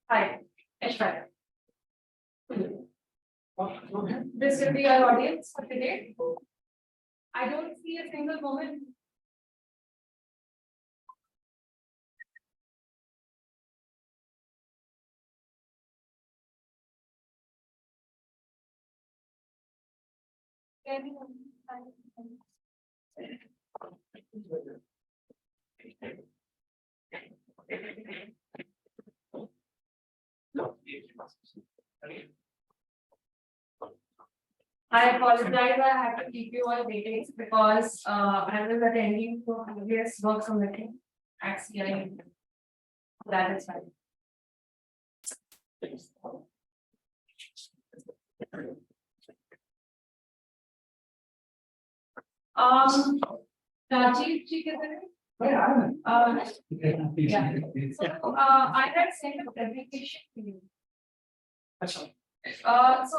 Hi, Ashwarya. This will be our audience for today. I don't see a single woman. I apologize, I have to keep you all waiting because I was attending to previous work committee at CI. That is fine. Rajiv ji is there? Yeah. So I had sent a presentation to you. So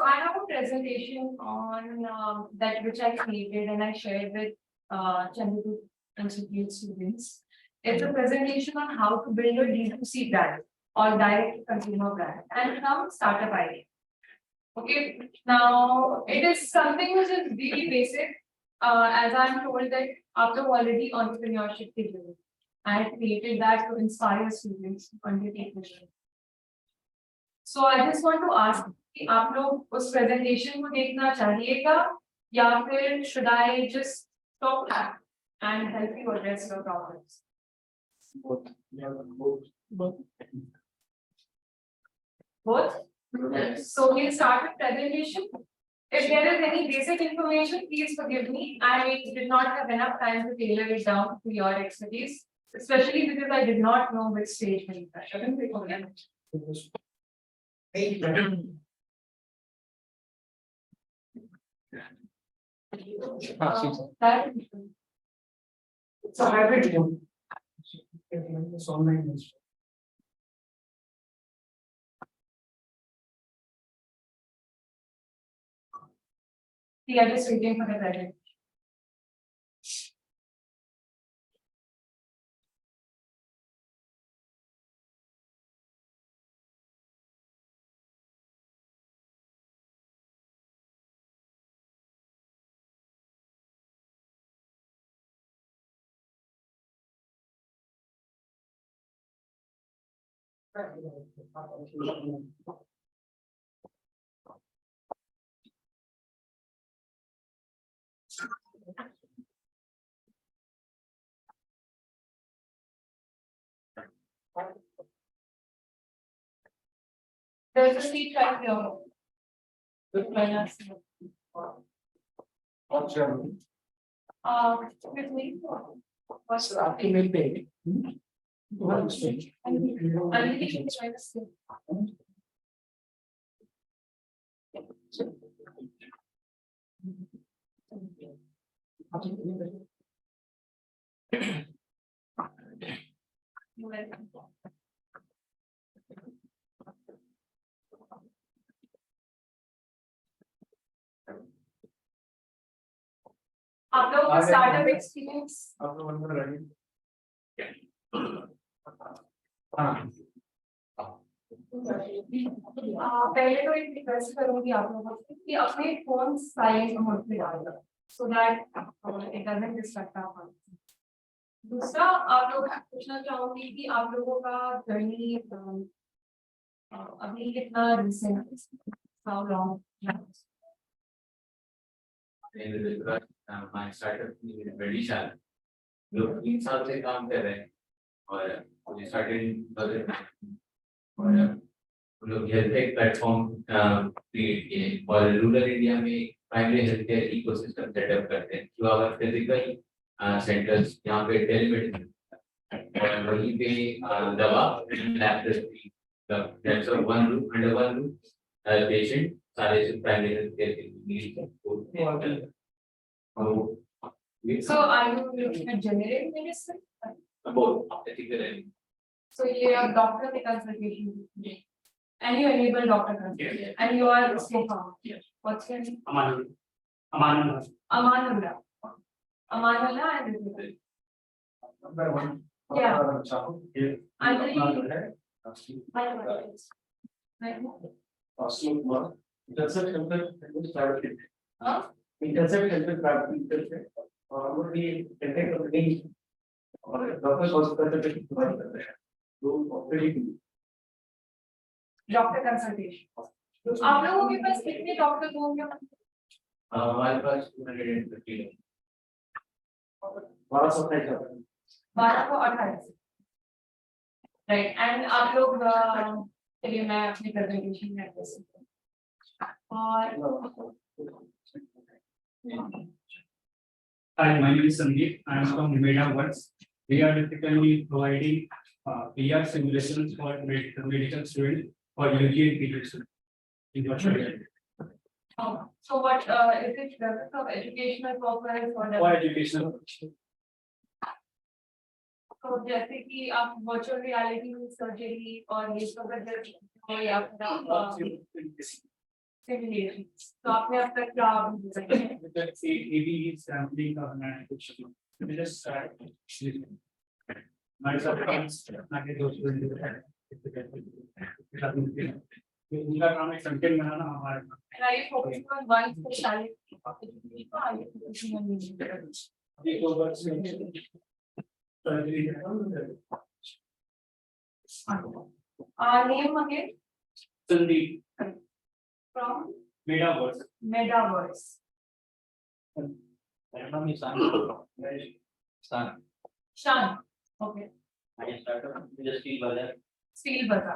I have a presentation on that which I created and I shared with Chandraguru Institute students. It's a presentation on how to build a D2C brand or direct to consumer brand and some startup idea. Okay, now it is something which is really basic. As I'm told that after already entrepreneurship digital, I have created that to inspire students to undertake vision. So I just want to ask कि आप लोग उस presentation को देखना चाहिएगा या फिर should I just stop that and help you address your problems? Both. So we'll start with presentation. If there is any basic information, please forgive me. I did not have enough time to tailor it down to your expertise, especially because I did not know which stage we were. Shouldn't we forget? That It's a hybrid mode. It's online. we are just waiting for the presentation. There's a seat right here. With me. What's the email page? I'm really trying to see. आप लोग का startup experience पहले तो एक request करूंगी आप लोगों से कि अपने फोन साइलेंट मोड पे डालिए so that it doesn't distract our phone. दूसरा आप लोगों से पूछना चाहूंगी कि आप लोगों का जर्नी अभी कितना recent how long my startup very sharp. लोग 3 साल से काम कर रहे हैं और we started in 2009 और हम लोग हेल्थ टेक प्लेटफॉर्म क्रिएट किए और रूरल इंडिया में primary health care ecosystem setup करते हैं जो अगर फिजिकल सेंटर्स यहाँ पे टेलीमेडिसिन और वहीं पे दवा lab test that's one room under one room patient सारे प्राइमरी हेल्थ केयर के needs So are you looking at generic medicine? both ethical and So you are doctor के consultation and you enable doctor consultation and you are a state farmer. Yes. What's your name? Amanullah. Amanullah. Amanullah and Rizwan. Number one. Yeah. Here. Huh? Intercept help with private intercept. और भी detect करने की और doctor hospital doctor consultation आप लोगों के पास कितने doctor होंगे हमारे पास 250 बड़ा सप्लाई करता है 12 को 28 राइट एंड आप लोग चलिए मैं अपनी प्रेजेंटेशन में ऐसे और Hi, my name is Sandeep. I am from MediaWorks. We are basically providing PR simulations for medical students for UG and PG students in Australia. so what is it purpose of educational purpose or For educational. तो जैसे कि आप virtual reality surgery और ये सब कर या फिर सिमुलेशन तो आपने अब तक क्या AD is sampling of manufacturing. We just start. My subjects, आगे दो students हैं. उनका काम है कंटेंट बनाना हमारे and are you focusing on one specialty of education or are you focusing on many? ये दो वर्ष surgery Name again Sandeep from MediaWorks. Metaverse. मेरा नाम ईशान ईशान Shan. Okay. मैं स्टार्टअप इंडस्ट्री वाला है Steel बता.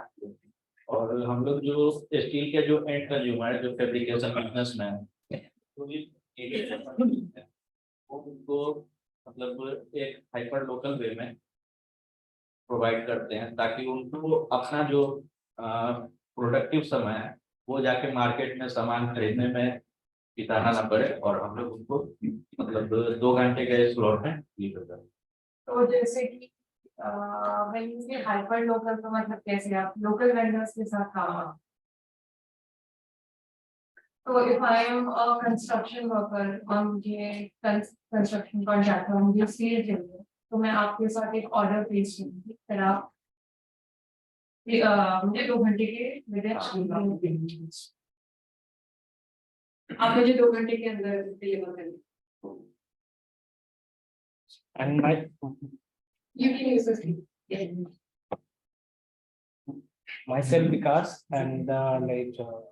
और हम लोग जो स्टील के जो एंड कंज्यूमर जो फैब्रिकेशन बिजनेस में है तो वो उनको मतलब एक हाइपर लोकल वे में प्रोवाइड करते हैं ताकि उनको अपना जो प्रोडक्टिव समय है वो जाके मार्केट में सामान खरीदने में बिताना ना पड़े और हम लोग उनको मतलब 2 घंटे के स्लॉट में डिलीवर करते हैं। तो जैसे कि when you say hyper local तो मतलब कैसे आप local vendors के साथ काम तो if I am a construction worker और मुझे construction contractor मुझे steel चाहिए तो मैं आपके साथ एक order place करूँगी फिर आप मुझे 2 घंटे के आप मुझे 2 घंटे के अंदर डिलीवर करेंगे And my you can use this thing. Myself Vikas and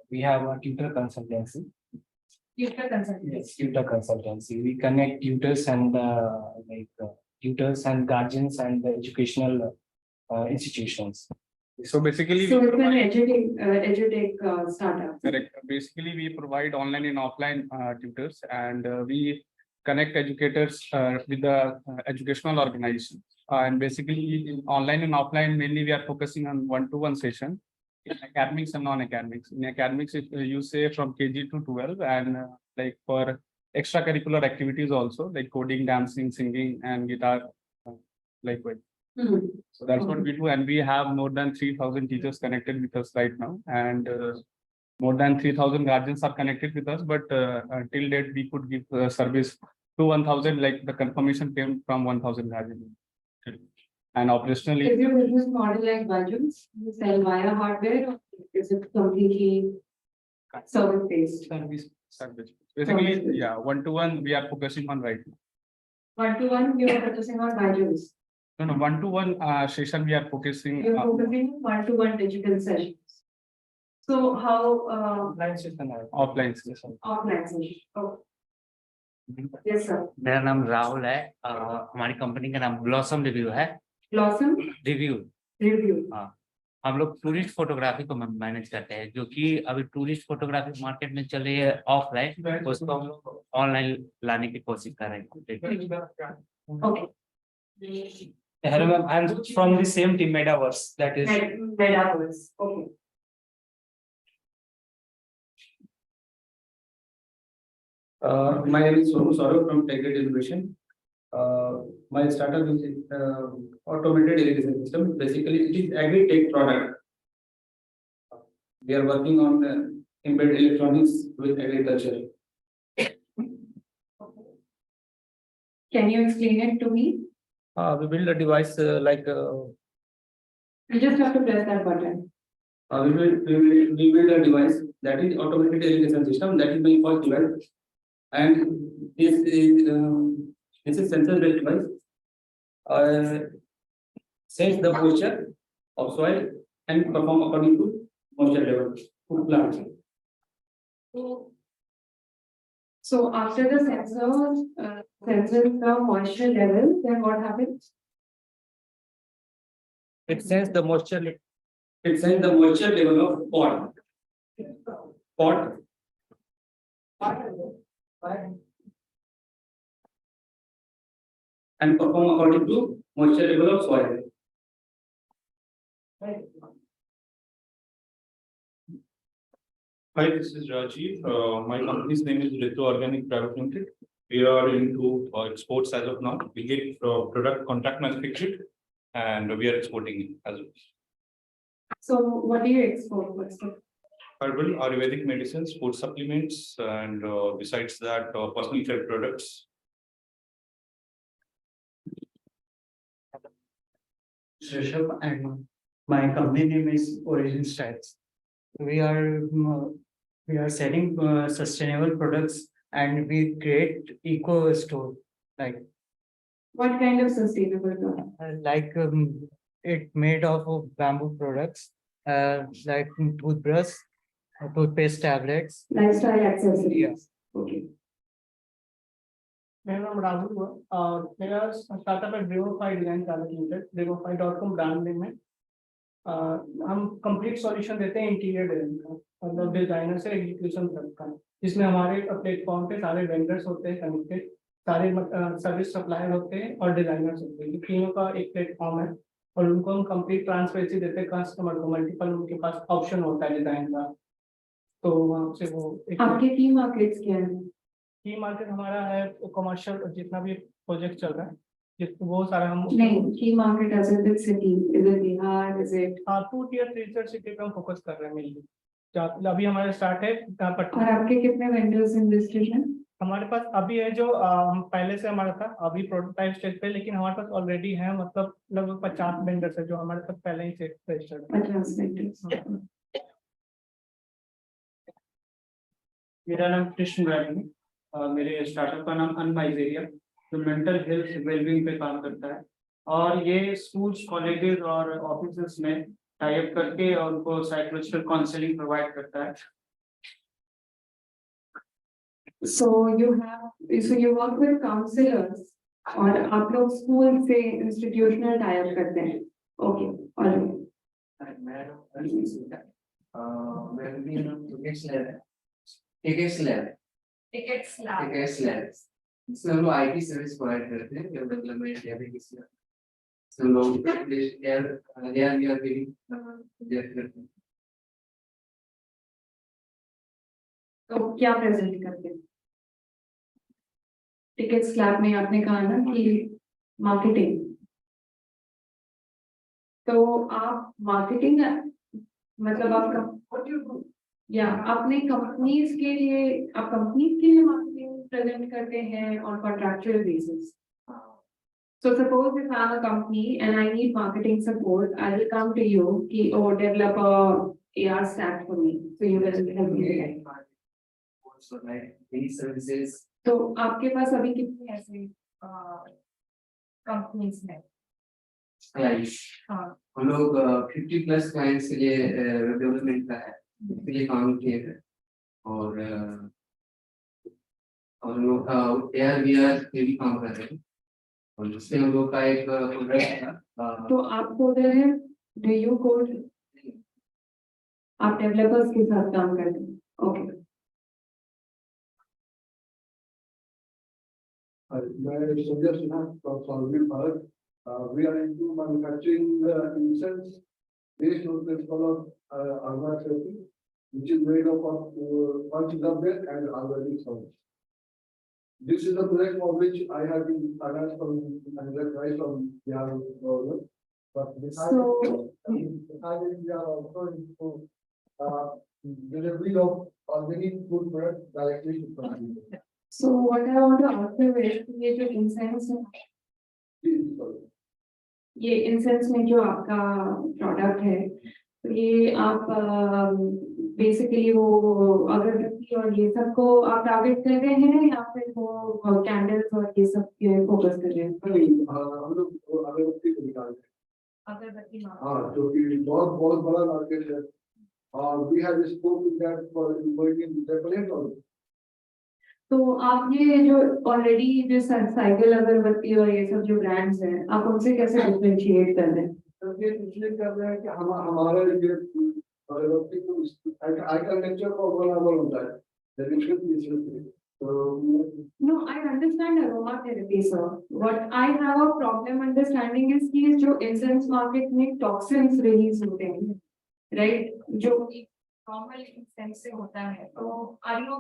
we have a tutor consultancy. Future consultant. Yes, tutor consultancy. We connect tutors and tutors and guardians and the educational institutions. So basically, So it's an edutech startup. correct. Basically, we provide online and offline tutors, and we connect educators with the educational organization. And basically, in online and offline, mainly we are focusing on one-to-one session in academics and non-academics. In academics, if you say from KG to 12, and like for extracurricular activities also, like coding, dancing, singing, and guitar, likewise. So that's what we do, and we have more than 3,000 teachers connected with us right now, and more than 3,000 guardians are connected with us. But till date, we could give service to 1,000. Like the confirmation came from 1,000 guardians, and operationally, Is your business model like budgets? You sell via hardware or is it completely service based? service. Basically, yeah, one-to-one we are focusing on right now. 1-to-1, you are focusing on budgets. No, one-to-one session we are focusing. You're focusing on 1-to-1 digital sessions. So how Offline session है. Offline session. offline session? Oh. Yes, sir. मेरा नाम राहुल है हमारी company का नाम blossom review है Blossom review review. हम लोग टूरिस्ट फोटोग्राफी को मैनेज करते हैं जो कि अभी टूरिस्ट फोटोग्राफी मार्केट में चल रही है ऑफलाइन उसको हम लोग ऑनलाइन लाने की कोशिश कर रहे हैं Okay. Hello ma'am, I am from the same team Metaverse. That is. Metaverse. Okay. My name is Sonu Saurabh from TechGrid Innovation. My startup is automated irrigation system. Basically, it is agri-tech product. We are working on embedded electronics with agriculture. Can you explain it to me? We build a device like You just have to press that button. we build a device that is automated irrigation system, that is my first device. And this is sensor based device. Sense the moisture of soil and perform according to moisture level to plants. So after the sensor senses the moisture level, then what happens? It sense the moisture. It sense the moisture level of pot. Pot. And perform according to moisture level of soil. Hi, this is Rajiv. My company's name is Ritu Organic Private Limited. We are into exports as of now. We get product contract manufactured and we are exporting it as well. So what do you export? What's the Herbal, Ayurvedic medicines, food supplements, and besides that, personal care products. Rishabh, and my company name is Origin Styles. We are selling sustainable products and we create eco store like what kind of sustainable product? it made of bamboo products like toothbrush, toothpaste tablets. Lifestyle accessories. Okay. मेरा नाम राहुल हुआ मेरा startup है Dreamofy design private limited Dreamofy dot com brand name है हम complete solution देते हैं interior design का मतलब डिजाइनर से एग्जीक्यूशन तक का जिसमें हमारे प्लेटफॉर्म पे सारे वेंडर्स होते हैं कनेक्टेड सारे सर्विस सप्लायर होते हैं और डिजाइनर्स होते हैं ये तीनों का एक प्लेटफॉर्म है और उनको हम कंप्लीट ट्रांसपेरेंसी देते हैं कस्टमर को मल्टीपल उनके पास ऑप्शन होता है डिजाइन का तो वहाँ से वो आपके की मार्केट्स क्या है? की मार्केट हमारा है कमर्शियल जितना भी प्रोजेक्ट चल रहा है जिसको वो सारा हम नहीं की market as in city is it Bihar is it 2 tier 3 tier city पे हम फोकस कर रहे हैं मेनली अभी हमारा स्टार्ट है और आपके कितने वेंडर्स इन दिस रीजन? हमारे पास अभी है जो पहले से हमारा था अभी प्रोटोटाइप स्टेज पे लेकिन हमारे पास ऑलरेडी है मतलब लगभग 50 वेंडर्स है जो हमारे पास पहले ही से रजिस्टर्ड है 50 वेंडर्स. मेरा नाम कृष्ण रानी मेरे स्टार्टअप का नाम अनमाइजेरिया जो मेंटल हेल्थ वेलबींग पे काम करता है और ये स्कूल्स कॉलेजेस और ऑफिसेस में टाई अप करके और उनको साइकोलॉजिकल काउंसलिंग प्रोवाइड करता है So you work with counselors और आप लोग स्कूल से इंस्टीट्यूशनल टाई अप करते हैं. Okay, alright. Tickets lab. इसमें हम लोग IT सर्विस प्रोवाइड करते हैं वेब डेवलपमेंट या फिर किसी से हम लोग करते हैं तो क्या प्रेजेंट करते हैं? टिकट्स लैब में आपने कहा ना कि मार्केटिंग तो आप मार्केटिंग मतलब आप या अपने कंपनीज के लिए आप कंपनीज के लिए मार्केटिंग प्रेजेंट करते हैं on contractual basis. So suppose if I am a company and I need marketing support, I will come to you कि oh develop a AR stack for me. So you will help me with that. So like these services तो आपके पास अभी कितने ऐसे companies हैं? हाँ हम लोग 50+ क्लाइंट्स के लिए वेब डेवलपमेंट का है इसके लिए काम किए हैं और हम लोग AR/VR पे भी काम कर रहे हैं और जिससे हम लोग का एक प्रोडक्ट है तो आप कोडर हैं, do you code? आप डेवलपर्स के साथ काम करते हैं? Okay. My suggestion from Solvay Bharat, we are into manufacturing incense based on the principle of aromatherapy, which is made up of Panchagavya and Ayurvedic herbs. This is the project for which I have been asked from another price from Bihar government. But besides, we are also into delivery of organic food products directly to consumers. So what I want to ask you is, ये जो incense है, ये incense में जो आपका product है, तो ये आप बेसिकली वो अगरबत्ती और ये सब को आप टारगेट कर रहे हैं या फिर वो कैंडल्स और ये सब पे फोकस कर रहे हैं? हम लोग अगरबत्ती को निकालते हैं। अगरबत्ती हाँ, जो कि बहुत बहुत बड़ा मार्केट है और we have spoke with that for going in Japan also. तो आप ये जो ऑलरेडी जो साइकिल अगरबत्ती और ये सब जो ब्रांड्स हैं, आप उनसे कैसे डिफरेंशिएट कर रहे हैं? तो ये इसलिए कर रहे हैं कि हमारे लिए अगरबत्ती को आइकन नेचर को बराबर होता है। No, I understand aromatherapy, sir. What I have a problem understanding is कि जो incense market में toxins release होते हैं, right? जो कि normal incense से होता है, तो are you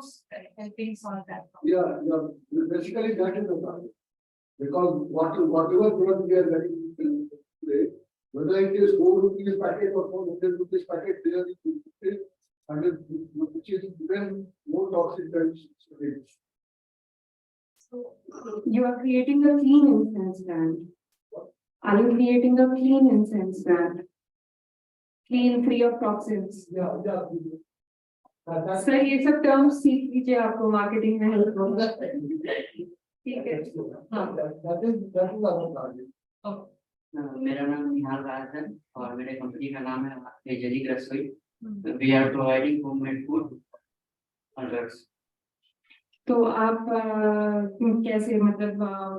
helping solve that problem? Yeah, basically that is the problem. Because whatever product we are getting today, whether it is 4 rupees packet or 400 rupees packet, there is 100 which is even more toxic than it. So you are creating a clean incense brand. Are you creating a clean incense brand? Clean, free of toxins. Yeah. Sir ये सब terms सीख लीजिए, आपको marketing में help होगा। ठीक है, हाँ। That is our target. मेरा नाम निहाल राज है और मेरे कंपनी का नाम है Tejrik Rasoi. We are providing homemade food orders. तो आप कैसे मतलब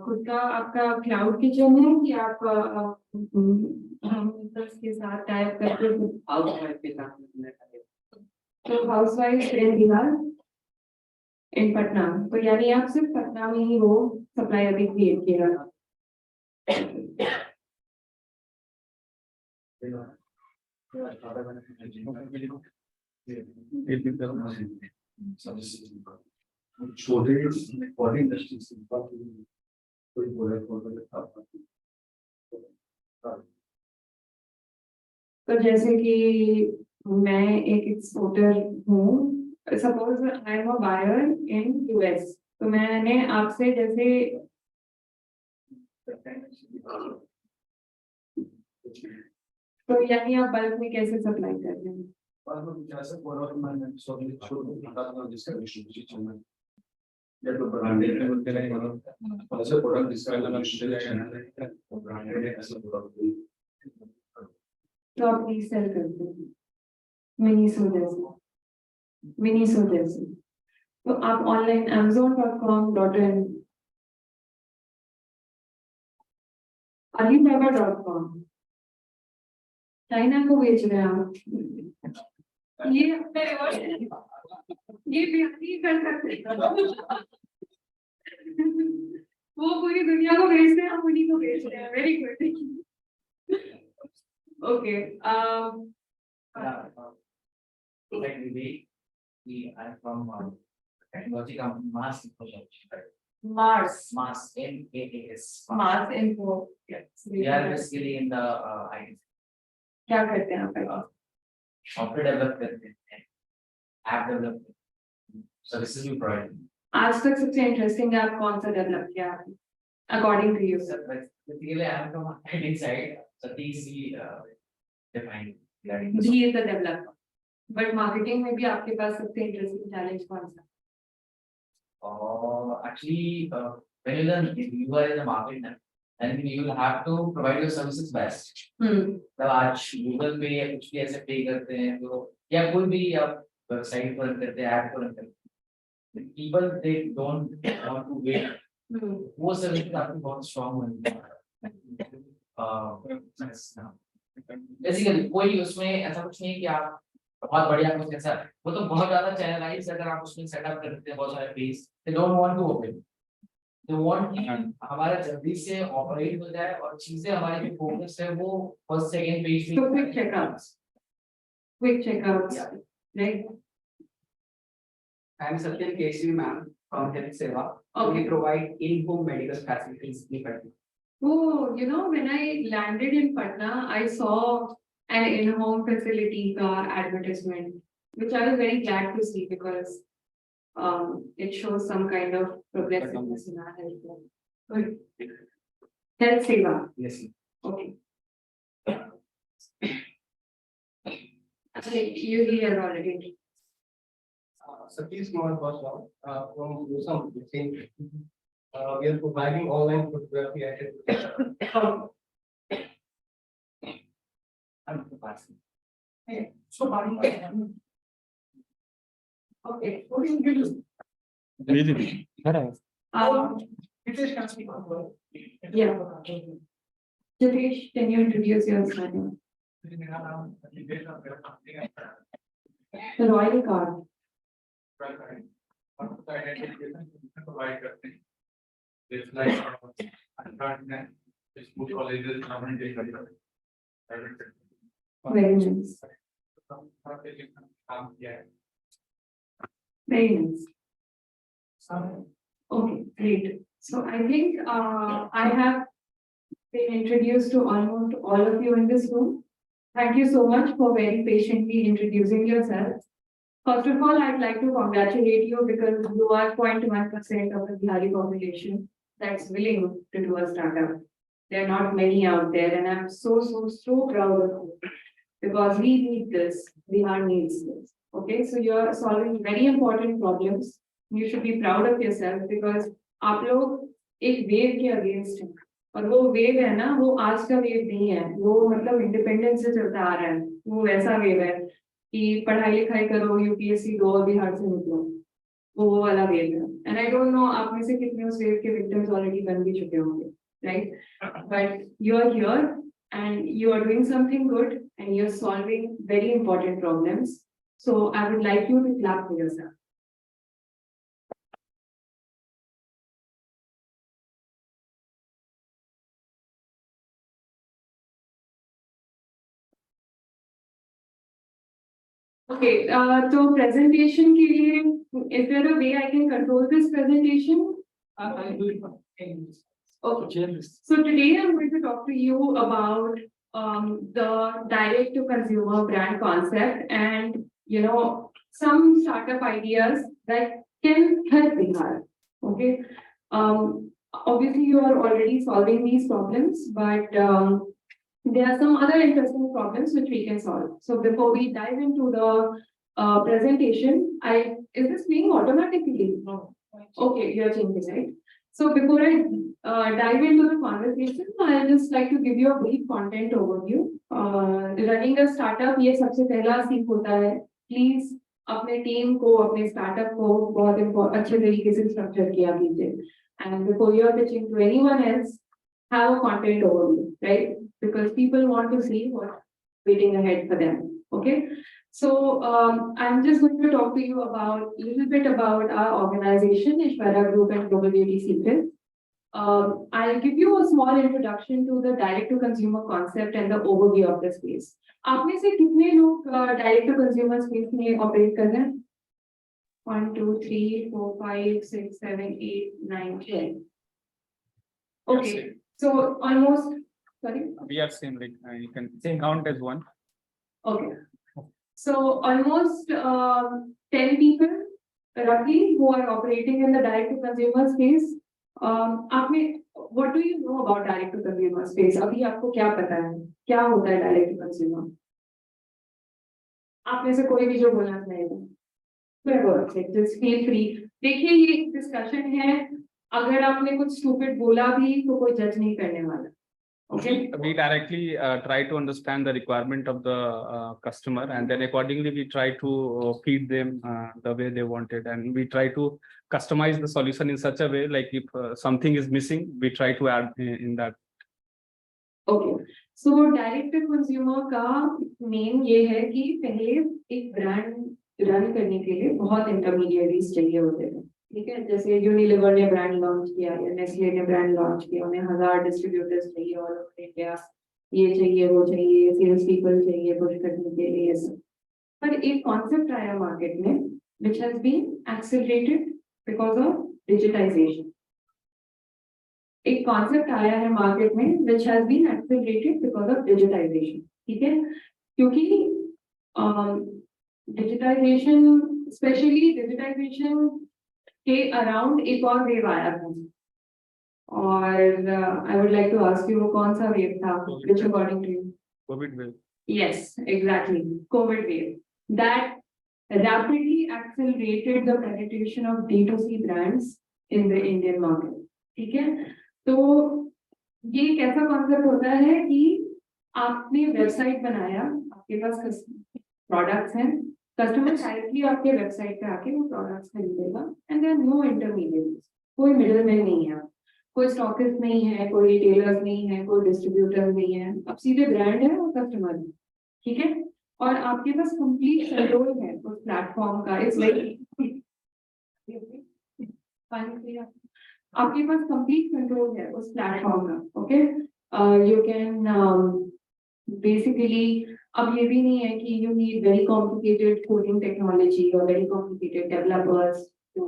खुद का आपका क्लाउड किचन है कि आप के साथ टाइप करके? हाउसवाइफ के साथ में तो हाउसवाइफ इन बिहार, इन पटना, तो यानी आप सिर्फ पटना में ही वो सप्लाई अभी क्रिएट किया? छोटे बॉडी इंडस्ट्री से कोई बोले तो जैसे कि मैं एक एक्सपोर्टर हूँ, suppose I am a buyer in US, तो मैंने आपसे जैसे तो यानी आप बल्क में कैसे सप्लाई कर रहे हैं? तो आप रीसेल करते हैं मिनी सो जैसे, तो आप ऑनलाइन amazon.com.in, alibaba.com, चाइना को बेच रहे हैं आप? ये भी कर सकते हैं। वो पूरी दुनिया को बेच रहे हैं, हम उन्हीं को बेच रहे हैं। Very good. Okay, We are from technology company Mars Info. Mars MAS. Mars Info, We are basically in the IT क्या करते हैं आप? software develop करते हैं, app develop करते हैं, services भी provide करते हैं। आज तक सबसे इंटरेस्टिंग ऐप कौन सा डेवलप किया आपने, according to you? So basically I am from IT side, so TC defined. He is the developer, but marketing में भी आपके पास सबसे इंटरेस्टिंग चैलेंज कौन सा? Actually, when you learn, if you are in the market now, then you will have to provide your services best. तो आज Google पे या कुछ भी ऐसे पे करते हैं तो या कोई भी आप वेबसाइट पर करते हैं, ऐप पर करते हैं, people they don't want to wait, वो सर्विस आपकी बहुत स्ट्रांग होनी चाहिए। बेसिकली कोई उसमें ऐसा कुछ नहीं कि आप बहुत बढ़िया कुछ ऐसा, वो तो बहुत ज्यादा चैनलाइज अगर आप उसमें सेटअप करते हैं बहुत सारे page, they don't want to open, they want कि हमारा जल्दी से ऑपरेट हो जाए और चीजें हमारी जो फोकस है वो first second page So quick checkouts, right? I am Satyam Keshri ma'am from Health Seva. Okay. We provide in-home medical facilities in Patna. Oh, you know, when I landed in Patna, I saw an in-home facility advertisement, which I was very glad to see because it shows some kind of progressiveness in our health. Good. Health Seva. Yes. Okay. Actually, you here already. Satish Kumar Boswell, from Usam, we are providing online photography at Okay. Yeah. Jitesh, can you introduce yourself? The Royal Card. It's like, school colleges, Very nice. yeah. Very nice. Okay, great. So I think I have been introduced to almost all of you in this room. Thank you so much for very patiently introducing yourself. First of all, I'd like to congratulate you because you are 0.1% of the Bihari population that's willing to do a startup. There are not many out there, and I'm so proud of you because we need this. Bihar needs this. Okay, so you are solving very important problems. You should be proud of yourself because आप लोग एक wave के against हैं और वो wave है ना, वो आज का वेव नहीं है, वो मतलब इंडिपेंडेंस से चलता आ रहा है, वो वैसा वेव है कि पढ़ाई लिखाई करो, यूपीएससी दो और बिहार से निकलो, वो वाला वेव है. एंड आई डोंट नो आप में से कितने उस वेव के विक्टिम्स ऑलरेडी बन भी चुके होंगे, right? But you are here and you are doing something good and you're solving very important problems. So I would like you to clap for yourself. Okay, so presentation के लिए, is there a way I can control this presentation? I'll do it. Okay. So today I'm going to talk to you about the direct to consumer brand concept and some startup ideas that can help Bihar. Okay. Obviously you are already solving these problems, but there are some other interesting problems which we can solve. So before we dive into the presentation, is this playing automatically? No. Okay, you are changing, right? So before I dive into the conversation, I'll just like to give you a brief content overview. Running a startup, ये सबसे पहला सीख होता है. Please अपने team को, अपने startup को बहुत अच्छे तरीके से स्ट्रक्चर किया कीजिए. And before you are pitching to anyone else, have a content overview, right? Because people want to see what's waiting ahead for them. Okay. So I'm just going to talk to you about a little bit about our organization, Ishwara Group and Global Beauty Secrets. I'll give you a small introduction to the direct to consumer concept and the overview of the space. आप में से कितने लोग direct to consumer space में operate कर रहे हैं? 1, 2, 3, 4, 5, 6, 7, 8, 9, 10. Okay, so almost. Sorry. We are same, like you can count as one. Okay. So almost 10 people roughly who are operating in the direct to consumer space. What do you know about direct to consumer space? अभी आपको क्या पता है? क्या होता है direct to consumer? आप में से कोई भी जो बोलना चाहेगा? Just feel free. देखिए ये डिस्कशन है. अगर आपने कुछ stupid बोला भी तो कोई जज नहीं करने वाला. Okay. We directly try to understand the requirement of the customer, and then accordingly we try to feed them the way they want it, and we try to customize the solution in such a way, like if something is missing, we try to add in that. Okay. So direct to consumer का main ये है कि पहले एक brand run करने के लिए बहुत intermediaries चाहिए होते हैं. ठीक है, जैसे यूनिलीवर ने ब्रांड लॉन्च किया या नेस्ले ने ब्रांड लॉन्च किया, उन्हें 1000 डिस्ट्रीब्यूटर्स चाहिए और उन्हें क्या ये चाहिए वो चाहिए, सेल्स पीपल चाहिए पुश करने के लिए सब. पर एक कॉन्सेप्ट आया मार्केट में which has been accelerated because of digitisation. एक कॉन्सेप्ट आया है मार्केट में which has been accelerated because of digitisation. ठीक है, क्योंकि डिजिटाइजेशन स्पेशली डिजिटाइजेशन के अराउंड एक और वेव आया था और I would like to ask you वो कौन सा वेव था which according to you COVID wave. Yes, exactly. COVID wave that rapidly accelerated the penetration of D2C brands in the Indian market. ठीक है, तो ये एक ऐसा कॉन्सेप्ट होता है कि आपने वेबसाइट बनाया, आपके पास प्रोडक्ट्स हैं, कस्टमर डायरेक्टली आपके वेबसाइट पे आके वो प्रोडक्ट्स खरीदेगा एंड देयर नो इंटरमीडिएट्स, कोई मिडिल मैन नहीं है, कोई स्टॉकिस्ट नहीं है, कोई रिटेलर्स नहीं है, कोई डिस्ट्रीब्यूटर नहीं है, अब सीधे ब्रांड है और कस्टमर है, ठीक है, और आपके पास कंप्लीट कंट्रोल है उस प्लेटफॉर्म का। इट्स लाइक आपके पास कंप्लीट कंट्रोल है उस प्लेटफॉर्म का, ओके, यू कैन बेसिकली अब ये भी नहीं है कि you need very complicated coding technology और very complicated developers to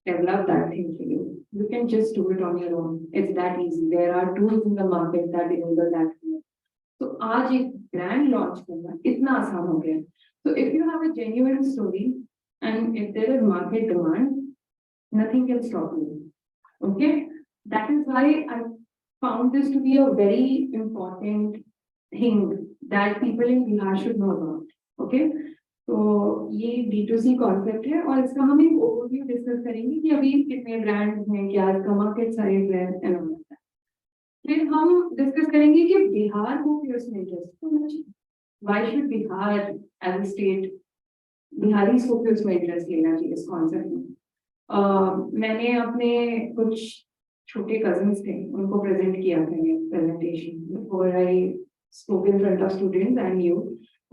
develop that thing for you. You can just do it on your own. It's that easy. There are tools in the market that enable that. So आज एक brand launch करना इतना आसान हो गया. So if you have a genuine story and if there is market demand, nothing can stop you. Okay? That is why I found this to be a very important thing that people in Bihar should know about. Okay? तो ये D2C concept है और इसका हम एक overview discuss करेंगे कि अभी कितने ब्रांड्स हैं, क्या इसका मार्केट साइज है एंड ऑल दैट। फिर हम डिस्कस करेंगे कि बिहार को भी उसमें इंटरेस्ट होना चाहिए, why should Bihar as a state, Bihari को भी उसमें इंटरेस्ट लेना चाहिए इस कॉन्सेप्ट में। मैंने अपने कुछ छोटे कजिन्स थे उनको प्रेजेंट किया था ये presentation before I spoke in front of students and you.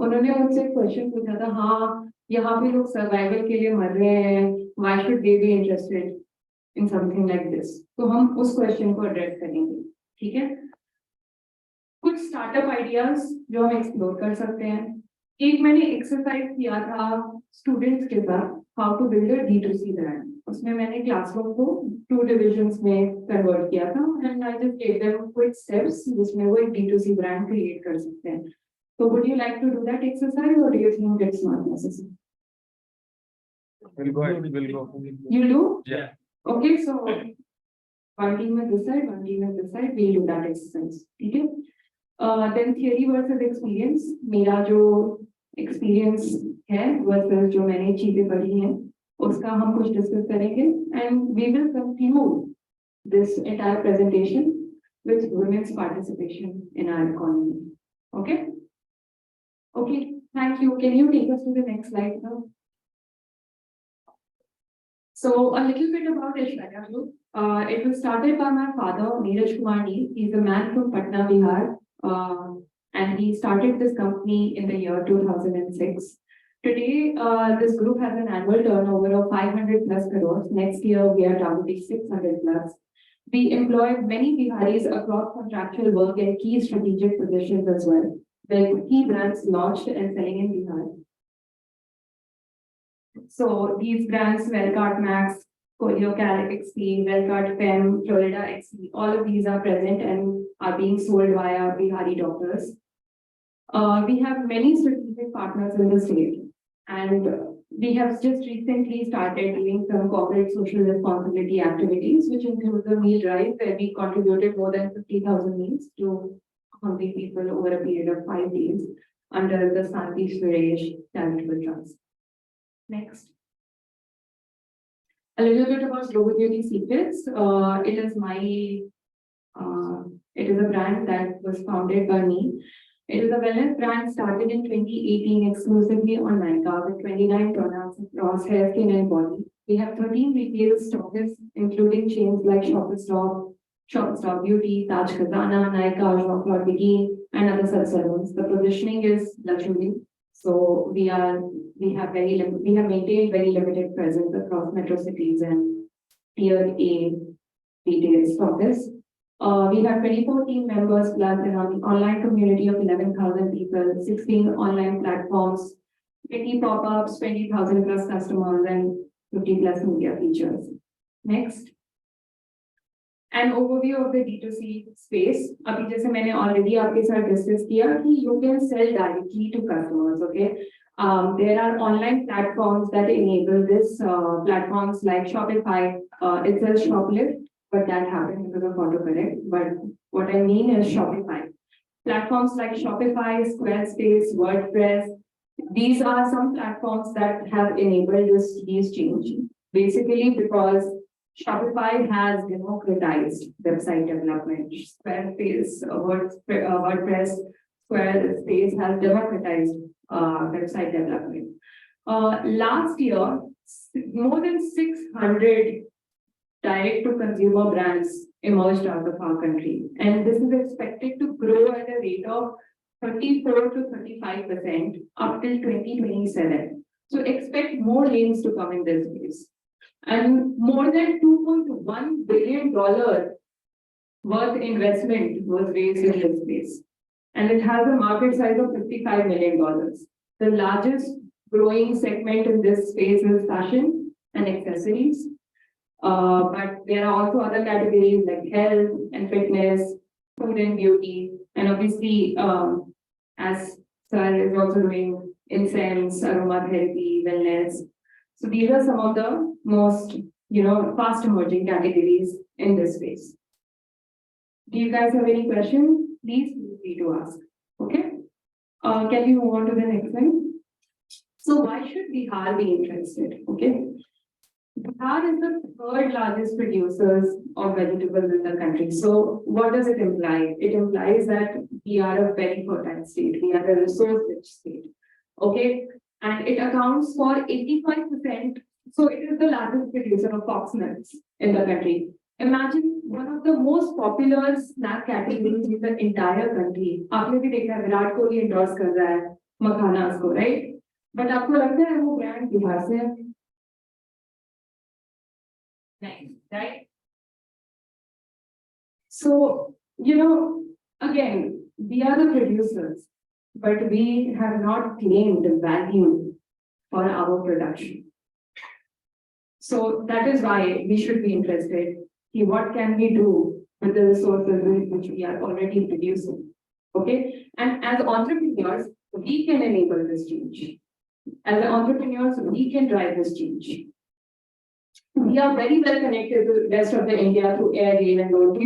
उन्होंने मुझसे क्वेश्चन पूछा था, हाँ यहाँ पे लोग सर्वाइवल के लिए मर रहे हैं, why should they be interested in something like this. तो हम उस क्वेश्चन को एड्रेस करेंगे, ठीक है। कुछ स्टार्टअप आइडियाज जो हम एक्सप्लोर कर सकते हैं। एक मैंने एक्सरसाइज किया था स्टूडेंट्स के साथ, how to build a D2C brand. उसमें मैंने क्लासरूम को 2 डिविजन्स में कन्वर्ट किया था and I just give them quick steps जिसमें वो एक D2C ब्रांड क्रिएट कर सकते हैं। So would you like to do that exercise or do you think it's not necessary? We'll go ahead, we'll go. You do? Yeah. Okay, so one team at this side, one team at this side, we'll do that exercise. Okay? Then theory versus experience. मेरा जो experience है versus जो मैंने चीजें पढ़ी हैं, उसका हम कुछ discuss करेंगे and we will conclude this entire presentation with women's participation in our economy. Okay? Okay, thank you. Can you take us to the next slide now? So a little bit about Aishwarya Group. It was started by my father, Neeraj Kumar Ni. He's a man from Patna, Bihar, and he started this company in the year 2006. Today, this group has an annual turnover of 500 plus crores. Next year, we are targeting 600 plus. We employ many Biharis across contractual work and key strategic positions as well. The key brands launched and selling in Bihar. So these brands, Velcart Max, Colio Carrot XP, Velcart Fem, Florida XP, all of these are present and are being sold via Bihari doctors. We have many strategic partners in the state, and we have just recently started doing some corporate social responsibility activities, which include the meal drive, where we contributed more than 50,000 meals to hungry people over a period of 5 days under the Santi Suresh Charitable Trust. Next. A little bit about Global Beauty Secrets. It is a brand that was founded by me. It is a wellness brand started in 2018 exclusively on Nykaa with 29 products across hair, skin and body. We have 13 retail stockists, including chains like Shoppers Stop, Shopstop Beauty, Taj Khazana, Nykaa, Shop Lord Bikini, and other such salons. The positioning is luxury, so we have maintained very limited presence across metro cities and tier A retail stockists. We have 24 team members plus an online community of 11,000 people, 16 online platforms, 20 pop-ups, 20,000 plus customers, and 50 plus media features. Next. An overview of the D2C space. अभी जैसे मैंने already आपके साथ discuss किया कि you can sell directly to customers, okay? There are online platforms that enable this, platforms like Shopify, it says Shoplift, but that happened because of autocorrect. But what I mean is Shopify. Platforms like Shopify, Squarespace, WordPress, these are some platforms that have enabled these change. Basically because Shopify has democratized website development. Squarespace, WordPress, Squarespace has democratized website development. Last year, more than 600 direct to consumer brands emerged out of our country. And this is expected to grow at a rate of 34 to 35% up till 2027. So expect more lanes to come in this space. And more than $2.1 billion worth investment was raised in this space. And it has a market size of $55 million. The largest growing segment in this space is fashion and accessories. But there are also other categories like health and fitness, food and beauty, and obviously, as Sir is also doing incense, aromatherapy, wellness. So these are some of the most, fast emerging categories in this space. Do you guys have any questions? Please feel free to ask. Okay. Can we move on to the next one? So why should Bihar be interested? Okay. Bihar is the third largest producers of vegetables in the country. So what does it imply? It implies that we are a very fertile state. We are a resource-rich state. Okay. And it accounts for 85%. So it is the largest producer of fox nuts in the country. Imagine one of the most popular snack categories in the entire country. आपने भी देखा Virat Kohli endorse कर रहा है मखानास को, right? But आपको लगता है वो brand बिहार से है? नहीं, right? So, again, we are the producers, but we have not claimed value for our production. So that is why we should be interested. What can we do with the resources which we are already producing? Okay, and as entrepreneurs, we can enable this change. As entrepreneurs, we can drive this change. We are very well connected to the rest of the India through air, rail, and road. Do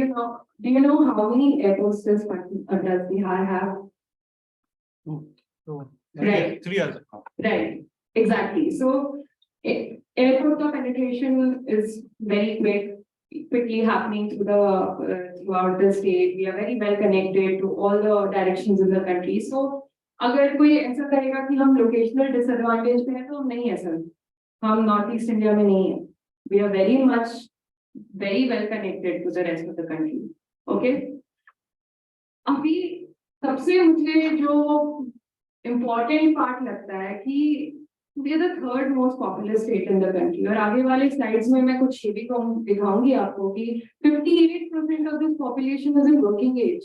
you know how many airports does Bihar have? Right. 3 years ago. Right, exactly. So airport penetration is very quickly happening throughout the state. We are very well connected to all the directions in the country. So अगर कोई ऐसा करेगा कि हम locational disadvantage पे हैं तो नहीं है सर, हम North East India में नहीं है. We are very well connected to the rest of the country. Okay. अभी सबसे मुझे जो important part लगता है कि we are the third most populous state in the country. और आगे वाले slides में मैं कुछ ये भी दिखाऊंगी आपको कि 58% of this population is in working age.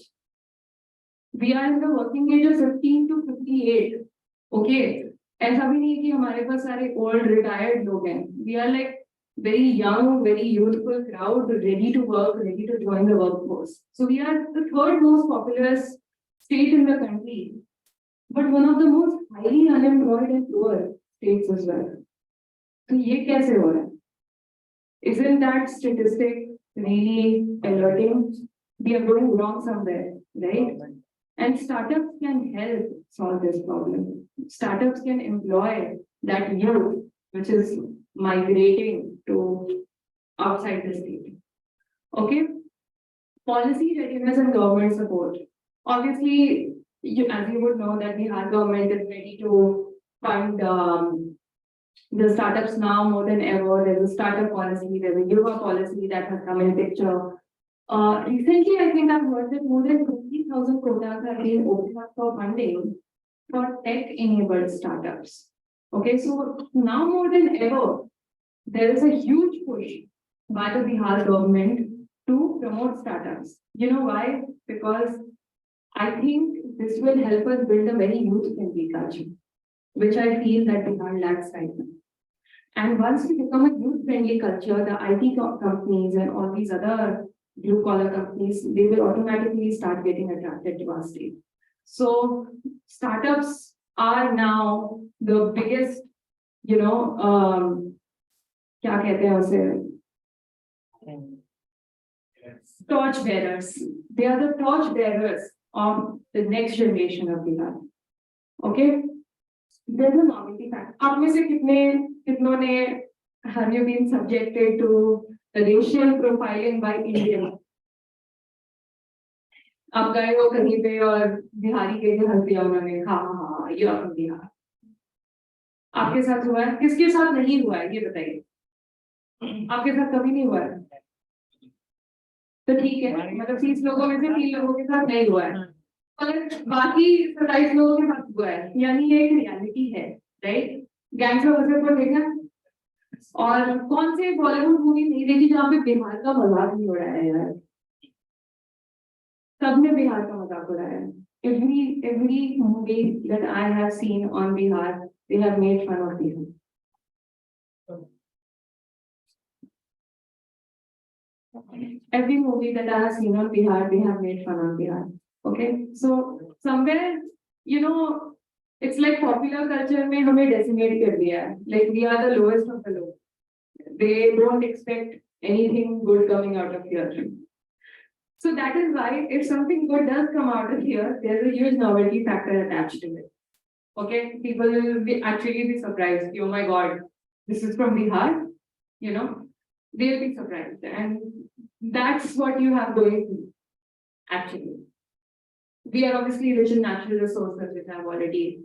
We are in the working age of 15 to 58. Okay. ऐसा भी नहीं कि हमारे पास सारे old retired लोग हैं. We are like very young, very youthful crowd, ready to work, ready to join the workforce. So we are the third most populous state in the country, but one of the most highly unemployed and poor states as well. So ये कैसे हो रहा है? Isn't that statistic really alerting? We are going wrong somewhere, right? And startups can help solve this problem. Startups can employ that youth which is migrating to outside the state. Okay. Policy readiness and government support. Obviously, as you would know that Bihar government is ready to fund the startups now more than ever. There's a startup policy, there's a Yuva policy that has come in picture. Recently, I think I've heard that more than 50,000 quotas have been opened up for funding for tech-enabled startups. Okay, so now more than ever, there is a huge push by the Bihar government to promote startups. You know why? Because I think this will help us build a very youth-friendly culture, which I feel that Bihar lacks right now. And once we become a youth-friendly culture, the IT companies and all these other blue-collar companies, they will automatically start getting attracted to our state. So startups are now the biggest, क्या कहते हैं उसे, torch bearers. They are the torch bearers of the next generation of Bihar. Okay? There's a novelty fact. आप में से कितनों ने have you been subjected to the racial profiling by Indian? आप गए हो कहीं पे और बिहारी के हंस दिया उन्होंने, हाँ ये आप बिहार, आपके साथ हुआ है? किसके साथ नहीं हुआ है ये बताइए, आपके साथ कभी नहीं हुआ है? तो ठीक है, मतलब 30 लोगों में से 3 लोगों के साथ नहीं हुआ है, पर बाकी 27 लोगों के साथ हुआ है, यानी ये एक रियलिटी है, राइट? गैंग्स ऑफ वासेपुर देखा, और कौन से बॉलीवुड मूवी नहीं देखी जहाँ पे बिहार का मजाक नहीं उड़ाया है यार? सबने बिहार का मजाक उड़ाया है. Every movie that I have seen on Bihar, they have made fun of Bihar. Every movie that I have seen on Bihar, they have made fun of Bihar. Okay, so somewhere, it's like popular culture में हमें decimate कर दिया है. Like we are the lowest of the low. They don't expect anything good coming out of here. So that is why if something good does come out of here, there's a huge novelty factor attached to it. Okay, people will actually be surprised. Oh my God, this is from Bihar. They'll be surprised, and that's what you have going to. Actually, we are obviously rich in natural resources, which I've already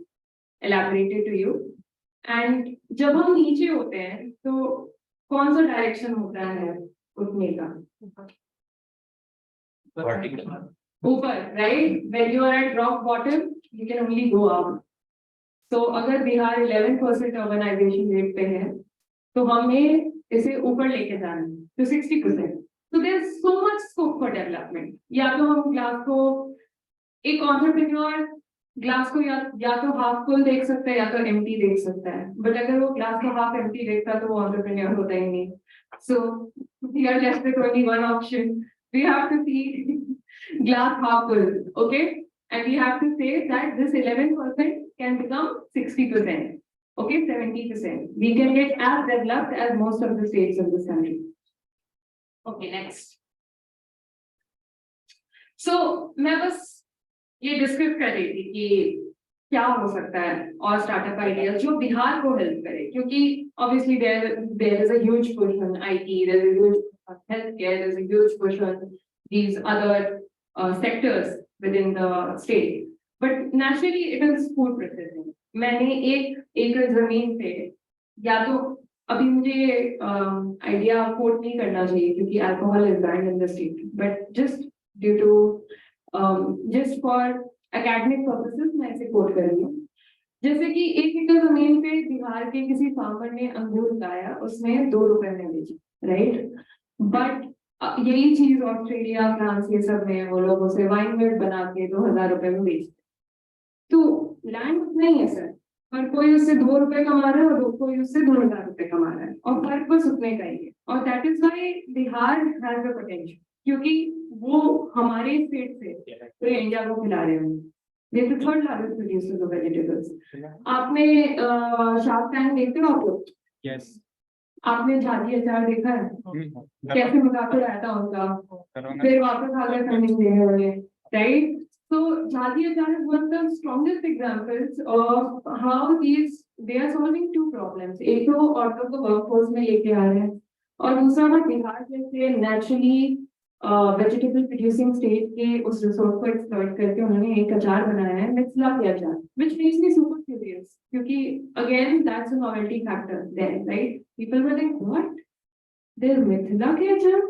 elaborated to you. And जब हम नीचे होते हैं, तो कौन सा direction होता है उठने का? ऊपर, right? When you are at rock bottom, you can only go up. So अगर बिहार 11% urbanization rate पे है, तो हमें इसे ऊपर लेके जाना है, तो 60%. So there's so much scope for development. या तो हम ग्लास को, एक entrepreneur ग्लास को या तो हाफ फुल देख सकता है या तो एम्प्टी देख सकता है, बट अगर वो ग्लास को हाफ एम्प्टी देखता तो वो entrepreneur होता ही नहीं. So we are left with only one option. We have to see glass half full, okay? And we have to say that this 11% can become 60%, okay, 70%. We can get as developed as most of the states of this country. Okay, next. So, मैं बस ये discuss कर रही थी कि क्या हो सकता है और स्टार्टअप आइडियाज जो बिहार को हेल्प करे, क्योंकि obviously there is a huge push on IT, there is a huge healthcare, there is a huge push on these other sectors within the state. But naturally it is food processing. मैंने एक एकड़ जमीन पे, या तो अभी मुझे idea coat नहीं करना चाहिए क्योंकि alcohol is banned in the state, but just due to just for academic purposes मैं इसे कोट कर रही हूँ. जैसे कि 1 एकड़ जमीन पे बिहार के किसी फार्मर ने अंगूर उगाया, उसने 2 रुपए में बेची, राइट? बट यही चीज ऑस्ट्रेलिया, फ्रांस, ये सब में वो लोग उसे वाइन मेड बना के 2000 रुपए में बेचते. तो लैंड उतना ही है सर, पर कोई उससे 2 रुपए कमा रहा है और कोई उससे 2000 रुपए कमा रहा है, और फर्क बस उतने का ही है. और that is why Bihar has the potential, क्योंकि वो हमारे स्टेट से तो इंडिया को खिला रहे हैं. They are the third largest producers of vegetables. आपने शार्क टैंक देखते हो आप लोग? Yes. आपने झाड़ी अचार देखा है? कैसे मजाक उड़ाया था उनका, फिर वापस आ गए फंडिंग देने वाले, राइट? So झाड़ी अचार is one of the strongest examples of how they are solving 2 problems. एक तो औरतों को वर्कफोर्स में लेके आ रहे हैं, और दूसरा ना बिहार जैसे नेचुरली वेजिटेबल प्रोड्यूसिंग स्टेट के उस रिसोर्स को एक्सप्लॉइट करके उन्होंने एक अचार बनाया है, मिथिला के अचार, which makes me super curious, क्योंकि again that's a novelty factor there, right? People were like, what? There's Mithila के अचार?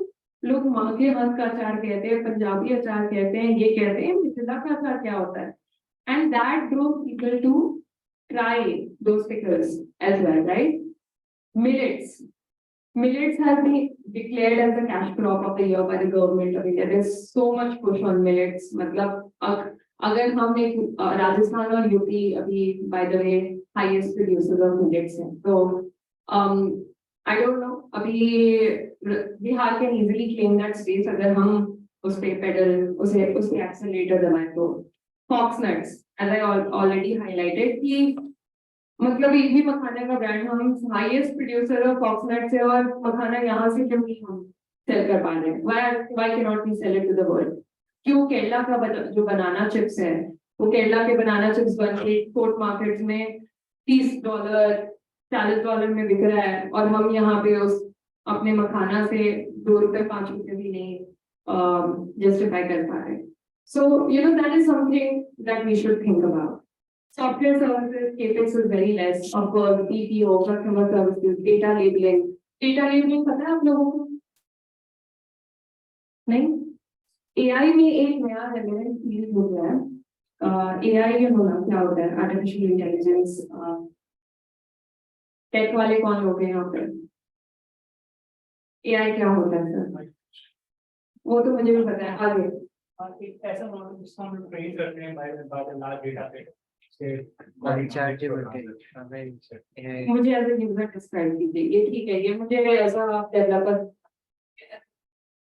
लोग माँ के हाथ का अचार कहते हैं, पंजाबी अचार कहते हैं, ये कहते हैं, मिथिला का अचार क्या होता है? And that drove people to try those pickles as well, right? Millets has been declared as the cash crop of the year by the government of India. There's so much push on millets. मतलब अगर हम एक राजस्थान और UP अभी by the way highest producers of millets हैं, तो I don't know, अभी Bihar can easily claim that space अगर हम उस पे pedal उसे accelerator दबाएं. तो fox nuts, as I already highlighted कि मतलब एक भी मखाने का ब्रांड हम हाईएस्ट प्रोड्यूसर ऑफ कॉक्सनट से और मखाना यहाँ से क्यों नहीं हम सेल कर पा रहे हैं why cannot we sell it to the world क्यों केरला का जो बनाना चिप्स है वो केरला के बनाना चिप्स बन के एक्सपोर्ट मार्केट्स में $30 $40 में बिक रहा है और हम यहाँ पे उस अपने मखाना से ₹2 ₹5 भी नहीं जस्टिफाई कर पा रहे so that is something that we should think about software services capex is very less of course BPO customer services data labeling पता है आप लोगों को नहीं AI में एक नया रेलेवेंट फील्ड हो गया है AI होना क्या होता है आर्टिफिशियल इंटेलिजेंस टेक वाले कौन हो गए यहाँ पे AI क्या होता है सर वो तो मुझे भी पता है आगे एक ऐसा मॉडल जिसको हम लोग ट्रेन करते हैं बाय लार्ज डेटा सेट मुझे एज ए यूजर डिस्क्राइब कीजिए ये ठीक है ये मुझे एज अ डेवलपर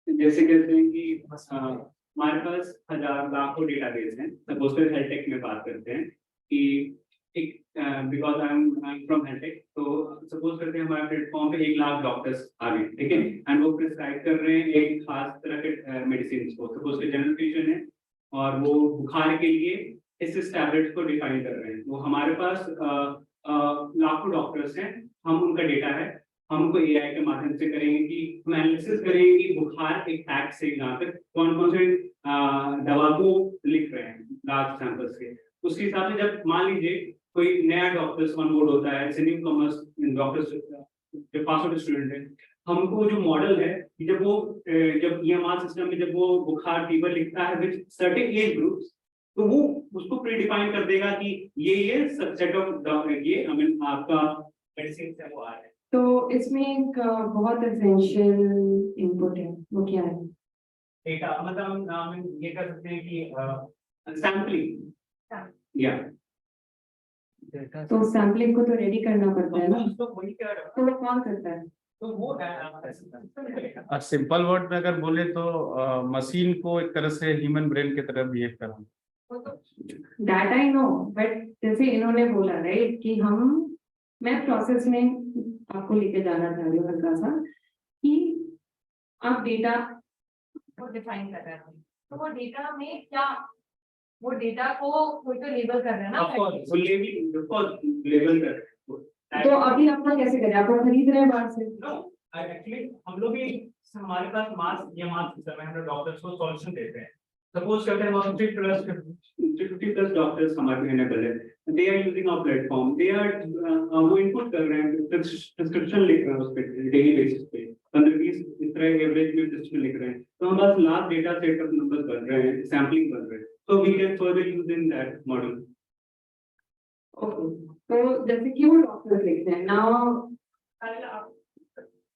जैसे कहते हैं कि हमारे पास हजार लाखों डेटाबेस हैं सपोज कर हेल्थ टेक में बात करते हैं कि एक because I am from health take तो सपोज करते हैं हमारे प्लेटफॉर्म पे 1 लाख डॉक्टर्स आ गए ठीक है एंड वो प्रिस्क्राइब कर रहे हैं एक खास तरह के मेडिसिन को सपोज कर जनरल फिजिशियन है और वो बुखार के लिए इस टैबलेट को डिफाइन कर रहे हैं वो हमारे पास लाखों डॉक्टर्स हैं हम उनका डेटा है हम उनको एआई के माध्यम से करेंगे कि हम एनालिसिस करेंगे कि बुखार एक फैक्ट से यहाँ तक कौन कौन से दवा को लिख रहे हैं लार्ज सैंपल्स के उसके हिसाब से जब मान लीजिए कोई नया डॉक्टर्स ऑन बोर्ड होता है न्यू कॉमर्स डॉक्टर्स जो पास आउट स्टूडेंट है हमको जो मॉडल है कि जब EMR सिस्टम में जब वो बुखार फीवर लिखता है विद सर्टेन एज ग्रुप्स तो वो उसको प्री डिफाइन कर देगा कि ये सबसेट ऑफ ये आई मीन आपका मेडिसिन से वो आ रहा है तो इसमें एक बहुत एसेंशियल इनपुट है वो क्या है डेटा मतलब हम ये कर सकते हैं कि सैम्पलिंग या तो सैम्पलिंग को तो रेडी करना पड़ता है ना तो वही क्या तो वो कौन करता है तो वो सिंपल वर्ड में अगर बोले तो मशीन को एक तरह से ह्यूमन ब्रेन की तरह बिहेव करना दैट आई नो बट जैसे इन्होंने बोला राइट कि मैं प्रोसेस में आपको लेके जाना चाह रही हूँ हल्का सा कि आप डेटा को डिफाइन कर रहे हैं तो वो डेटा में क्या वो डेटा को कोई तो लेबल कर रहे हैं ना वो लेबल कर रहे हैं तो अभी आप लोग कैसे करें आप लोग खरीद रहे हैं बाहर से नो एक्चुअली हम लोग भी हमारे पास मास सिस्टम है हम लोग डॉक्टर्स को सॉल्यूशन देते हैं सपोज करते हैं 50+ डॉक्टर्स हमारे अवेलेबल है they are using our platform they are वो इनपुट कर रहे हैं प्रिस्क्रिप्शन लिख रहे हैं उस पे डेली बेसिस पे 15-20 इस तरह एवरेज में प्रिस्क्रिप्शन लिख रहे हैं तो हम बस large data set of numbers कर रहे हैं सैम्पलिंग कर रहे हैं so we can further use in that model okay तो जैसे कि वो डॉक्टर लिखते हैं नाउ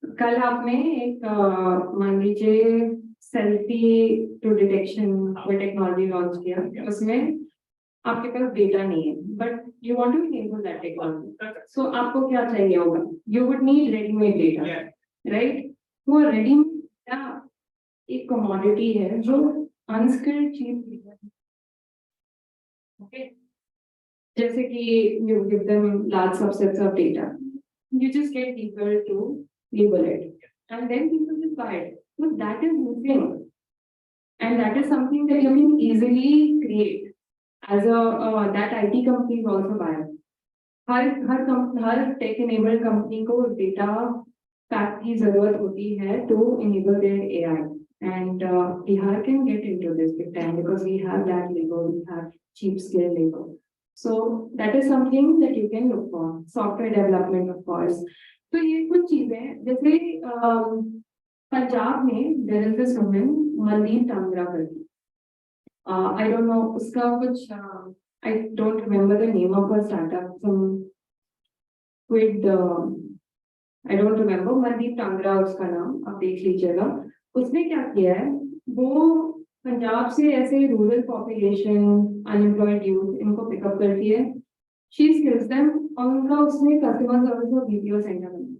कल आपने एक मान लीजिए सेल्फी टू डिटेक्शन वो टेक्नोलॉजी लॉन्च किया उसमें आपके पास डेटा नहीं है but you want to enable that technology so आपको क्या चाहिए होगा you would need readymade data right वो रेडीमेड डेटा एक कमोडिटी है जो अनस्किल्ड चीज ओके जैसे कि you give them large subsets of data you just get people to label it and then people will buy it so that is missing and that is something that you can easily create as a that IT companies also buy her tech enabled company को data pack की जरूरत होती है to enable their AI and Bihar can get into this big time because we have that labor we have cheap skill labor so that is something that you can look for software development of course तो ये कुछ चीजें जैसे पंजाब में there is this woman Mandeep टांगरा करके I don't know उसका कुछ I don't remember the name of her startup some with I don't remember Mandeep टांगरा उसका नाम आप देख लीजिएगा उसने क्या किया है वो पंजाब से ऐसे रूरल पॉपुलेशन अनएम्प्लॉयड यूथ इनको पिकअप करती है शी स्किल्स देम और उनका उसने कस्टमर सर्विस और बीपीओ सेंटर बनाया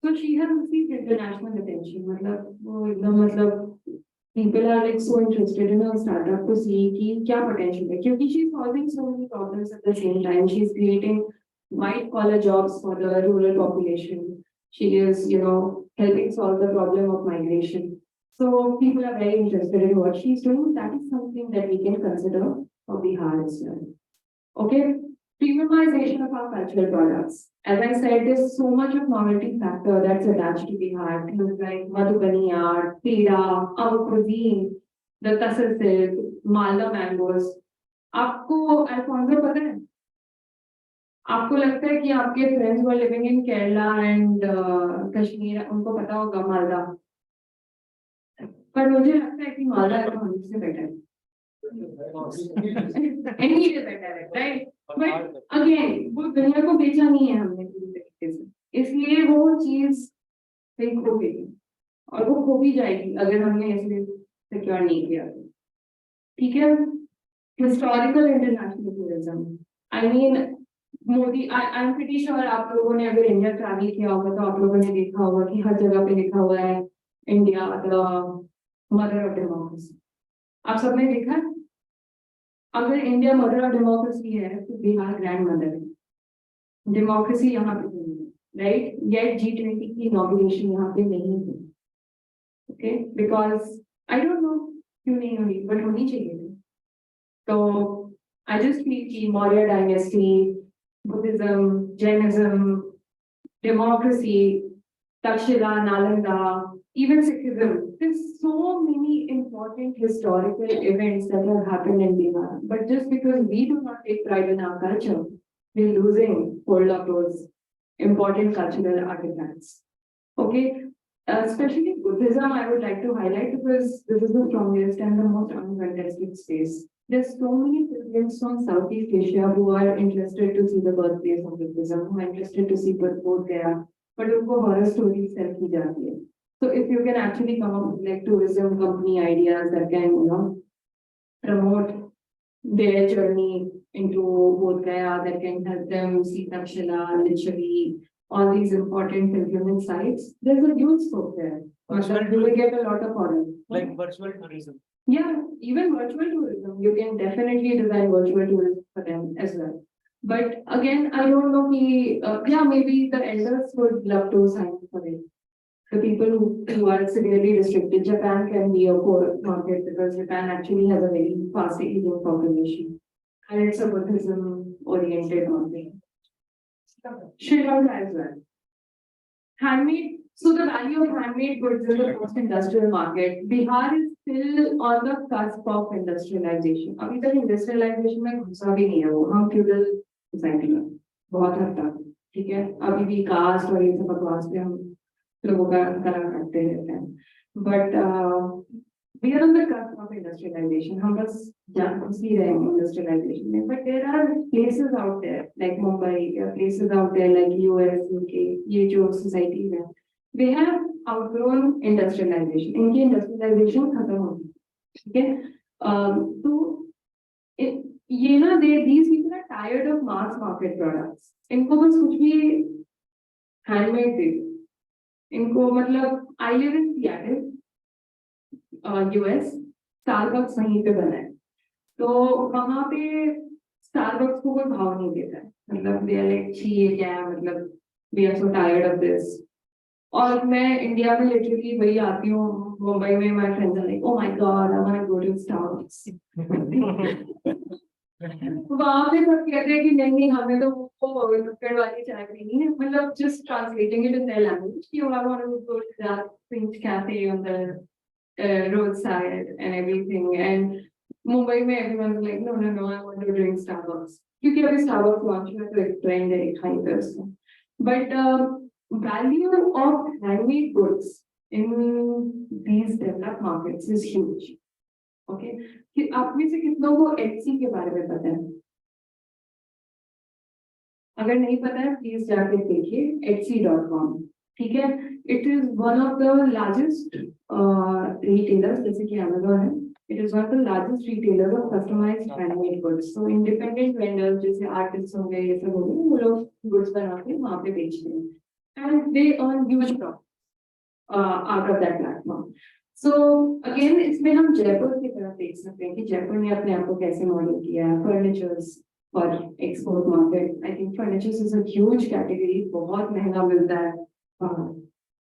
तो she has received international attention मतलब वो एकदम मतलब people are like so interested in her startup to see कि क्या potential है क्योंकि she's solving so many problems at the same time. She's creating white collar jobs for the rural population. She is, you know, helping solve the problem of migration. So people are very interested in what she's doing. That is something that we can consider for Bihar as well. Okay, premiumization of our cultural products. As I said, there's so much of novelty factor that's attached to Bihar. Things like Madhubani art, Peda, our cuisine, the Tasar silk, Malda mangoes. आपको Alfonso पता है? आपको लगता है कि आपके friends were living in Kerala and Kashmir उनको पता होगा मालदा पर मुझे लगता है कि मालदा अल्फोंसो से बेटर है any way better है right but again वो दुनिया को बेचा नहीं है हमने पूरी तरीके से इसलिए वो चीज कहीं खो गई और वो खो भी जाएगी अगर हमने इसे सिक्योर नहीं किया तो ठीक है historical international tourism I mean Modi I am pretty sure आप लोगों ने अगर इंडिया ट्रैवल किया होगा तो आप लोगों ने देखा होगा कि हर जगह पे लिखा हुआ है India the mother of democracy आप सबने देखा है अगर इंडिया मदर ऑफ डेमोक्रेसी है तो बिहार ग्रैंड मदर है डेमोक्रेसी यहाँ पे नहीं है राइट येट G20 की इनॉग्रेशन यहाँ पे नहीं है okay because I don't know क्यों नहीं हुई बट होनी चाहिए थी तो आई जस्ट फील कि Maurya dynasty Buddhism Jainism democracy Takshashila Nalanda even Sikhism, there's so many important historical events that have happened in Bihar. But just because we do not take pride in our culture, we're losing hold of those important cultural artifacts. Okay, especially Buddhism, I would like to highlight because this is the strongest and the most uncontested space. There's so many pilgrims from Southeast Asia who are interested to see the birthplace of Buddhism, who are interested to see Bodh Gaya, but उनको horror stories tell की जाती है. So if you can actually come up with like tourism company ideas that can, you know, promote their journey into Bodh Gaya, that can help them see Takshila, literally all these important pilgrimage sites, there's a huge scope there. You will get a lot of orders. Like virtual tourism. Yeah, even virtual tourism, you can definitely design virtual tourism for them as well. But again, I don't know, yeah, maybe the elders would love to sign up for it. The people who are severely restricted, Japan can be a core market because Japan actually has a very fast aging population. And it's a Buddhism oriented market. Sri Lanka as well. Handmade, so the value of handmade goods in the post-industrial market. Bihar is still on the cusp of industrialization. अभी तक industrialization में घुसा भी नहीं है वो हम feudal society में बहुत हद तक ठीक है अभी भी caste और ये सब बकवास पे हम लोगों का करा करते रहते हैं but we are on the cusp of industrialization हम बस घुस ही रहे हैं industrialization में but there are places out there like Mumbai places out there like US UK ये जो societies हैं they have outgrown industrialization इनकी industrialization खत्म हो गई ठीक है तो ये ना these people are tired of mass market products इनको बस कुछ भी handmade दे इनको मतलब I live in Seattle, US, Starbucks वहीं पे बना है तो वहाँ पे Starbucks को कोई भाव नहीं देता है मतलब they are like छी ये क्या है मतलब we are so tired of this और मैं इंडिया में लिटरली वही आती हूँ मुंबई में my friends are like oh my god I want to go to Starbucks वहाँ पे सब कहते हैं कि नहीं हमें तो वो नुक्कड़ वाली चाय पीनी है मतलब just translating it in their language कि I want to go to that French cafe on the roadside and everything and Mumbai में everyone is like no I want to drink Starbucks क्योंकि अभी Starbucks launch में तो एक trend है एक hype है उसका but value of handmade goods in these developed markets is huge okay कि आप में से कितनों को Etsy के बारे में पता है अगर नहीं पता है प्लीज जाके देखिए Etsy.com ठीक है it is one of the largest retailers जैसे कि Amazon है it is one of the largest retailers of customized handmade goods so independent vendors जैसे artists हो गए ये सब हो गए वो लोग goods बना के वहाँ पे बेचते हैं and they earn huge profit out of that platform so again इसमें हम जयपुर की तरफ देख सकते हैं कि जयपुर ने अपने आप को कैसे मॉडल किया है furnitures for export market. I think furnitures is a huge category, बहुत महंगा मिलता है।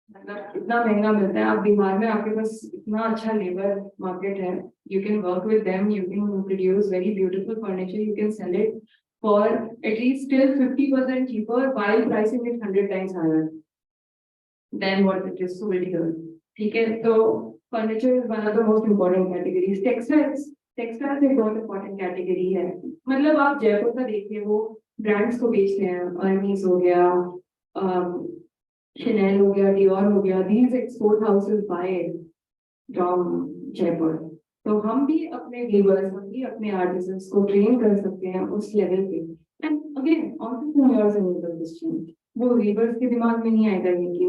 मतलब इतना महंगा मिलता है, आप बिहार में आपके पास इतना अच्छा लेबर मार्केट है, you can work with them, you can produce very beautiful furniture, you can sell it for at least still 50% cheaper while pricing it 100 times higher than what it is sold here। ठीक है, तो furniture is one of the most important categories. Textiles एक बहुत important category है। मतलब आप जयपुर का देखिए, वो ब्रांड्स को बेचते हैं, अर्नीस हो गया, Chanel हो गया, Dior हो गया, these export houses buy from Jaipur। तो हम भी अपने वीवर्स, हम भी अपने आर्टिसंस को ट्रेन कर सकते हैं उस लेवल पे। And again entrepreneurs enable this change. वो वीवर्स के दिमाग में नहीं आएगा ये कि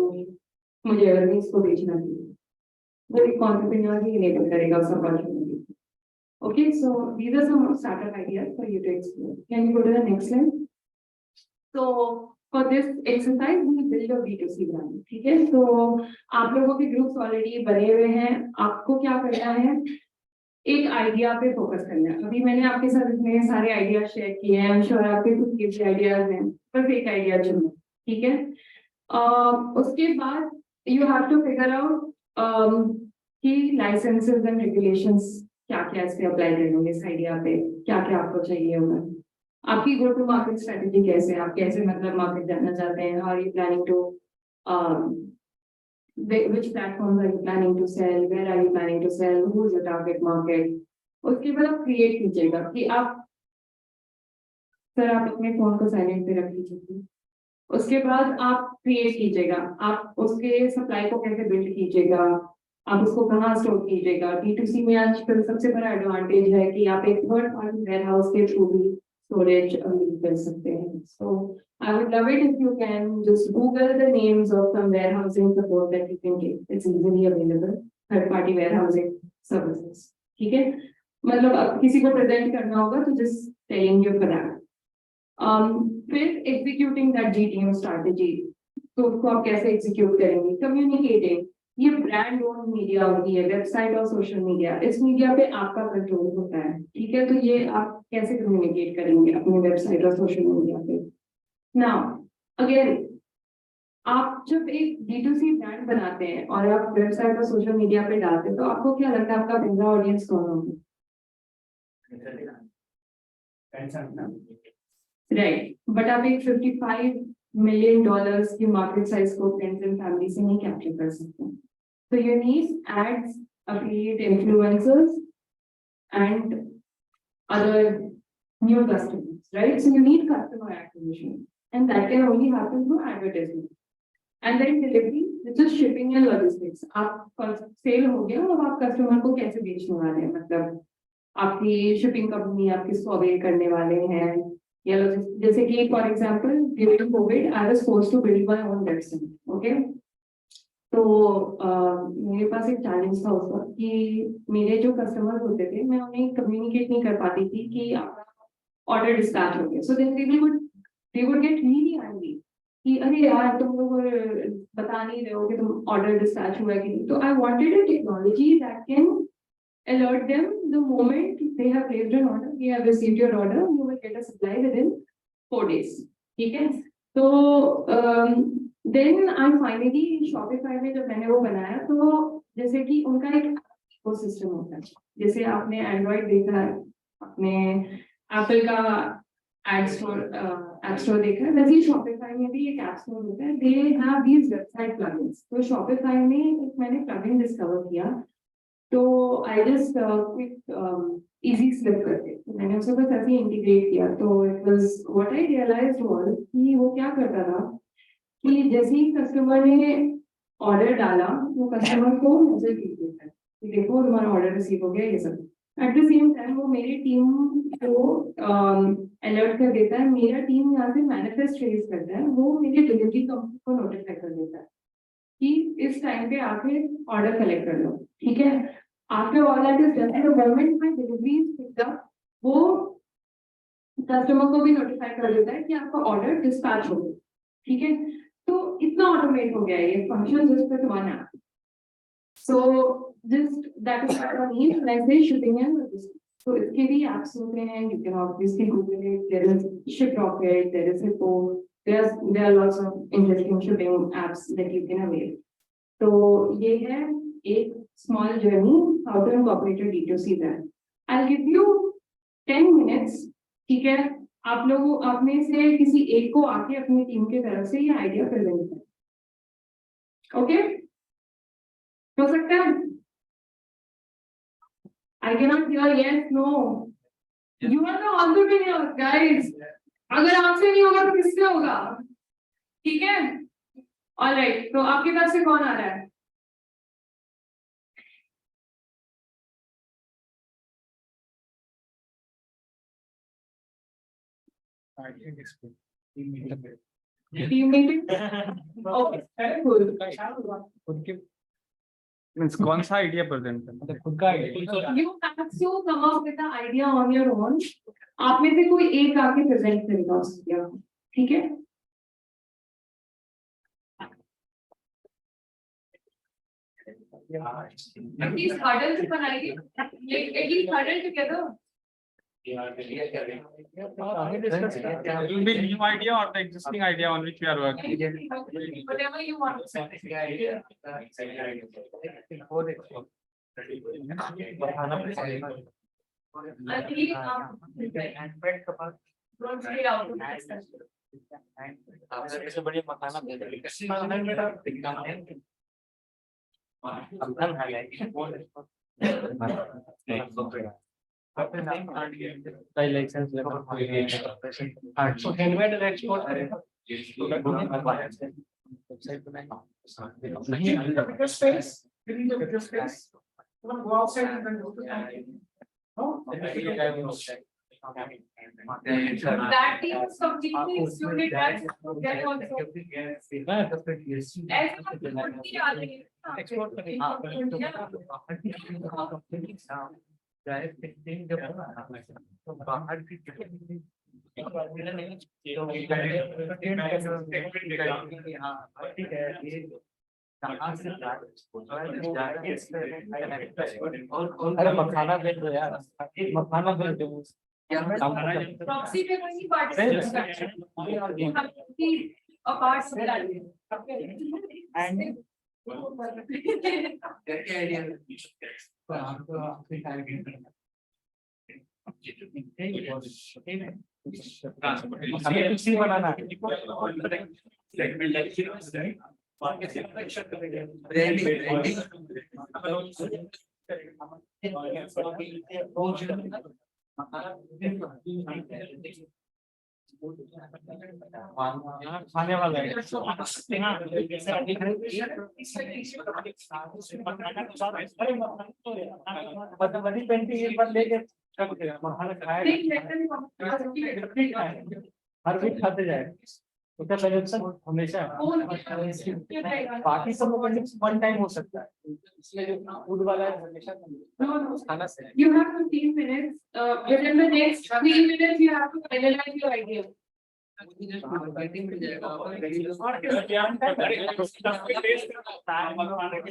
मुझे अर्निस को बेचना चाहिए, वो एक एंटरप्रेन्योर ही एनेबल करेगा उस opportunity. Okay, so these are some startup ideas for you to explore. Can you go to the next slide? तो for this exercise we build a B2C brand। ठीक है, तो आप लोगों के ग्रुप्स ऑलरेडी बने हुए हैं, आपको क्या करना है, एक आइडिया पे फोकस करना है। अभी मैंने आपके साथ इतने सारे आइडिया शेयर किए हैं, श्योर आपके कुछ आइडियाज हैं, बस एक आइडिया चुनो। ठीक है, उसके बाद you have to figure out कि लाइसेंसेस एंड रेगुलेशंस क्या क्या इस पे अप्लाई करेंगे, इस आइडिया पे क्या क्या आपको चाहिए होगा, आपकी गो टू मार्केट स्ट्रेटेजी कैसे, आप कैसे मतलब मार्केट जाना चाहते हैं, how are you planning to which platforms are you planning to sell, where are you planning to sell, who is your target market। उसके बाद आप क्रिएट कीजिएगा कि आप, सर आप अपने फोन को साइलेंट पे रख लीजिए। उसके बाद आप क्रिएट कीजिएगा, आप उसके सप्लाई को कैसे बिल्ड कीजिएगा, आप उसको कहाँ स्टोर कीजिएगा। D2C में आजकल सबसे बड़ा एडवांटेज है कि आप एक थर्ड पार्टी वेयरहाउस के थ्रू भी storage कर सकते हैं। So I would love it if you can just Google the names of some warehousing support that you can get. It's easily available, third party warehousing services। ठीक है, मतलब अब किसी को प्रेजेंट करना होगा तो just telling you for that। फिर executing that GTM strategy, तो उसको आप कैसे execute करेंगे, communicating। ये ब्रांड ओन मीडिया होती है, वेबसाइट और सोशल मीडिया, इस मीडिया पे आपका कंट्रोल होता है। ठीक है, तो ये आप कैसे कम्युनिकेट करेंगे अपनी वेबसाइट और सोशल मीडिया पे। नाउ अगेन, आप जब एक D2C ब्रांड बनाते हैं और आप वेबसाइट और सोशल मीडिया पे डालते हैं, तो आपको क्या लगता है आपका पहला ऑडियंस कौन होगा? राइट, बट आप एक $55 million की मार्केट साइज को फ्रेंड्स एंड फैमिली से नहीं कैप्चर कर सकते। So you need ads, affiliate influencers, and other new customers, right? So you need customer acquisition, and that can only happen through advertisement. And then delivery, which is shipping and logistics। आप cell हो गया, अब आप customer को कैसे बेचने वाले हैं, मतलब आपकी शिपिंग कंपनी आपकी सर्वे करने वाले हैं, या जैसे कि for example during COVID I was forced to build my own website. Okay, तो मेरे पास एक चैलेंज था उस वक्त कि मेरे जो कस्टमर होते थे, मैं उन्हें कम्युनिकेट नहीं कर पाती थी कि आपका ऑर्डर डिस्पैच हो गया। So then they would get really angry कि अरे यार तुम लोग बता नहीं रहे हो कि तुम ऑर्डर डिस्पैच हुआ है कि नहीं। तो I wanted a technology that can alert them the moment they have placed an order, we have received your order, you will get a supply within 4 days। ठीक है, तो then I finally Shopify में जब मैंने वो बनाया, तो जैसे कि उनका एक इकोसिस्टम होता है, जैसे आपने एंड्रॉइड देखा है, आपने एप्पल का एप स्टोर देखा है, वैसे ही Shopify में भी एक ऐप स्टोर होता है। they have these website plugins। तो Shopify में एक मैंने प्लगइन डिस्कवर किया, तो I just quick easy slip करके मैंने उसे बस ऐसे इंटीग्रेट किया। तो it was what I realised was कि वो क्या करता था कि जैसे ही कस्टमर ने ऑर्डर डाला, वो कस्टमर को मैसेज भेज देता है कि देखो तुम्हारा ऑर्डर रिसीव हो गया, ये सब। एट द सेम टाइम वो मेरी टीम को अलर्ट कर देता है, मेरा टीम यहाँ से मैनिफेस्ट रेज करता है, वो मेरी डिलीवरी कंपनी को नोटिफाई कर देता है कि इस टाइम पे आके ऑर्डर कलेक्ट कर लो। ठीक है, after all that is done, the moment my delivery is picked up, वो कस्टमर को भी नोटिफाई कर देता है कि आपका ऑर्डर डिस्पैच हो गया। ठीक है, तो इतना ऑटोमेट हो गया है ये function just with one app. So just that is what I mean, like they shipping and logistics. So it can be apps open and you can obviously Google it, there is ShipRocket, there is Hippo, there are lots of interesting shipping apps that you can avail. So ये है एक small journey how to incorporate a D2C brand. I'll give you 10 minutes, ठीक है? आप लोग आप में से किसी एक को आके अपनी टीम के तरफ से ये आइडिया प्रेजेंट करें. ओके? हो सकता है? I cannot hear yes, no. You are the entrepreneur, guys. अगर आपसे नहीं होगा तो किससे होगा? ठीक है? All right. तो आपके तरफ से कौन आ रहा है? Team meeting? Okay, cool. खुद के मीन्स कौन सा आइडिया प्रेजेंट करना है? खुद का idea. You have to come up with the idea on your own. आप में से कोई एक आके प्रेजेंट करेगा उस idea को, ठीक है? At least huddle to बनाइए. At least huddle together. It will be new idea or the existing idea on which we are working. Whatever you want to say. Actually, don't stay out of discussion. license so handmade export Bigger space, you need a bigger space. You wanna go outside and then go to the. No? That team is completely excluded. That's that also. अरे मखाना भेज दो यार, मखाना भेज दो. Proxy पे कोई participate you have to be a part of that. And बनाना खाने वाला है. मधुबनी पेंटिंग एक बार लेके हर वीक खाते जाए उसका कलेक्शन हमेशा बाकी सब वन टाइम हो सकता है, इसलिए जो फूड वाला है हमेशा खाना से. you have 15 minutes. Within the next 3 minutes, you have to finalize your idea.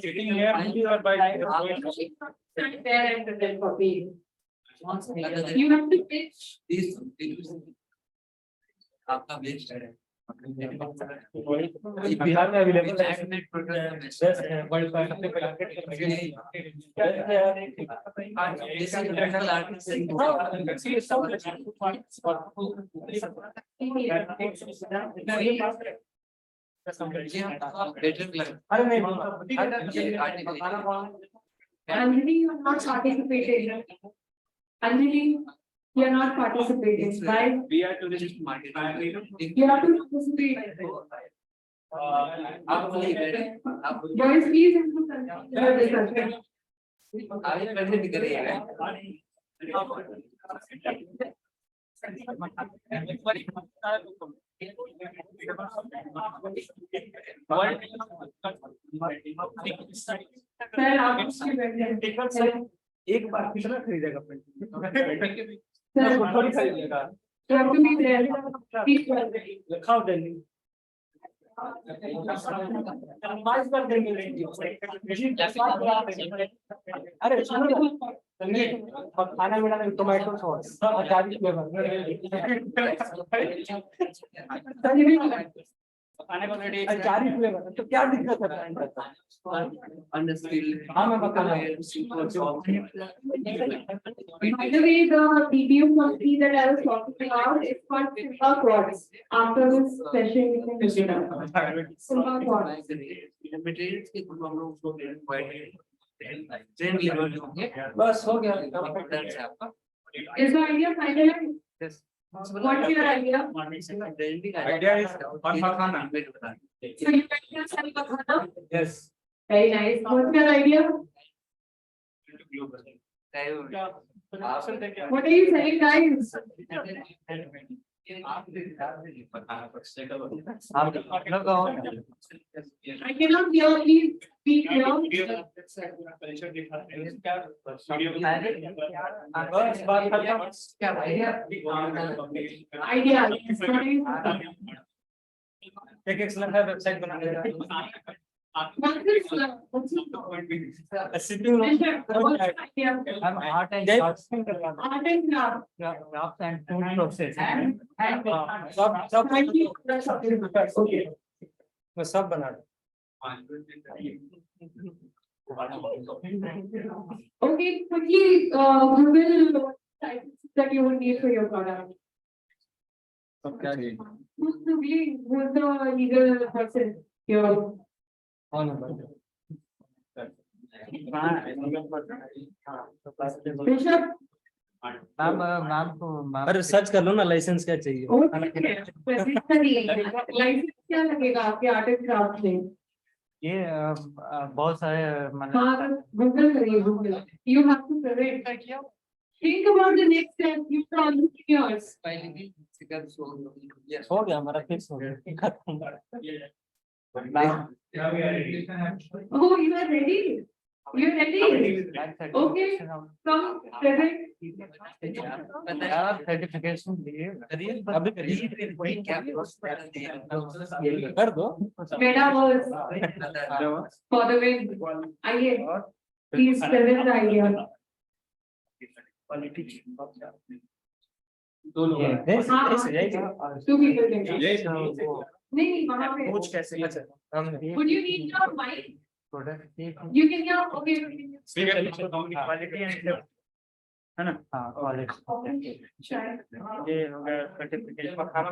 Sitting here only or by Stand there and present copy. You have to pitch. आपका बेस्ट है बिहार में अवेलेबल है वर्ल्ड का सबसे बड़ा अरे नहीं Anjali, you are not participating. Anjali, you are not participating. Why? we are to register market. You have to participate. आप बोलिए Boys, please include your discussion. आगे प्रेजेंट करिएगा Sir, आप उसकी present. एक बार कितना खरीदेगा Sir, थोड़ी खरीदेगा you have to be there. Please present. खाओ दिल्ली अरे खाना मिला टोमेटो सॉस 40 फ्लेवर चार फ्लेवर तो क्या दिक्कत है Unskilled. हाँ मैं बता रहा By the way, the BPO company that I was talking about is called Simba Quartz. After this session, you can look it up. Simba Quartz. Materials के हम लोग उसको ट्रेन लेवल में होंगे। बस हो गया That's आपका। Is the idea finalized? Yes. What's your idea? Idea is on Makhana. So you can sell banana? Yes Very nice. What's your idea? What are you selling, guys? I cannot hear, please speak now. बस बात खत्म Idea. Yes, what are you selling? एक cylinder website बना What's this? What's this? Sitting What's the idea? हम art and craft Art and craft. Craft and food process सब Thank you. That's okay. मैं सब बना Okay, quickly, Google types that you would need for your product. Who's the legal person here? On number Rishabh? अरे search कर लो ना licence क्या चाहिए licence क्या लगेगा आपके आर्ट एंड क्राफ्ट में? ये बहुत सारे हाँ, गूगल करिए Google. You have to prevent. Think about the next step. You are looking yours. Yes. हो गया हमारा फिक्स हो गया खत्म Oh, you are ready? You are ready? Okay, come present. Certification अभी कर दो Metaverse for the win. आइए, please present the idea. Two people can. नहीं, वहाँ पे. पूछ कैसे अच्छा Would you need your mic? You can hear. Okay. Quality and है ना हाँ क्वालिटी ये हो गया सर्टिफिकेट खाना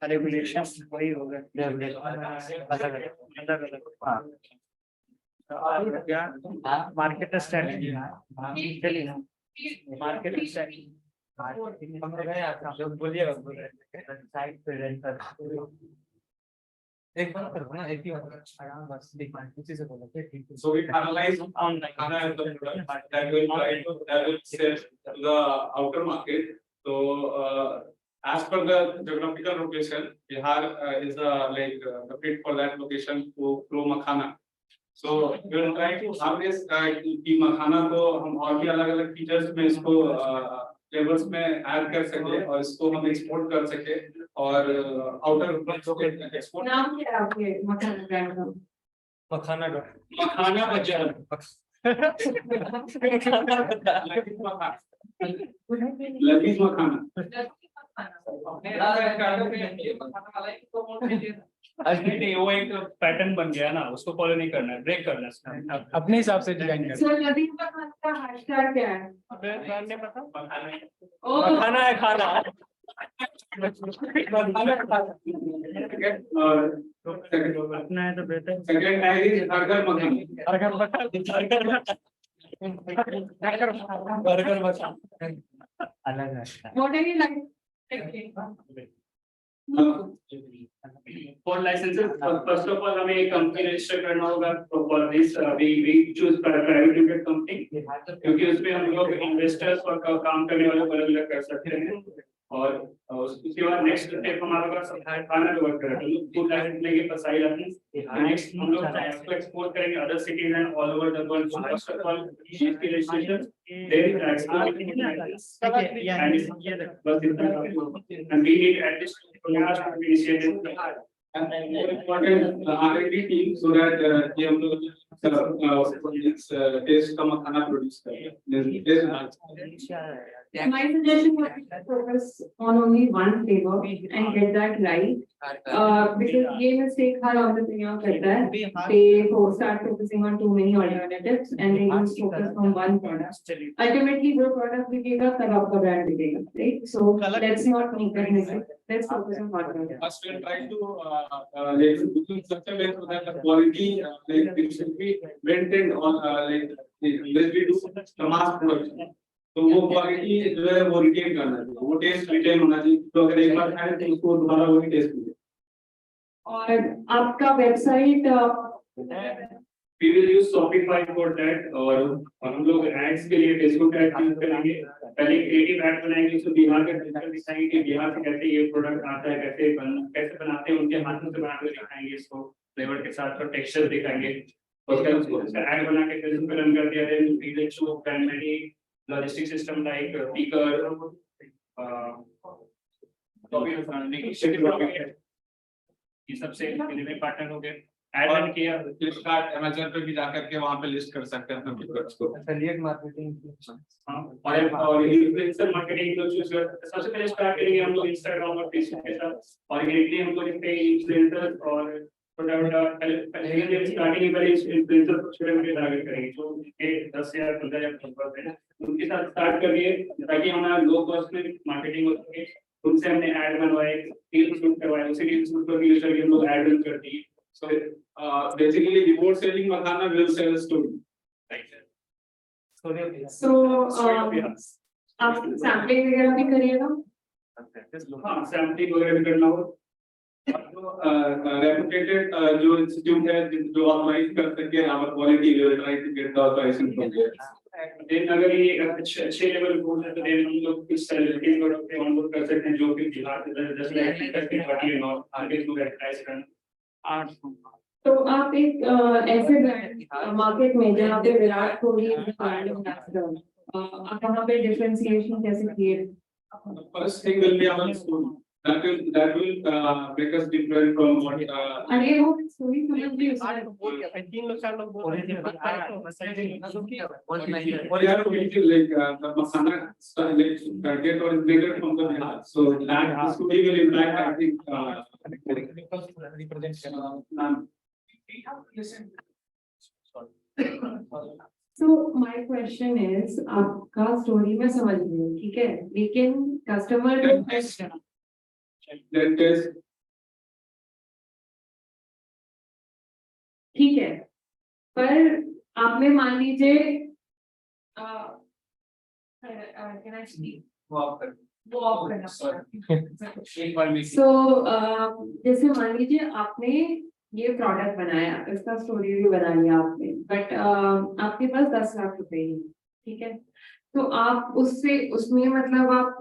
रेगुलेशन वही हो गया अलग अलग हाँ मार्केट स्ट्रेटजी चलिए मार्केट स्ट्रेटजी हम गए आप बोलिएगा साइट पे रेंट कर एक बार करो ना एक ही आराम बस देखना उसी से बोलो ठीक है So we analyze online that will sell to the outer market. So as per the geographical location, Bihar is the fit for that location to grow makhana. So we will try to harness कि मखाना को हम और भी अलग अलग features में इसको levels में ऐड कर सके और इसको हम एक्सपोर्ट कर सके और आउटर एक्सपोर्ट नाम क्या है आपके मखाना ब्रांड का? मखाना मखाना बाजार लजीज मखाना वो एक पैटर्न बन गया ना उसको फॉलो नहीं करना है ब्रेक करना है अपने हिसाब से डिजाइन So लजीज मखाना का हैशटैग क्या है? ओह, मखाना है खाना अपना है तो बेहतर सेकंड टैग इज हरगर मखाना बर्गर मसाला अलग है what are you like? For licenses, first of all, हमें एक company register करना होगा. For this, we choose private limited company क्योंकि उसमें हम लोग investors और काम करने वाले अलग अलग कर सकते हैं. और उसके बाद नेक्स्ट स्टेप हमारा पास खाना का वर्क करेगा. फूड लाइसेंस लेके फसाई लाइसेंस. नेक्स्ट हम लोग एक्सपोर्ट करेंगे other cities and all over the world. First of all इसकी registration then export and we need at least 2 years to be initiated And more important R&D team so that ये हम लोग test का मखाना produce करें. My suggestion would be to focus on only one flavor and get that right. Because ये mistake हर entrepreneur करता है. They start focusing on too many alternatives and they lose focus on one product. Ultimately, वो product बिकेगा तब आपका brand बिकेगा, right? So let's not make that mistake. Let's focus on one product. First we'll try to do such a way so that the quality it should be maintained on let's we do the mass production. तो वो quality जो है वो retain करना चाहिए, वो test retain होना चाहिए, तो अगर एक बार खाए तो उसको दोबारा वही टेस्ट मिले. और आपका website We will use Shopify for that और हम लोग एड्स के लिए फेसबुक ऐड यूज करेंगे. पहले क्रिएटिव ऐड बनाएंगे, उसको बिहार का डिजिटल दिखाएंगे कि बिहार से कैसे ये प्रोडक्ट आता है, कैसे बनाते हैं, उनके हाथों से बनाकर दिखाएंगे, इसको फ्लेवर के साथ और टेक्सचर दिखाएंगे. उसके बाद उसका ऐड बना के फेसबुक पे रन कर दिया. Then we will show primary logistic system like Beaker, ये सबसे डिलीवरी पार्टनर हो गए. ऐड रन किया, फ्लिपकार्ट अमेज़न पे भी जाकर के वहां पे लिस्ट कर सकते हैं अपने प्रोडक्ट्स को. Affiliate marketing. और इन्फ्लुएंसर मार्केटिंग तो चूज कर सबसे पहले स्टार्ट करेंगे हम लोग इंस्टाग्राम और फेसबुक के साथ. ऑर्गेनिकली हम लोग इस पे इन्फ्लुएंसर और पहले स्टार्टिंग पहले इन्फ्लुएंसर को छोटे-छोटे टारगेट करेंगे जो 10,000 15,000 फॉलोअर्स हैं, उनके साथ स्टार्ट करिए ताकि हमारा लो कॉस्ट में मार्केटिंग हो सके. उनसे हमने ऐड बनवाए, रील शूट करवाए, उसी रील शूट पर यूज करके हम लोग ऐड रन कर दिए. So basically remote selling makhana will sell story. so आप सैम्पलिंग वगैरह भी करिएगा. हाँ, सैम्पलिंग वगैरह भी करना हो. Reputed जो इंस्टीट्यूट है जो ऑथराइज कर सके our quality we will try to get the authorization from there. Then अगर ये अच्छे लेवल पे हो जाए तो देन हम लोग कुछ सेलिब्रिटीज को पे ऑनबोर्ड कर सकते हैं जो कि बिहार से 10 लाख करके पार्टी और आगे को एडवर्टाइज करना. तो आप एक ऐसे ब्रांड मार्केट में जहाँ पे विराट कोहली ब्रांड एम्बेसडर, आप वहाँ पे डिफरेंशिएशन कैसे create. First thing will be our story. That will make us different from what. अरे वो स्टोरी समझ ली उसने. तीन लोग चार लोग बोल रहे थे. What you have to make it like the makhana like get originated from the Bihar. So that story will impact I think So my question is, आपका स्टोरी में समझ रही हूँ, ठीक है, लेकिन कस्टमर ठीक है, पर आपने मान लीजिए वो ऑफ करना. So जैसे मान लीजिए आपने ये प्रोडक्ट बनाया, इसका स्टोरी भी बना लिया आपने, बट आपके पास 10 लाख रुपए ही, ठीक है, तो आप उसमें मतलब आप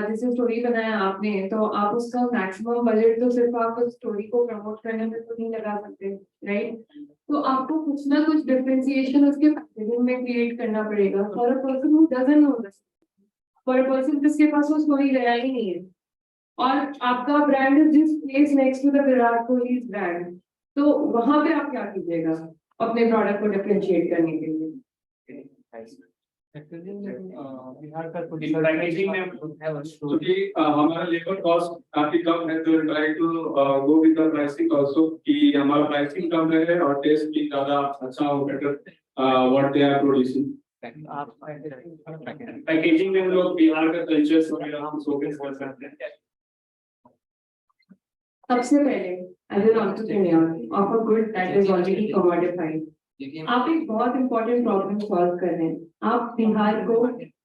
जैसे स्टोरी बनाया आपने, तो आप उसका मैक्सिमम बजट तो सिर्फ आप उस स्टोरी को प्रमोट करने में तो नहीं लगा सकते, राइट. तो आपको कुछ ना कुछ डिफरेंशिएशन उसके पैकेजिंग में क्रिएट करना पड़ेगा for a person who doesn't know this, for a person जिसके पास वो स्टोरी गया ही नहीं है, और आपका brand is just place next to the Virat Kohli brand. तो वहां पे आप क्या कीजिएगा अपने प्रोडक्ट को डिफरेंशिएट करने के लिए. बिहार का पैकेजिंग में क्योंकि हमारा लेबर कॉस्ट काफी कम है तो try to go with the pricing also कि हमारा प्राइसिंग कम रहे और टेस्ट भी ज्यादा अच्छा हो, better what they are producing. Packaging में हम लोग बिहार का कल्चर वगैरह हम शोकेस कर सकते हैं. सबसे पहले as an entrepreneur of a good that is already commodified, आप एक बहुत इंपॉर्टेंट प्रॉब्लम सॉल्व कर रहे हैं. आप बिहार को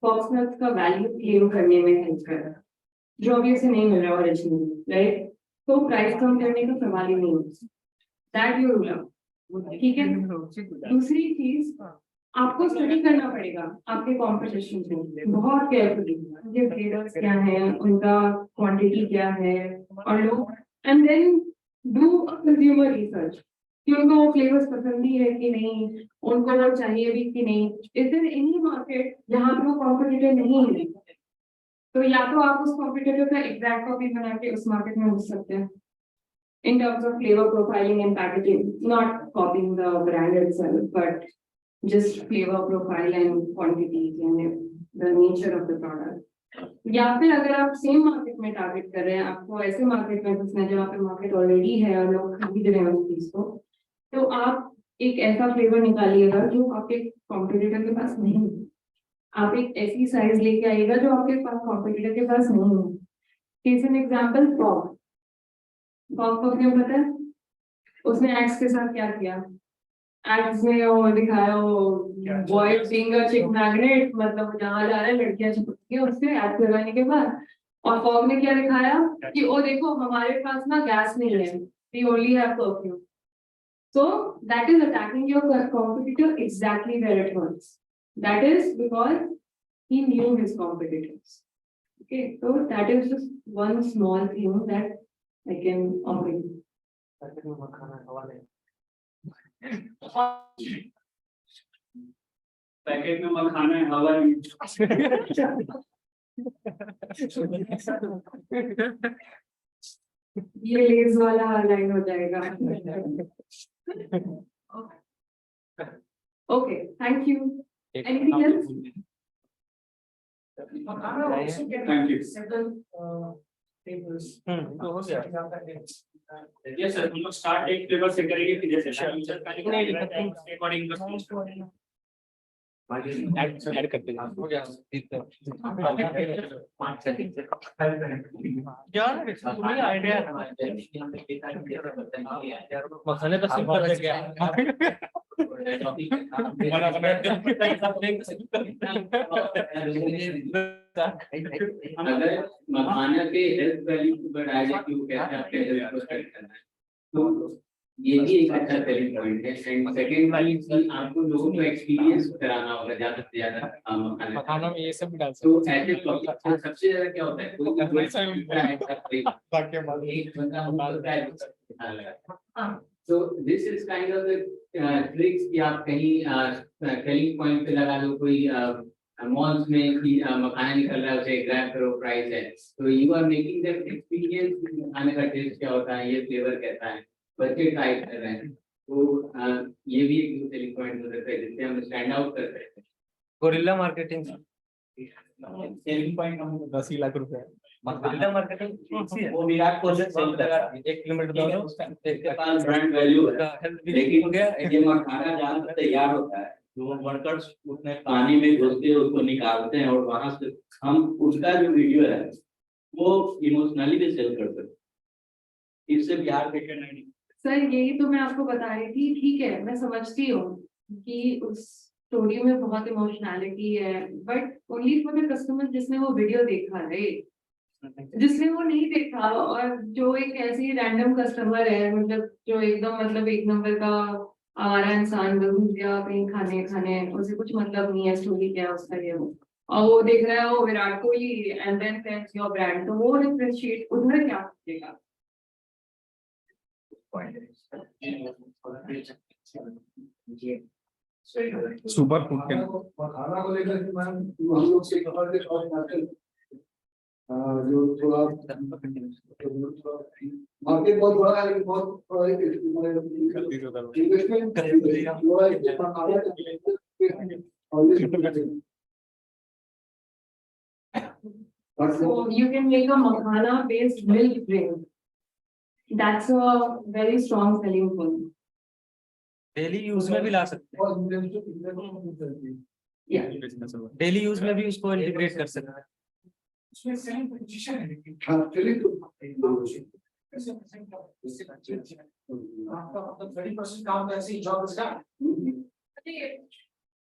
फॉक्सनट्स का वैल्यू क्लेम करने में हेल्प कर रहे हैं, जो अभी उसे नहीं मिल रहा ओरिजिनली, राइट. तो प्राइस कम करने का सवाल ही नहीं है, दैट यू रूल आउट, ठीक है. दूसरी चीज, आपको स्टडी करना पड़ेगा आपके कॉम्पिटिशन से बहुत केयरफुली, उनके ट्रेडर्स क्या है, उनका क्वांटिटी क्या है, और लोग and then do consumer research कि उनको वो फ्लेवर्स पसंद ही है कि नहीं, उनको वो चाहिए भी कि नहीं. इज देयर एनी मार्केट जहाँ पे वो कॉम्पिटिटर नहीं है, तो या तो आप उस कॉम्पिटिटर का एग्जैक्ट कॉपी बना के उस मार्केट में घुस सकते हैं, in terms of flavor profiling and packaging, not copying the brand itself, but just flavor profile and quantities and the nature of the product. या फिर अगर आप सेम मार्केट में टारगेट कर रहे हैं, आपको ऐसे मार्केट में घुसना है जहाँ पे मार्केट ऑलरेडी है और लोग खरीद रहे हैं उस चीज को, तो आप एक ऐसा फ्लेवर निकालिएगा जो आपके कॉम्पिटिटर के पास नहीं है। आप एक ऐसी साइज लेके आइएगा जो आपके पास कॉम्पिटिटर के पास नहीं है। केस एन एग्जांपल फॉग को क्यों पता है? उसने एड्स के साथ क्या किया? एड्स में वो दिखाया वो बॉय फिंगर चिक मैग्नेट, मतलब जहाँ जा रहे हैं लड़कियां चिपकती है उससे एड्स लगाने के बाद। और फॉग ने क्या दिखाया कि ओ देखो हमारे पास ना गैस नहीं है, we only have perfume. So that is attacking your competitor exactly where it hurts. That is because he knew his competitors. Okay, so that is just one small thing that I can offer you. Packet में मखाना है, हवा नहीं। ये लेज वाला line हो जाएगा। Okay, thank you. Anything else? Thank you. Yes sir, हम लोग स्टार्ट एक फ्लेवर से करेंगे फिर जैसे अकॉर्डिंग ऐड करते हैं। हो गया यार तुम्हें आइडिया मखाने का सिंपल है क्या? अगर मखाना के हेल्थ वैल्यू को बढ़ाया जाए क्यों कहते हैं आपके हेल्थ को सेट करना है, तो ये भी एक अच्छा सेलिंग पॉइंट है। एंड सेकंड वाली चीज आपको लोगों को एक्सपीरियंस कराना होगा ज्यादा से ज्यादा मखाना में ये सब भी डाल तो ऐसे सबसे ज्यादा क्या होता है कोई एक बंदा बोलता है तो this is kind of the tricks कि आप कहीं सेलिंग पॉइंट पे लगा लो, कोई मॉल्स में कि मखाना निकल रहा है उसे ग्रैब करो प्राइस है, तो you are making them experience मखाने का टेस्ट क्या होता है, ये फ्लेवर कैसा है, बच्चे ट्राई कर रहे हैं, तो ये भी एक सेलिंग पॉइंट हो सकता है जिससे हम स्टैंड आउट कर सकते हैं। गोरिल्ला मार्केटिंग सेलिंग पॉइंट हम 10 लाख रुपए है। गोरिल्ला मार्केटिंग वो विराट कोहली सेल कर 1 किलोमीटर दूर इसके पास ब्रांड वैल्यू है, लेकिन हो गया ये मखाना जहाँ से तैयार होता है, जो वर्कर्स उसमें पानी में घुसते हैं उसको निकालते हैं और वहां से हम उसका जो वीडियो है वो इमोशनली भी सेल करते हैं। इससे बिहार के सर यही तो मैं आपको बता रही थी, ठीक है मैं समझती हूँ कि उस स्टोरी में बहुत इमोशनैलिटी है, but only for the customer जिसने वो वीडियो देखा है, जिसने वो नहीं देखा और जो एक ऐसी रैंडम कस्टमर है, मतलब जो एकदम मतलब एक नंबर का आवारा इंसान घूम गया कहीं खाने उसे कुछ मतलब नहीं है स्टोरी क्या है उसका ये वो, और वो देख रहा है वो Virat Kohli and then sense your brand, तो वो डिफरेंशिएट उधर क्या सोचेगा? सुपर फूड के खाना को लेकर कि मैम हम लोग से कवर के शॉप करते हैं जो थोड़ा मार्केट बहुत बड़ा है लेकिन बहुत investment So you can make a makhana based milk drink. That's a very strong selling point. Daily use में भी ला सकते हैं, Yeah. डेली यूज में भी उसको इंटीग्रेट कर सकते हैं।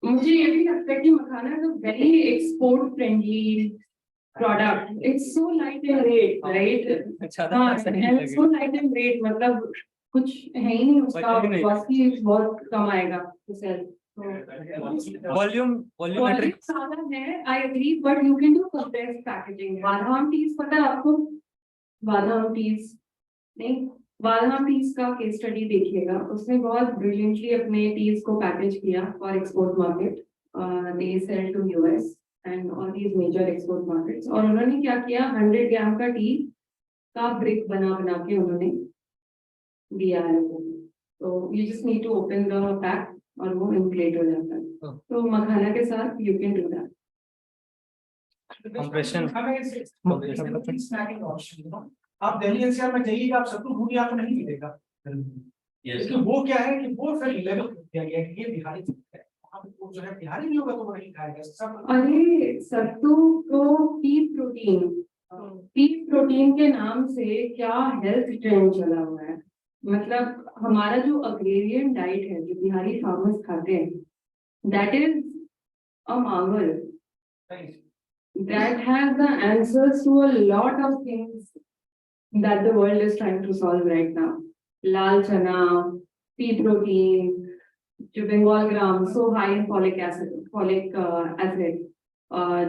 मुझे ये भी लगता है कि मखाना is a very export friendly product. It's so light in weight, right? अच्छा हाँ, and it's so light in weight, मतलब कुछ है ही नहीं उसका, कॉस्ट ही बहुत कम आएगा to sell. वॉल्यूम Volume ज्यादा है, I agree, but you can do compressed packaging. बादाम टीज पता है आपको? बादाम टीज नहीं, बादाम टीज का केस स्टडी देखिएगा, उसने बहुत ब्रिलियंटली अपने टीज को पैकेज किया for export market, they sell to US and all these major export markets. और उन्होंने क्या किया, 100 ग्राम का टी का ब्रिक बना के उन्होंने दिया है लोगों को। तो you just need to open the pack और वो inflate हो जाता है। तो मखाना के साथ you can do that. Compression. Snacking option, आप दिल्ली एनसीआर में जाइएगा, आप सत्तू भूरी आपको नहीं मिलेगा। लेकिन वो क्या है कि वो फिर लेवल दिया गया है कि ये बिहारी चीज है, वहाँ पे वो जो है बिहारी नहीं होगा तो वो नहीं खाएगा सब। अरे सत्तू को पी प्रोटीन के नाम से क्या हेल्थ ट्रेंड चला हुआ है। मतलब हमारा जो अग्रेरियन डाइट है जो बिहारी फार्मर्स खाते हैं, that is a Marvel, that has the answers to a lot of things that the world is trying to solve right now. Lal chana, pea protein, जो Bengal gram, so high in folic acid,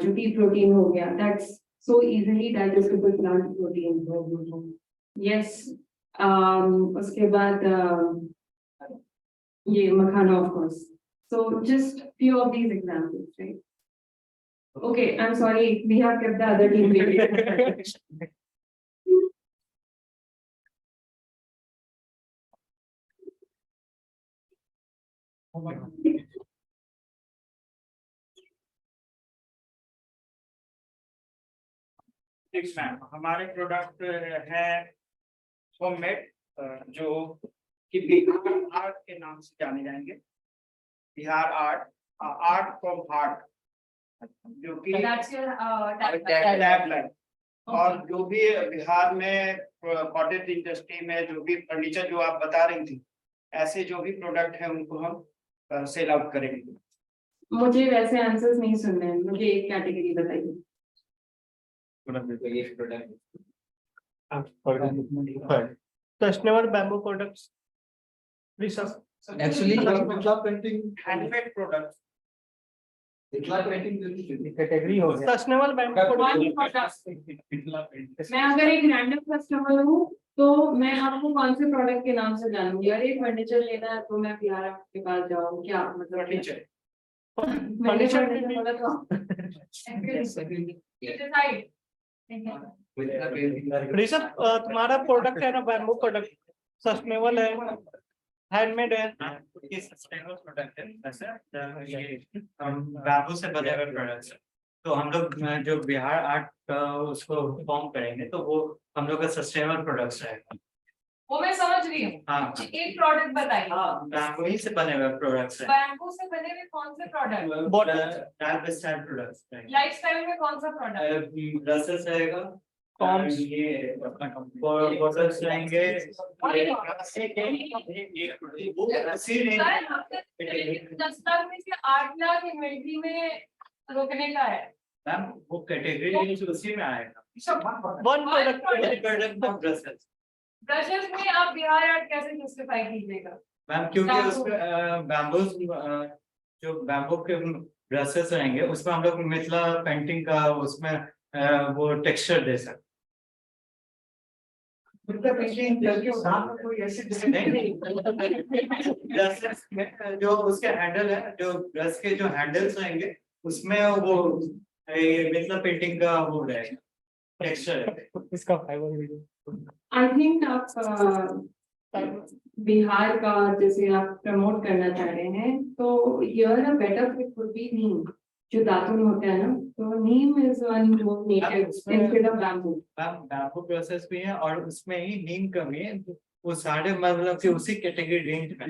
जो pea protein हो गया, that's so easily digestible plant protein. Yes, उसके बाद ये मखाना of course. So just few of these examples, right? Okay, I'm sorry, we have kept the other team waiting. Next ma'am, हमारे product है homemade, जो कि Bihar art के नाम से जाने जाएंगे। बिहार आर्ट फ्रॉम हार्ट, जो कि That's your टैगलाइन। और जो भी बिहार में कॉटेज इंडस्ट्री में जो भी फर्नीचर जो आप बता रही थी, ऐसे जो भी प्रोडक्ट है उनको हम सेल आउट करेंगे। मुझे वैसे आंसर्स नहीं सुनने हैं, मुझे एक कैटेगरी बताइए। Sustainable bamboo products, Actually, Mithila painting, handmade products, Mithila painting category हो गया। सस्टेनेबल बैम्बू मैं अगर एक रैंडम कस्टमर हूँ तो मैं आपको कौन से प्रोडक्ट के नाम से जानूंगी? यार एक फर्नीचर लेना है तो मैं बिहार के पास जाऊँ क्या? मतलब फर्नीचर ऋषभ, तुम्हारा प्रोडक्ट है ना बैम्बू प्रोडक्ट, सस्टेनेबल है, हैंडमेड है। ये सस्टेनेबल प्रोडक्ट है, वैसे ये बैम्बू से बने हुए प्रोडक्ट्स है। तो हम लोग जो बिहार आर्ट उसको फॉर्म करेंगे तो वो हम लोग का सस्टेनेबल प्रोडक्ट्स रहेगा। वो मैं समझ रही हूँ। हाँ, एक प्रोडक्ट बताइए। हाँ, बैम्बू ही से बने हुए प्रोडक्ट्स है। बैम्बू से बने हुए कौन से प्रोडक्ट? प्रोडक्ट्स लाइफस्टाइल में कौन सा प्रोडक्ट? ब्रशेस रहेगा, कॉम्स, ये बॉटल्स रहेंगे। सर 10 लाख में से 8 लाख इन्वेंट्री में रोकने का है। मैम वो कैटेगरी उसी में आएगा। One product brushes. ब्रशेस में आप बिहार आर्ट कैसे जस्टिफाई कीजिएगा? मैम क्योंकि उसमें बैम्बूज जो बैम्बू के ब्रशेस रहेंगे उसमें हम लोग मिथिला पेंटिंग का उसमें वो टेक्सचर दे सकते। मिथिला पेंटिंग करके नाम में कोई ऐसी नहीं, ब्रशेस में जो उसके हैंडल है, जो ब्रश के जो हैंडल्स रहेंगे उसमें वो मिथिला पेंटिंग का वो रहेगा, टेक्सचर। इसका फाइबर आई थिंक आप बिहार का जैसे आप प्रमोट करना चाह रहे हैं तो here a better fit would be neem, जो दातुन होता है ना, तो neem is one more native instead of bamboo. Bamboo process भी है और उसमें ही नीम का भी है, वो सारे मतलब कि उसी कैटेगरी रेंज में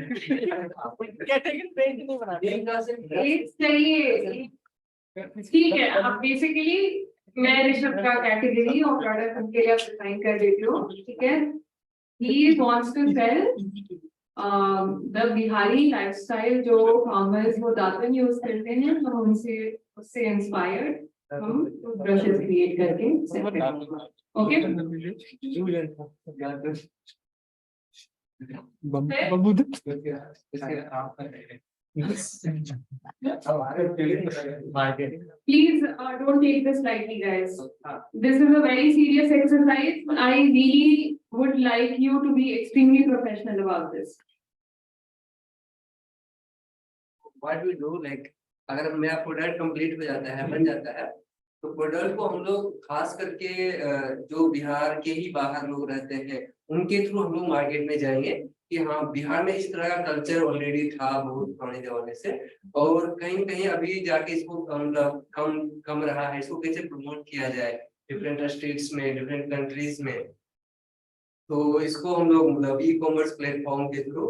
कैटेगरी रेंज नहीं बनाते। चलिए ठीक है, आप बेसिकली मैं ऋषभ का कैटेगरी और प्रोडक्ट उनके लिए डिजाइन कर देती हूँ, ठीक है। He wants to sell the Bihari lifestyle जो फार्मर्स वो दातुन यूज करते हैं, हम उनसे उससे इंस्पायर्ड हम ब्रशेस क्रिएट करके okay. Please don't take this lightly, guys. This is a very serious exercise. I really would like you to be extremely professional about this. What we do, like अगर मेरा product complete हो जाता है, बन जाता है, तो प्रोडक्ट को हम लोग खास करके जो बिहार के ही बाहर लोग रहते हैं उनके थ्रू हम लोग मार्केट में जाएंगे कि हाँ बिहार में इस तरह का कल्चर ऑलरेडी था बहुत पुराने जमाने से, और कहीं कहीं अभी जाके इसको मतलब कम रहा है, इसको कैसे प्रमोट किया जाए डिफरेंट स्टेट्स में, डिफरेंट कंट्रीज में। तो इसको हम लोग मतलब ई कॉमर्स प्लेटफॉर्म के थ्रू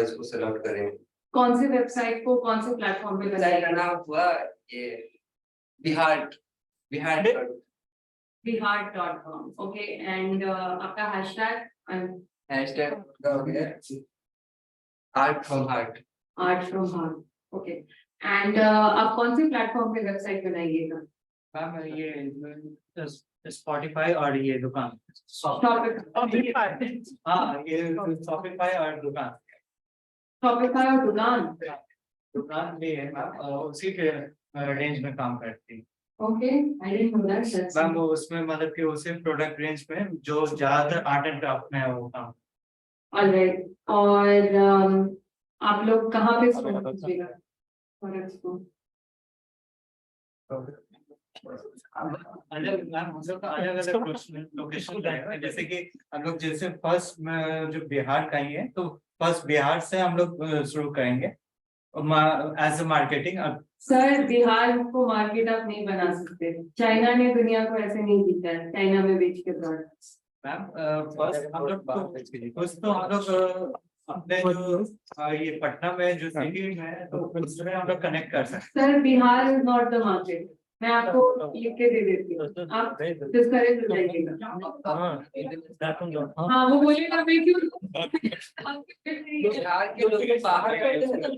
इसको सेल आउट करेंगे। कौन से वेबसाइट को कौन से प्लेटफॉर्म पे वेबसाइट का बनाएगा? नाम हुआ ये Bihar Bihar bihar.com. Okay, and आपका हैशटैग हैशटैग हो गया art from heart. Art from heart. Okay, and आप कौन से प्लेटफॉर्म पे वेबसाइट बनाइएगा? मैम ये स्पॉटिफाई और ये दुकान Shopify हाँ ये शॉपिफाई और दुकान और दुकान. दुकान भी है मैम, उसी के रेंज में काम करती है okay, I didn't know that. Ma'am. वो उसमें मतलब कि उसी प्रोडक्ट रेंज में जो ज्यादातर आर्ट एंड क्राफ्ट में है वो काम। ऑलराइट, और आप लोग कहाँ पे स्टोर कीजिएगा प्रोडक्ट्स को? अलग मैम हम लोग का अलग अलग लोकेशन रहेगा, जैसे कि हम लोग जैसे फर्स्ट में जो बिहार का ही है तो फर्स्ट बिहार से हम लोग शुरू करेंगे as a marketing. Sir, Bihar को मार्केट आप नहीं बना सकते. चाइना ने दुनिया को ऐसे नहीं जीता है, चाइना में बेच के प्रोडक्ट्स. मैम फर्स्ट हम लोग कुछ तो हम लोग अपने जो ये पटना में जो सिटी है तो उसमें हम लोग कनेक्ट कर सकते sir, Bihar is not the market. मैं आपको लिख के दे देती हूँ, आप डिस्करेज हो जाइएगा. हाँ, वो बोलेगा मैं क्यों बिहार के लोग बाहर रहते हैं ना,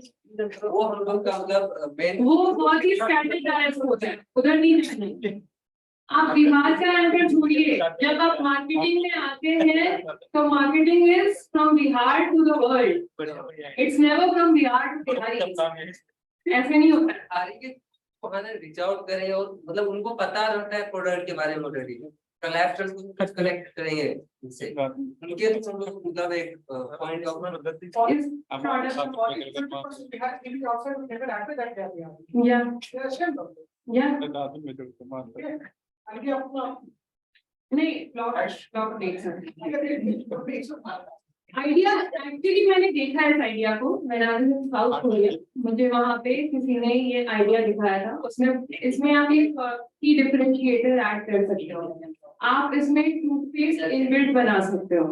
वो हम लोग का मतलब मेन वो बहुत ही स्टैंडर्डाइज होता है, उधर नहीं जाना. आप बिहार का एंकर छोड़िए, जब आप मार्केटिंग में आते हैं तो marketing is from Bihar to the world. It's never from Bihar to Bihari. ऐसे नहीं होता है. बिहारी के रीच आउट करें और मतलब उनको पता रहता है प्रोडक्ट के बारे में ऑलरेडी, कोलैबोरेशन को कुछ कनेक्ट करेंगे उनसे, उनके तो हम लोग मतलब एक पॉइंट ऑफ इस नहीं, प्लॉट देख सकते. आइडिया एक्चुअली मैंने देखा है इस आइडिया को. मैंने साउथ कोरिया, मुझे वहां पे किसी ने ये आइडिया दिखाया था. उसमें इसमें आप एक की डिफरेंशिएटर ऐड कर सकते हो. आप इसमें टूथपेस्ट इनबिल्ट बना सकते हो.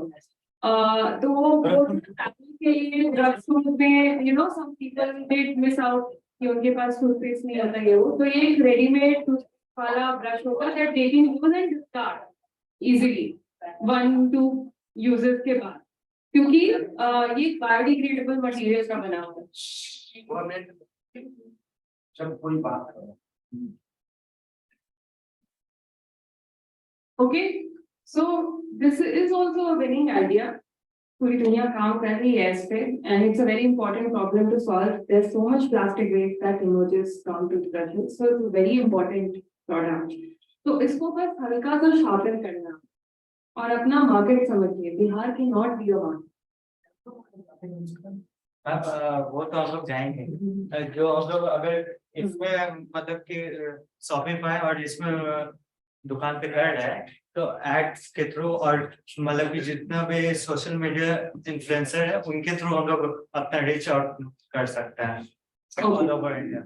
तो वो के लिए ड्रग स्टोर में you know some people did miss out कि उनके पास टूथपेस्ट नहीं होता है. वो तो ये एक रेडीमेड टूथ वाला ब्रश होगा that they can use and discard easily 1-2 uses के बाद, क्योंकि ये बायोडिग्रेडेबल मटेरियल का बना हुआ है. चल कोई बात नहीं. Okay, so this is also a winning idea. पूरी दुनिया काम कर रही है इस पे, and it's a very important problem to solve. There's so much plastic waste that emerges from toothbrushes, so it's a very important product. तो इसको बस हल्का सा शार्पन करना और अपना मार्केट समझिए. बिहार के नॉट बी अ मार्केट. वो तो हम लोग जाएंगे, जो हम लोग अगर इसमें मतलब कि शॉपिफाई और इसमें दुकान पे कर रहे हैं तो एड्स के थ्रू और मतलब कि जितना भी सोशल मीडिया इन्फ्लुएंसर है उनके थ्रू हम लोग अपना रीच आउट कर सकते हैं ऑल ओवर इंडिया.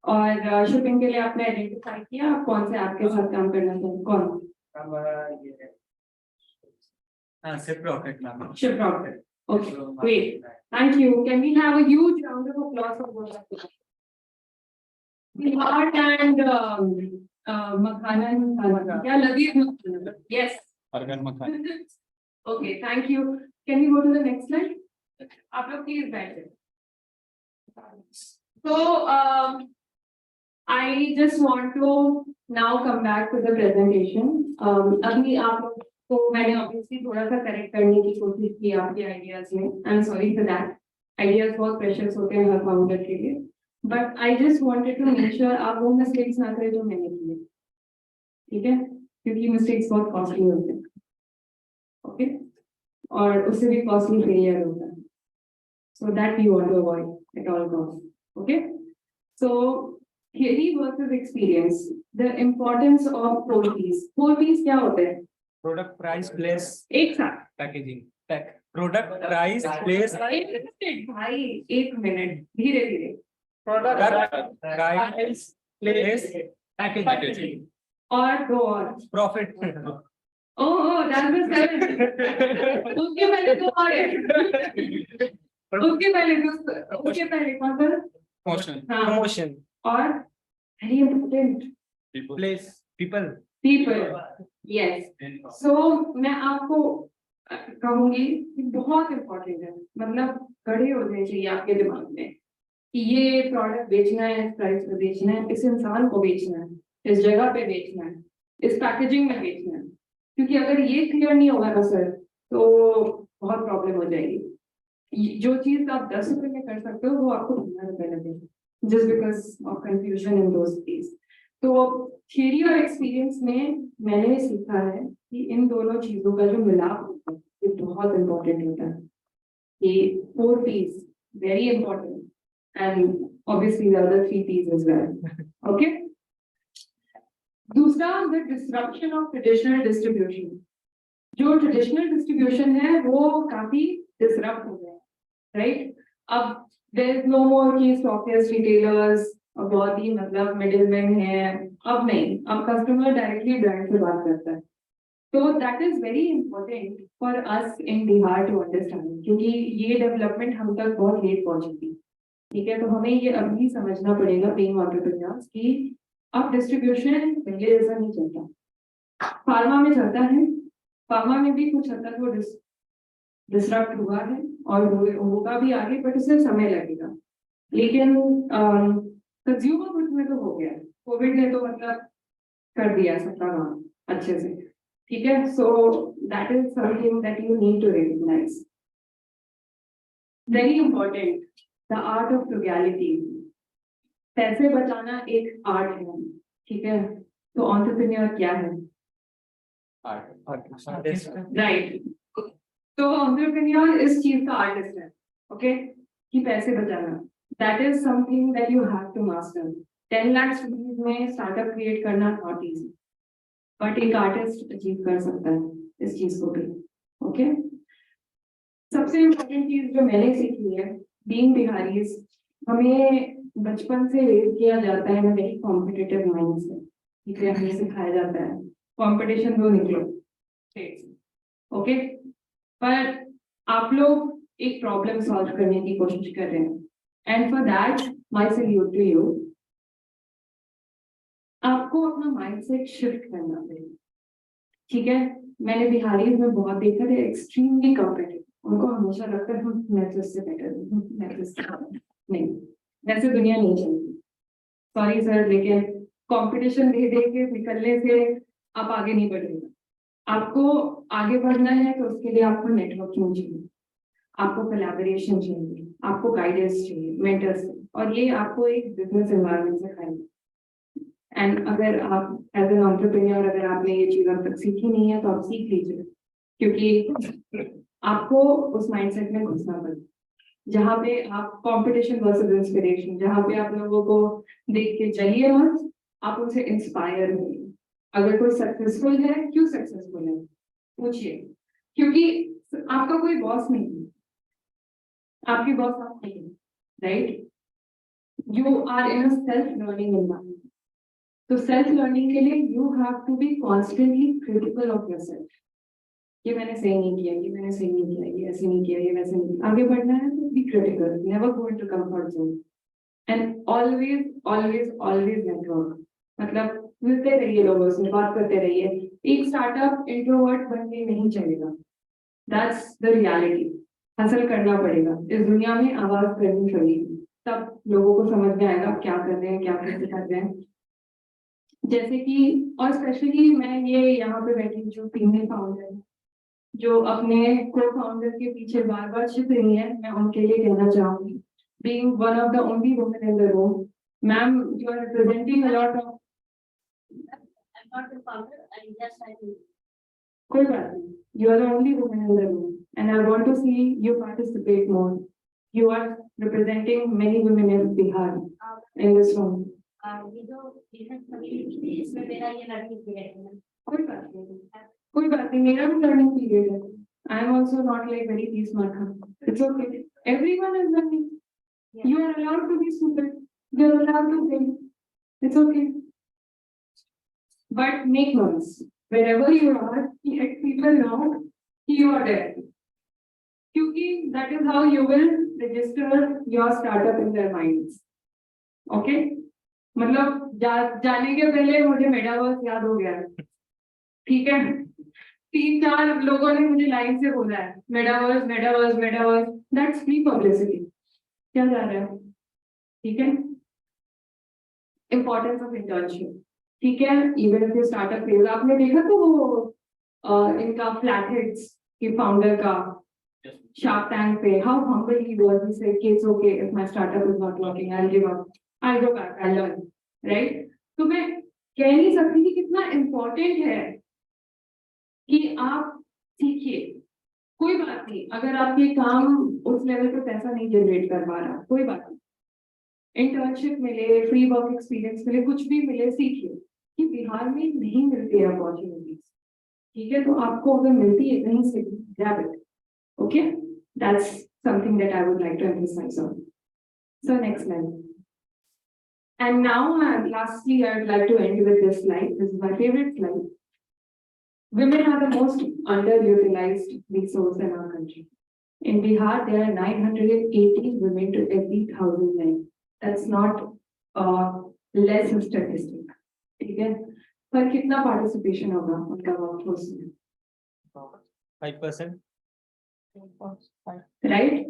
और शिपिंग के लिए आपने आइडेंटिफाई किया आप कौन से ऐप के साथ काम करना चाहेंगे? कौन? शिप रॉकेट नाम. Ship Rocket. Okay, great. Thank you. Can we have a huge round of applause for both of you? Bihar and Makhanan. Yeah, Ladeed Makhanan. Yes. Argan Makhan. Okay, thank you. Can we go to the next slide? आप लोग please बैठे. So I just want to now come back to the presentation. अभी आप लोग तो मैंने obviously थोड़ा सा करेक्ट करने की कोशिश की आपके आइडियाज में. I am sorry for that. Ideas बहुत प्रेशियस होते हैं हर फाउंडर के लिए, but I just wanted to make sure आप वो मिस्टेक्स ना करें जो मैंने किए. ठीक है, क्योंकि मिस्टेक्स बहुत कॉस्टली होते हैं. ओके, और उससे भी कॉस्टली फेलियर होता है. So that we want to avoid at all cost. Okay, so theory versus experience, the importance of 4Ps. 4Ps क्या होते हैं? Product, price, place, एक साथ packaging. Product, price, place, भाई एक मिनट धीरे धीरे product, price, place, packaging. और दो और Profit. ओह that was 7 उसके पहले दो और है उसके पहले कौन सा Motion. हाँ Promotion. और very important Place. People. people yes so मैं आपको कहूंगी कि बहुत इम्पोर्टेंट है मतलब खड़े हो जाने चाहिए आपके दिमाग में कि ये प्रोडक्ट बेचना है इस प्राइस पे बेचना है इस इंसान को बेचना है इस जगह पे बेचना है इस पैकेजिंग में बेचना है क्योंकि अगर ये क्लियर नहीं होगा ना सर तो बहुत प्रॉब्लम हो जाएगी जो चीज आप 10 रुपए में कर सकते हो वो आपको 15 रुपए लगेगी just because of confusion in those case तो थियरी और एक्सपीरियंस में मैंने सीखा है कि इन दोनों चीजों का जो मिलाप होता है ये बहुत इंपॉर्टेंट होता है ये 4 P's very important and obviously the other 3 P's as well okay दूसरा the disruption of traditional distribution जो ट्रेडिशनल डिस्ट्रीब्यूशन है वो काफी डिसरप्ट हो गया है राइट अब देयर इज नो मोर की स्टॉकिस्ट रिटेलर्स बहुत ही मतलब मिडिलमैन है अब नहीं अब कस्टमर डायरेक्टली ब्रांड से बात करता है तो that is very important for us in Bihar to understand क्योंकि ये डेवलपमेंट हम तक बहुत लेट पहुंची थी ठीक है तो हमें ये अभी समझना पड़ेगा बीइंग एंटरप्रेन्योर्स कि अब डिस्ट्रीब्यूशन पहले जैसा नहीं चलता फार्मा में चलता है फार्मा में भी कुछ हद तक वो डिसरप्ट हुआ है और होगा भी आगे बट उसमें समय लगेगा लेकिन कंज्यूमर गुड्स में तो हो गया कोविड ने तो मतलब कर दिया सबका काम अच्छे से ठीक है so that is something that you need to recognise very important the art of frugality पैसे बचाना एक आर्ट है ठीक है तो एंटरप्रेन्योर क्या है राइट तो एंटरप्रेन्योर इस चीज का आर्टिस्ट है ओके कि पैसे बचाना that is something that you have to master 10 lakh rupees में स्टार्टअप क्रिएट करना नॉट इजी बट एक आर्टिस्ट अचीव कर सकता है इस चीज को भी ओके सबसे इम्पोर्टेंट चीज जो मैंने सीखी है बीइंग बिहारीज हमें बचपन से रेज किया जाता है वेरी कॉम्पिटिटिव माइंड से ठीक है हमें सिखाया जाता है कंपटीशन दो निकलो ओके पर आप लोग एक प्रॉब्लम सॉल्व करने की कोशिश कर रहे हैं and for that my salute to you आपको अपना माइंडसेट शिफ्ट करना पड़ेगा ठीक है मैंने बिहारी में बहुत देखा है एक्सट्रीमली कॉम्पिटिटिव उनको हमेशा लगता है मैं तो इससे बेटर हूँ मैं तो इससे नहीं वैसे दुनिया नहीं चलती सॉरी सर लेकिन कंपटीशन दे दे के निकलने से आप आगे नहीं बढ़ेगा आपको आगे बढ़ना है तो उसके लिए आपको नेटवर्किंग चाहिए आपको कोलैबोरेशन चाहिए आपको गाइडेंस चाहिए मेंटर्स और ये आपको एक बिजनेस एनवायरनमेंट से खाएगा एंड अगर आप एज एन एंटरप्रेन्योर अगर आपने ये चीज अब तक सीखी नहीं है तो आप सीख लीजिए क्योंकि आपको उस माइंडसेट में घुसना पड़ेगा जहाँ पे आप कंपटीशन वर्सेस इंस्पिरेशन जहाँ पे आप लोगों को देख के चलिए मत आप उनसे इंस्पायर होइए अगर कोई सक्सेसफुल है क्यों सक्सेसफुल है पूछिए क्योंकि आपका कोई बॉस नहीं है आपकी बॉस आप नहीं है right you are in a self learning environment तो सेल्फ लर्निंग के लिए you have to be constantly critical of yourself ये मैंने सही नहीं किया ये मैंने सही नहीं किया ये ऐसे नहीं किया ये वैसे नहीं किया आगे बढ़ना है तो B critical never go into comfort zone and always always always network मतलब मिलते रहिए लोगों से बात करते रहिए एक स्टार्टअप इंट्रोवर्ट बन के नहीं चलेगा दैट्स द रियलिटी हासिल करना पड़ेगा इस दुनिया में आवाज करनी पड़ेगी तब लोगों को समझ में आएगा क्या कर रहे हैं क्या कैसे कर रहे हैं जैसे कि और स्पेशली मैं ये यहाँ पे बैठी जो फीमेल फाउंडर है जो अपने को फाउंडर के पीछे बार बार छिप रही है मैं उनके लिए कहना चाहूंगी being one of the only women in the room ma'am you are representing a lot of I'm not the founder and yes I do कोई बात नहीं you are the only woman in the room and I want to see you participate more you are representing many women in Bihar in this room ये जो business community है, इसमें मेरा ये learning period है। कोई बात नहीं, कोई बात नहीं, मेरा भी लर्निंग पीरियड है. I am also not like very peace marker. It's okay. Everyone is learning. You are allowed to be stupid. You are allowed to think. It's okay. But make noise. Wherever you are, let people know you are there. Because that is how you will register your startup in their minds. Okay? मतलब जाने के पहले मुझे metaverse याद हो गया है. ठीक है, 3-4 लोगों ने मुझे लाइन से बोला है metaverse metaverse metaverse. That's free publicity. क्या जा रहा है? ठीक है. Importance of internship. ठीक है, इवन इफ स्टार्टअप फेज आपने देखा तो वो इनका फ्लैट हेड्स के फाउंडर का Shark Tank पे how humble he was. He said कि it's okay if my startup is not working, I'll give up, I'll go back, I'll learn, right? तो मैं कह नहीं सकती कि कितना important है कि आप सीखिए. कोई बात नहीं अगर आपके काम उस लेवल पे पैसा नहीं जनरेट कर पा रहा, कोई बात नहीं. इंटर्नशिप मिले, फ्री वर्क एक्सपीरियंस मिले, कुछ भी मिले, सीखिए कि बिहार में नहीं मिलती है अपॉर्चुनिटीज. ठीक है, तो आपको अगर मिलती है कहीं से grab it. Okay, that's something that I would like to emphasize on. So next slide. And now, lastly, I would like to end with this slide. This is my favorite slide. Women are the most underutilized resource in our country. In Bihar, there are 918 women to every 1,000 men. That's not less statistic. ठीक है, पर कितना participation होगा उनका workforce में? 5%. Right?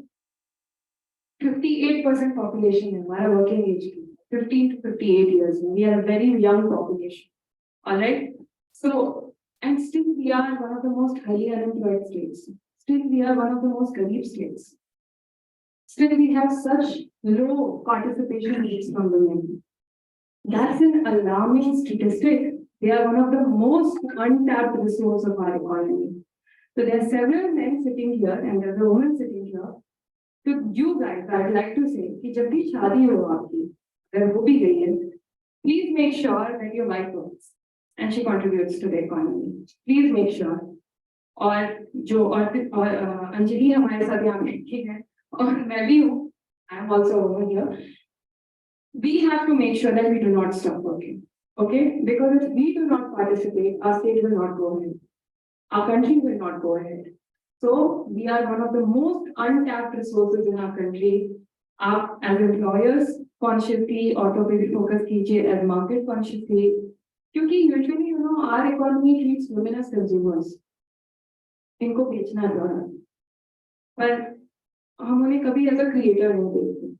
58% population है हमारा working age की, 15 to 58 years. We are a very young population. All right. So, and still we are one of the most highly unemployed states. Still we are one of the most garib states. Still we have such low participation rates from women. That's an alarming statistic. They are one of the most untapped resource of our economy. So there are several men sitting here and there's a woman sitting here. To you guys, I'd like to say कि जब भी शादी हो आपकी, अगर वो भी गई है, please make sure that your wife works and she contributes to the economy. Please make sure. और जो और अंजलि हमारे साथ यहाँ बैठी है और मैं भी हूँ, I am also over here. We have to make sure that we do not stop working. Okay? Because if we do not participate, our state will not go ahead. Our country will not go ahead. So we are one of the most untapped resources in our country. आप as employers consciously auto पे भी focus कीजिए as market consciously. क्योंकि usually you know our economy treats women as consumers. इनको बेचना है द्वारा. पर हम उन्हें कभी as a creator नहीं देखते.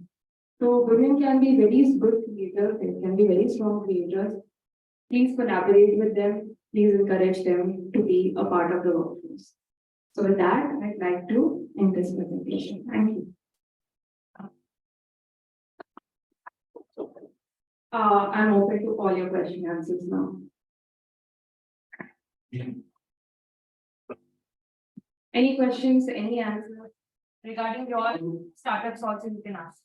So women can be very good creators. They can be very strong creators. Please collaborate with them. Please encourage them to be a part of the workforce. So with that, I'd like to end this presentation. Thank you. I'm open to all your question answers now. Any questions, any answers Regarding your startups also you can ask.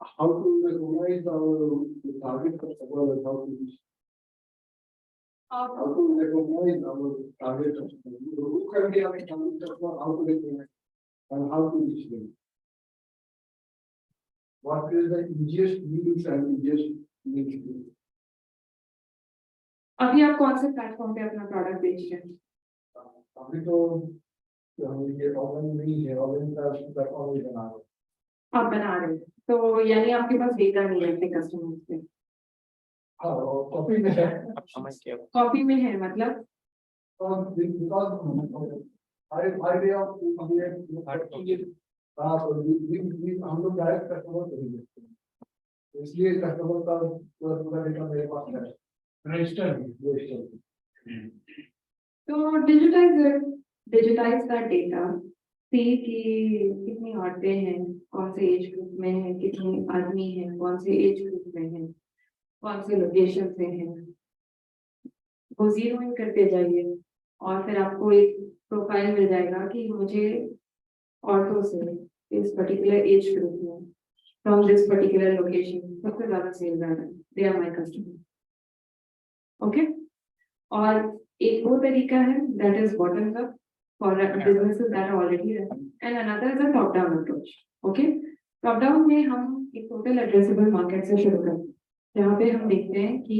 How to recognize our target customer and how to reach? How to recognize our target customer? Who can be our target customer? How to recognize and how to reach them? What is the easiest means and easiest means to do? अभी आप कौन से platform पे अपना product बेच रहे हैं? अभी तो ये ऑनलाइन नहीं है, ऑनलाइन का प्लेटफॉर्म ही बना रहे हैं. आप बना रहे हैं, तो यानी आपके पास डेटा नहीं है अपने कस्टमर्स पे. हाँ, कॉपी में है. कॉपी में है मतलब? हम लोग डायरेक्ट कस्टमर को ही देखते हैं, इसलिए कस्टमर का पूरा डेटा मेरे पास है. रजिस्टर. तो डिजिटाइज का डेटा, सी कि कितनी औरतें हैं, कौन से एज ग्रुप में है, कितने आदमी हैं, कौन से एज ग्रुप में है, कौन से लोकेशन से हैं, वो जीरो इन करते जाइए और फिर आपको एक प्रोफाइल मिल जाएगा कि मुझे औरतों से इस पर्टिकुलर एज ग्रुप में from this particular location, सबसे ज़्यादा सेल कर रहे हैं, they are my customer. Okay? और एक वो तरीका है that is bottom up for businesses that are already running, and another is a top down approach. Okay? Top down में हम एक total addressable market से शुरू करते हैं, जहाँ पे हम देखते हैं कि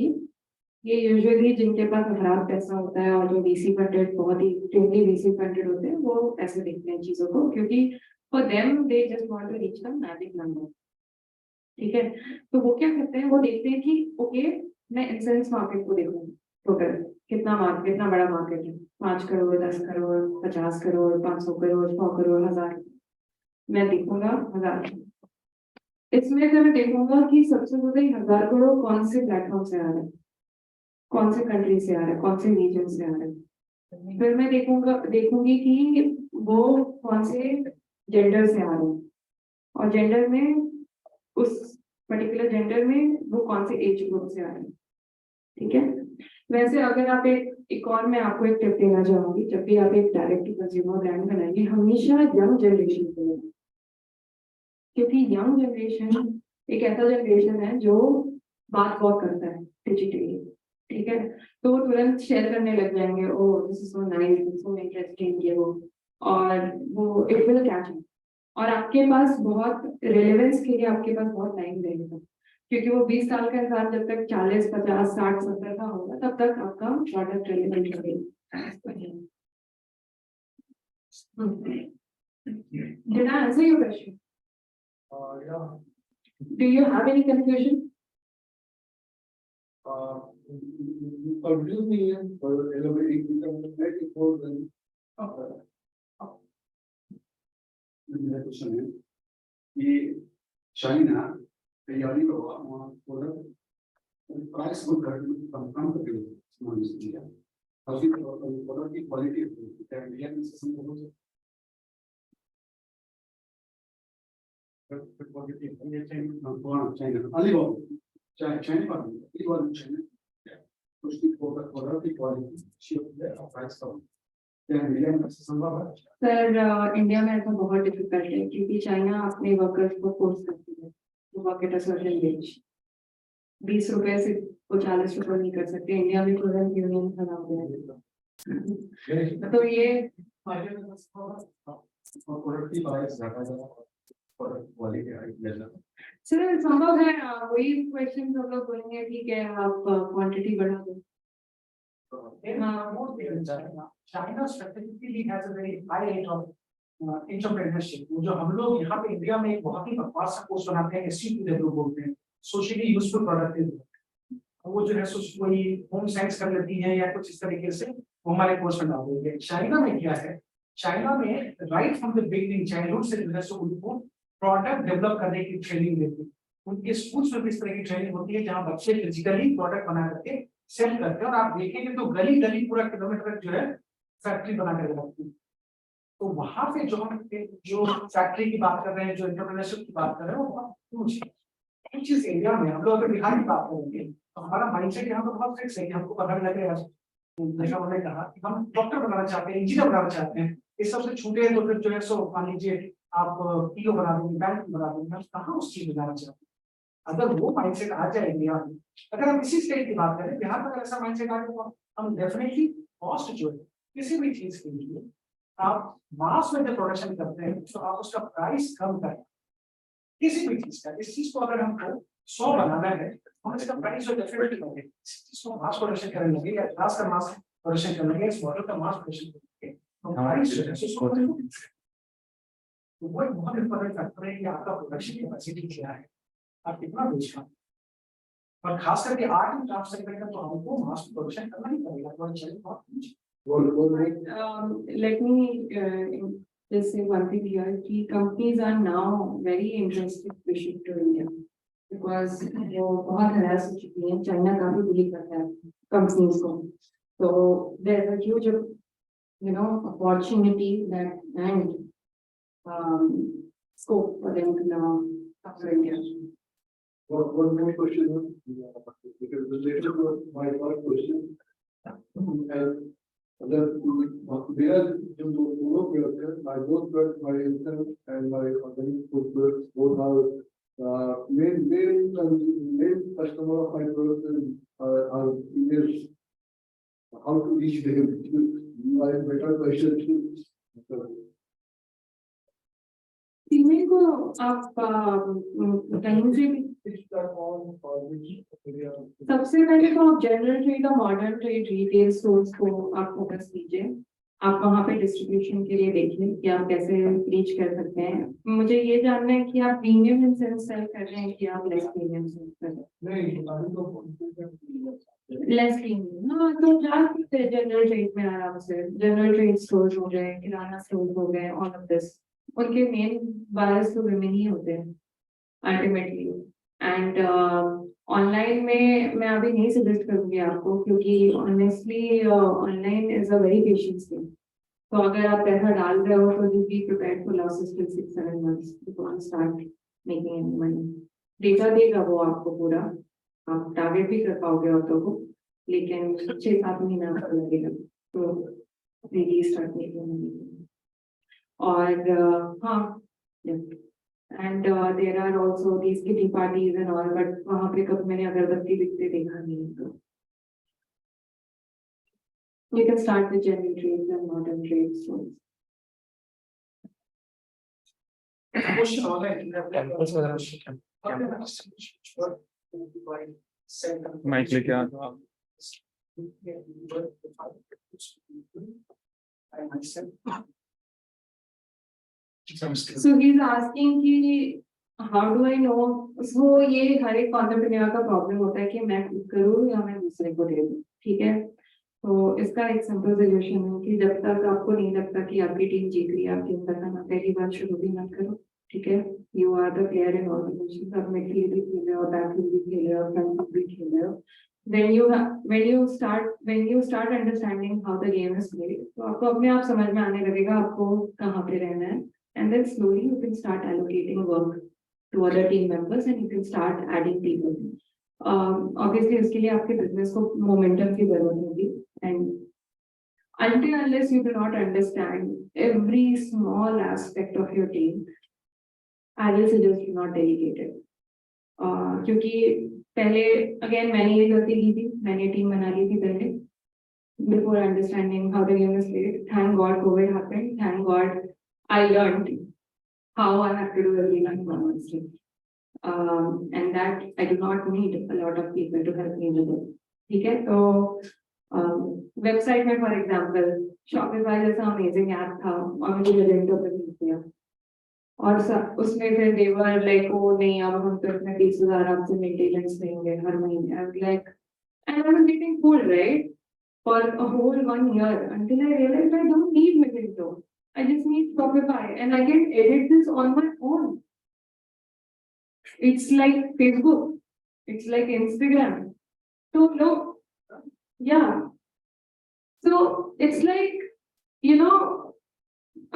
ये यूजुअली जिनके पास खराब पैसा होता है और जो VC फंडेड बहुत ही एक्सट्रीमली VC फंडेड होते हैं वो ऐसे देखते हैं चीजों को, क्योंकि for them they just want to reach the magic number. ठीक है, तो वो क्या करते हैं, वो देखते हैं कि ओके मैं इंश्योरेंस मार्केट को देखूंगा, टोटल कितना बड़ा मार्केट है, 5 करोड़ 10 करोड़ 50 करोड़ 500 करोड़ 100 करोड़ 1000, मैं देखूंगा 1000. इसमें से मैं देखूंगा कि सबसे ज्यादा 1000 करोड़ कौन से प्लेटफॉर्म से आ रहे हैं, कौन से कंट्री से आ रहा है, कौन से रीजन से आ रहा है. फिर मैं देखूंगी कि वो कौन से जेंडर से आ रहे हैं, और जेंडर में उस पर्टिकुलर जेंडर में वो कौन से एज ग्रुप से आ रहे हैं. ठीक है, वैसे अगर आप एक और मैं आपको एक टिप देना चाहूंगी, जब भी आप एक डायरेक्ट टू कंज्यूमर ब्रांड बनाएंगे हमेशा यंग जनरेशन को लेना, क्योंकि यंग जनरेशन एक ऐसा जनरेशन है जो बात बहुत करता है डिजिटली. ठीक है, तो वो तुरंत शेयर करने लग जाएंगे, oh this is so nice, this is so interesting, ये वो, और वो इट विल कैच. और आपके पास बहुत रिलेवेंस के लिए आपके पास बहुत टाइम रहेगा, क्योंकि वो 20 साल का इंसान जब तक 40 50 60 70 का होगा तब तक आपका प्रोडक्ट रिलेवेंट रहेगा. Did I answer your question? Yeah. Do you have any confusion? You confuse me for elaborating it more than. मेरा क्वेश्चन है, ये चाइना तैयारी का वहाँ प्राइस बहुत कम करके सामान दिया, और फिर प्रोडक्ट की क्वालिटी इंडिया में सिस्टम को चाइना चाइना उसकी प्रोडक्ट की क्वालिटी प्राइस कम इंडिया में संभव है. सर इंडिया में ऐसा बहुत डिफिकल्ट है, क्योंकि चाइना अपने वर्कर्स को फोर्स करती है to work at a certain wage. 20 रुपए से वो 40 रुपए नहीं कर सकते. इंडिया में प्रोडक्ट यूनियन खड़ा हो गया है, तो ये प्रोडक्ट की प्राइस ज्यादा क्वालिटी सर संभव है. वही क्वेश्चन सब लोग बोलेंगे ठीक है आप क्वांटिटी बढ़ा दो. China specifically has a very high rate of entrepreneurship. जो हम लोग यहाँ पे इंडिया में एक बहुत ही बकवास सा कोर्स बनाते हैं, SCW बोलते हैं, सोशली यूजफुल प्रोडक्ट. वो जो है वही होम साइंस कर लेती है या कुछ इस तरीके से वो हमारे कोर्स में डाल देंगे. चाइना में क्या है, चाइना में right from the beginning childhood से जो है सो उनको प्रोडक्ट डेवलप करने की ट्रेनिंग देती है. उनके स्कूल्स में भी इस तरह की ट्रेनिंग होती है जहाँ बच्चे फिजिकली प्रोडक्ट बना करके सेल करते हैं, और आप देखेंगे तो गली गली पूरा किलोमीटर जो है फैक्ट्री बना कर रखती है. तो वहां पे जो हम जो फैक्ट्री की बात कर रहे हैं, जो एंटरप्रेन्योरशिप की बात कर रहे हैं, वो बहुत कुछ इस एरिया में हम लोग अगर बिहार की बात करेंगे तो हमारा माइंडसेट यहाँ पे बहुत फिक्स है कि हमको पता लग रहा है, जैसा उन्होंने कहा कि हम डॉक्टर बनाना चाहते हैं, इंजीनियर बनाना चाहते हैं. इस सबसे छूटे तो फिर जो है सो मान लीजिए आप PO बना देंगे, बैंक बना देंगे, हम कहाँ उस चीज में जाना चाहते हैं. अगर वो माइंडसेट आ जाएगी यहाँ, अगर हम इसी स्टेट की बात करें बिहार में, अगर ऐसा माइंडसेट आ गया तो हम डेफिनेटली कॉस्ट जो है किसी भी चीज के लिए आप मास में जब प्रोडक्शन करते हैं तो आप उसका प्राइस कम करें. किसी भी चीज का, इस चीज को अगर हमको 100 बनाना है हम इसका प्राइस जो डेफिनेटली करेंगे. इसको मास प्रोडक्शन करने लगे या ग्लास का मास प्रोडक्शन करने लगे, इस मॉडल का मास प्रोडक्शन करेंगे तो प्राइस जो है उसको तो वो एक बहुत इंपॉर्टेंट फैक्टर है कि आपका प्रोडक्शन कैपेसिटी क्या है, आप कितना बेच पाएंगे. और खास करके आर्ट एंड क्राफ्ट सेक्टर का तो हमको मास प्रोडक्शन करना ही पड़ेगा. तो चलिए बहुत let me just say one thing here कि companies are now very interested to ship to India because वो बहुत harass हो चुकी हैं. चाइना काफी बिलीव करता है companies को, so there is a huge opportunity that and scope for them to now come to India. One more question, because related to my first question. अगर मेरा जो दोनों प्रोडक्ट है, my both products, my instant and my organic food products, both are main customer of my product are females. How to reach them? You are a better person to. Female को आप कहीं से भी सबसे पहले तो आप जनरल ट्रेड और मॉडर्न ट्रेड रिटेल स्टोर्स को आप फोकस कीजिए। आप वहाँ पे डिस्ट्रीब्यूशन के लिए देखिए कि आप कैसे रीच कर सकते हैं। मुझे ये जानना है कि आप प्रीमियम इंसेंस सेल कर रहे हैं कि आप लेस प्रीमियम सेल कर रहे हैं। लेस प्रीमियम, हाँ, तो जा सकते हैं जनरल ट्रेड में आराम से। जनरल ट्रेड स्टोर्स हो गए, किराना स्टोर हो गए, ऑल ऑफ दिस उनके मेन बायर्स तो विमेन ही होते हैं अल्टीमेटली। एंड ऑनलाइन में मैं अभी नहीं सजेस्ट करूंगी आपको, क्योंकि honestly online is a very patience game. तो अगर आप पैसा डाल रहे हो तो you be prepared for losses till 6-7 months before you start making any money. Data देगा वो आपको पूरा, आप टारगेट भी कर पाओगे औरतों को, लेकिन 6-7 महीना आपको लगेगा तो रियली स्टार्ट मेकिंग मनी। और हाँ, and there are also these kitty parties and all, but वहाँ पे कब मैंने अगरबत्ती बिकते देखा नहीं है। तो you can start with general trades and modern trades stores. Question हो रहा है माइक लेके आ जाओ आप। So he's asking कि how do I know? So ये हर एक entrepreneur का प्रॉब्लम होता है कि मैं खुद करूँ या मैं दूसरे को दे दूँ, ठीक है। तो इसका एक सिंपल सोल्यूशन है कि जब तक आपको नहीं लगता कि आपकी टीम जीत रही है, आप टीम बताना पहली बार शुरू भी मत करो, ठीक है। You are the player in all positions, आप मिडफील्ड भी खेल रहे हो, बैकफील्ड भी खेल रहे हो, फ्रंट भी खेल रहे हो। Then when you start understanding how the game is played, तो आपको अपने आप समझ में आने लगेगा आपको कहाँ पे रहना है, and then slowly you can start allocating work to other team members and you can start adding people. Obviously उसके लिए आपके business को momentum की जरूरत होगी, and until unless you do not understand every small aspect of your team, I will suggest you not delegate it. क्योंकि पहले again मैंने ये गलती की थी, मैंने टीम बना ली थी पहले before understanding how the game is played. Thank God COVID happened. Thank God I learned how I have to do everything honestly. And that I do not need a lot of people to help me with it. ठीक है, तो website में for example Shopify जैसा amazing app था और मुझे लेजेंडो पे किया, और उसमें फिर देवर लाइक वो नहीं, अब हम तो इसमें 30,000 आपसे मेंटेनेंस देंगे हर महीने। I was like, and I was getting full right for a whole 1 year until I realized I don't need Magento. I just need Shopify and I can edit this on my own. It's like Facebook, it's like Instagram. So no, yeah. So it's like, you know,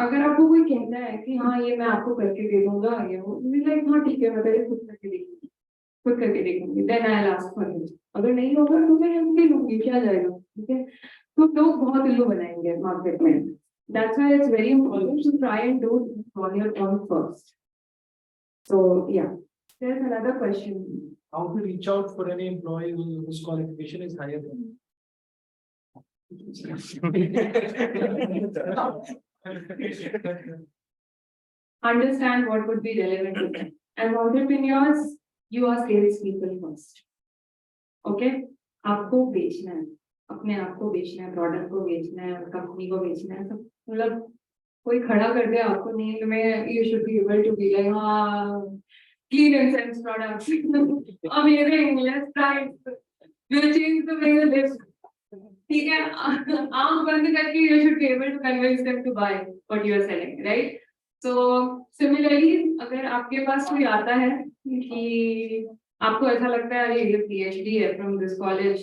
अगर आपको कोई कहता है कि हाँ ये मैं आपको करके दे दूंगा, ये वो लाइक हाँ ठीक है मैं पहले खुद करके देखूंगी, then I will ask for help. अगर नहीं होगा तो मैं हेल्प ले लूंगी, क्या जाएगा, ठीक है। तो लोग बहुत उल्लू बनाएंगे मार्केट में, that's why it's very important to try and do on your own first. So yeah, there is another question, how to reach out for any employee whose qualification is higher than understand what would be relevant to them. And entrepreneurs, you are sales people first. Okay? आपको बेचना है, अपने आप को बेचना है, product को बेचना है, कंपनी को बेचना है। सब मतलब कोई खड़ा कर दे आपको नींद में, you should be able to be like, हाँ, clean incense products, amazing, let's try it, we'll change the way you live. ठीक है, आंख बंद करके you should be able to convince them to buy what you are selling, right? So similarly, अगर आपके पास कोई आता है कि आपको ऐसा लगता है ये PhD है from this college,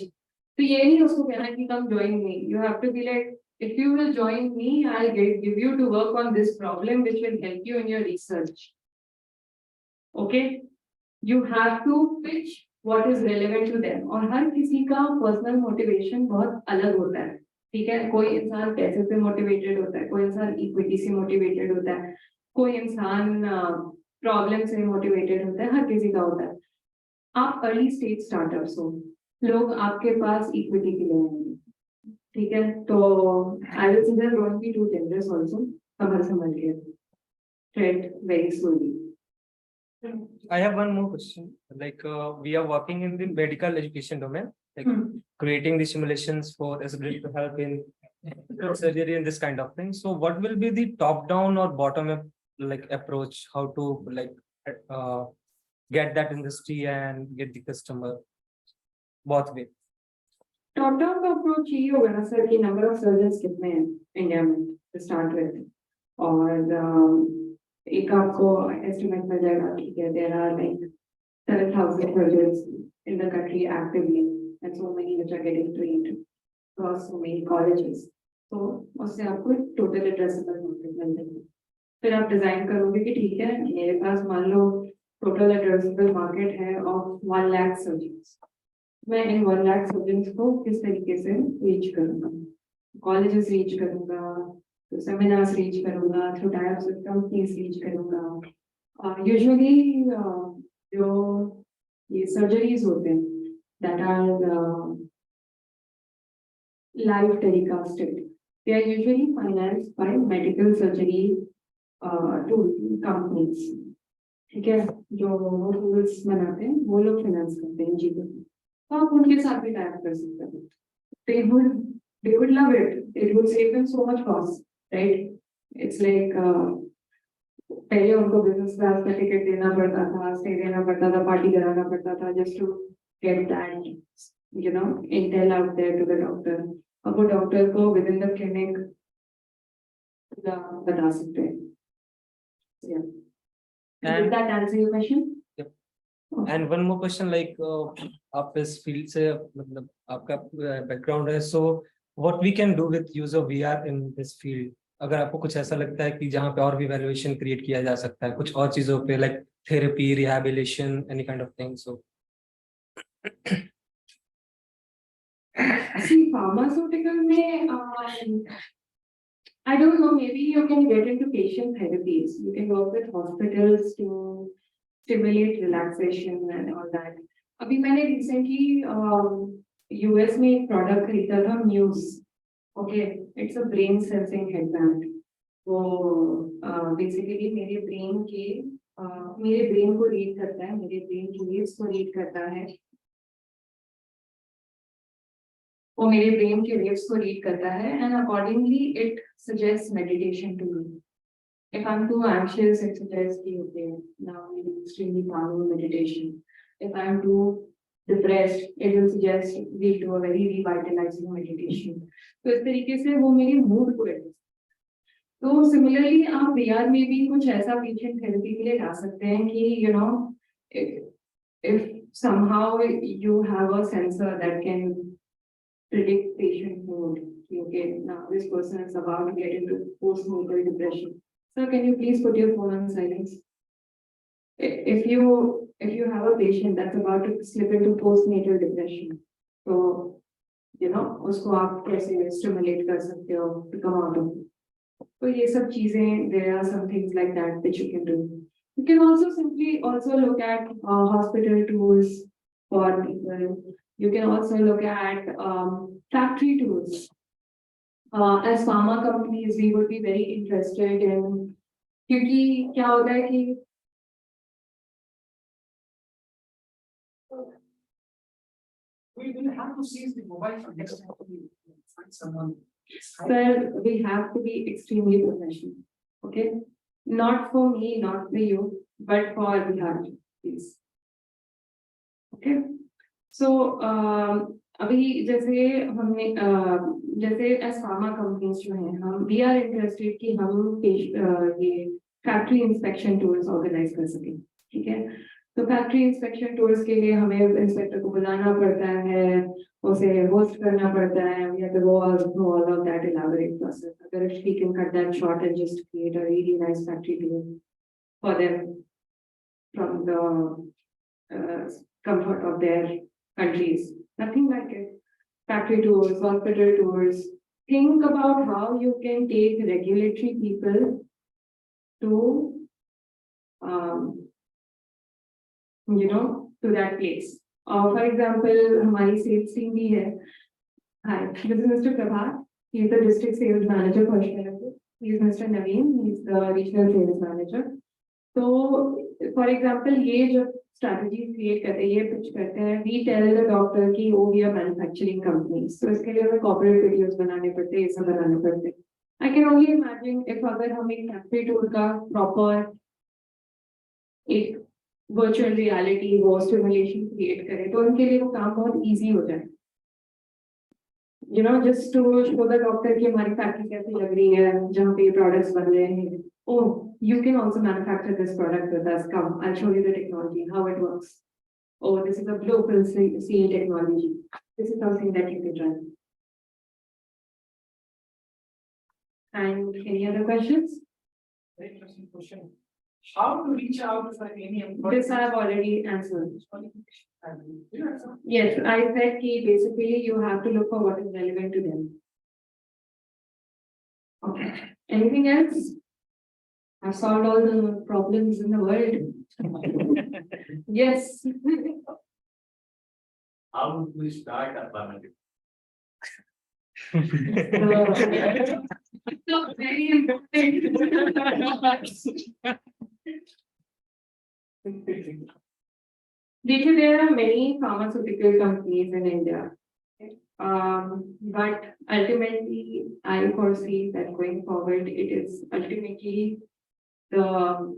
तो ये नहीं उसको कहना कि come join me. You have to be like, if you will join me, I'll give you to work on this problem which will help you in your research. Okay? You have to pitch what is relevant to them. और हर किसी का personal motivation बहुत अलग होता है, ठीक है। कोई इंसान पैसे से मोटिवेटेड होता है, कोई इंसान इक्विटी से मोटिवेटेड होता है, कोई इंसान प्रॉब्लम से मोटिवेटेड होता है, हर किसी का होता है। आप अर्ली स्टेज स्टार्टर्स हो, लोग आपके पास इक्विटी के लिए आएंगे, ठीक है? तो I will suggest don't be too tenderous also, समझ के trade very slowly. I have one more question. Like we are working in the medical education domain, like creating the simulations for ability to help in surgery and this kind of thing. So what will be the top down or bottom up like approach? How to like get that industry and get the customer both way? Top down का approach ये होगा ना sir कि number of surgeons कितने हैं India में to start with, और एक आपको एस्टिमेट मिल जाएगा, ठीक है, there are like 7,000 surgeons in the country actively and so many which are getting trained across so many colleges, तो उससे आपको टोटल एड्रेसेबल मार्केट मिल जाएगा। फिर आप डिजाइन करोगे कि ठीक है, मेरे पास मान लो टोटल एड्रेसेबल मार्केट है ऑफ 1 लाख सर्जन्स, मैं इन 1 लाख सर्जन्स को किस तरीके से रीच करूंगा, कॉलेजेस रीच करूंगा, तो सेमिनार्स रीच करूंगा, through types with companies reach करूंगा। यूजुअली जो ये सर्जरीज होते हैं that are live telecasted, they are usually financed by medical surgery companies, ठीक है? जो टूल्स बनाते हैं वो लोग फाइनेंस करते हैं जी को, तो आप उनके साथ भी टाइप कर सकते हैं। They would love it. It would save them so much cost, right? It's like पहले उनको बिजनेस क्लास का टिकट देना पड़ता था, स्टे देना पड़ता था, पार्टी कराना पड़ता था, just to get that, you know, intel out there to the doctor. अब वो डॉक्टर को within the clinic बता सकते हैं। Yeah. Did that answer your question? And one more question, like आप इस फील्ड से मतलब आपका बैकग्राउंड है, so what we can do with use of VR in this field? अगर आपको कुछ ऐसा लगता है कि जहाँ पे और भी वैल्यूएशन क्रिएट किया जा सकता है कुछ और चीजों पे, like therapy, rehabilitation, any kind of thing, so See, pharmaceutical में I don't know, maybe you can get into patient therapies. You can work with hospitals to stimulate relaxation and all that. अभी मैंने recently US में एक product खरीदा था, Muse. Okay, it's a brain sensing headband. वो basically मेरे brain को read करता है, मेरे ब्रेन की वेव्स को रीड करता है, वो मेरे ब्रेन के वेव्स को रीड करता है, and accordingly it suggests meditation to me. If I'm too anxious, it suggests कि okay, now we do extremely calming meditation. If I'm too depressed, it will suggest we do a very revitalizing meditation. तो इस तरीके से वो मेरे mood को adjust. तो similarly आप VR में भी कुछ ऐसा पेशेंट थेरेपी के लिए ला सकते हैं कि you know, if somehow you have a sensor that can predict patient mood. Okay, now this person is about to get into postnatal depression. Sir, can you please put your phone on silence? If you have a patient that's about to slip into postnatal depression, so you know उसको आप कैसे stimulate कर सकते हो to come out of it. तो ये सब चीजें, there are some things like that which you can do. You can also simply look at hospital tools for people. You can also look at factory tools. As pharma companies, we would be very interested in, क्योंकि क्या होता है कि We will have to seize the mobile phone next time we find someone. sir, we have to be extremely professional. Okay, not for me, not for you, but for Bihar, please. Okay, so अभी जैसे हमने जैसे as pharma companies जो हैं, हम we are interested कि हम ये फैक्ट्री इंस्पेक्शन टूर्स ऑर्गेनाइज कर सकें, ठीक है? तो फैक्ट्री इंस्पेक्शन टूर्स के लिए हमें इंस्पेक्टर को बुलाना पड़ता है, उसे होस्ट करना पड़ता है, we have to go through all of that elaborate process. अगर if we can cut that short and just create a really nice factory tour for them from the comfort of their countries, nothing like it. Factory tours, hospital tours. Think about how you can take regulatory people to you know, to that place. For example, हमारी sales team भी है. Hi, this is Mr. Prabhat. He is the district sales manager for Shriram. He is Mr. Naveen. He is the regional sales manager. So, for example, ये जो strategy create करते हैं, ये pitch करते हैं, we tell the doctor कि oh we are manufacturing companies. So इसके लिए हमें corporate videos बनाने पड़ते हैं, ये सब बनाने पड़ते हैं. I can only imagine if अगर हम एक factory tour का proper एक virtual reality वो simulation create करें, तो उनके लिए वो काम बहुत easy हो जाए. You know, just to show the doctor कि हमारी factory कैसी लग रही है, जहाँ पे products बन रहे हैं. Oh, you can also manufacture this product with us. Come, I'll show you the technology, how it works. Oh, this is a blow film seal technology. This is something that you can try. And any other questions? Very interesting question. How to reach out for any employee? This I have already answered. Yes, I said कि basically you have to look for what is relevant to them. Okay. Anything else? I've solved all the problems in the world. Yes. How do we start a permanent? So very important. Because there are many pharmaceutical companies in India. But ultimately, I foresee that going forward, it is ultimately the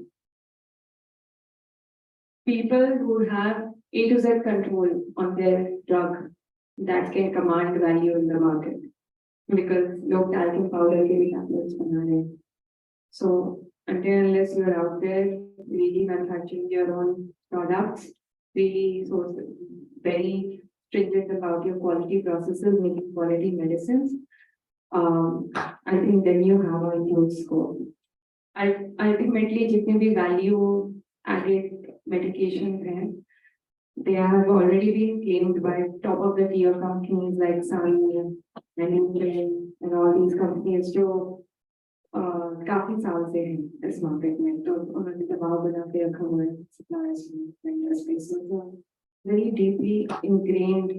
people who have A to Z control on their drug that can command value in the market. Because लोग talcum powder के भी tablets बना रहे हैं. So until unless you are out there really manufacturing your own products, really so very stringent about your quality processes, making quality medicines, I think then you have a huge scope. Ultimately, जितने भी value added medications हैं, they have already been claimed by top of the tier companies like Sun and Intel and all these companies जो काफी साल से हैं इस market में, तो उन्होंने दबाव बना के रखा हुआ है suppliers में, vendors में, so very deeply ingrained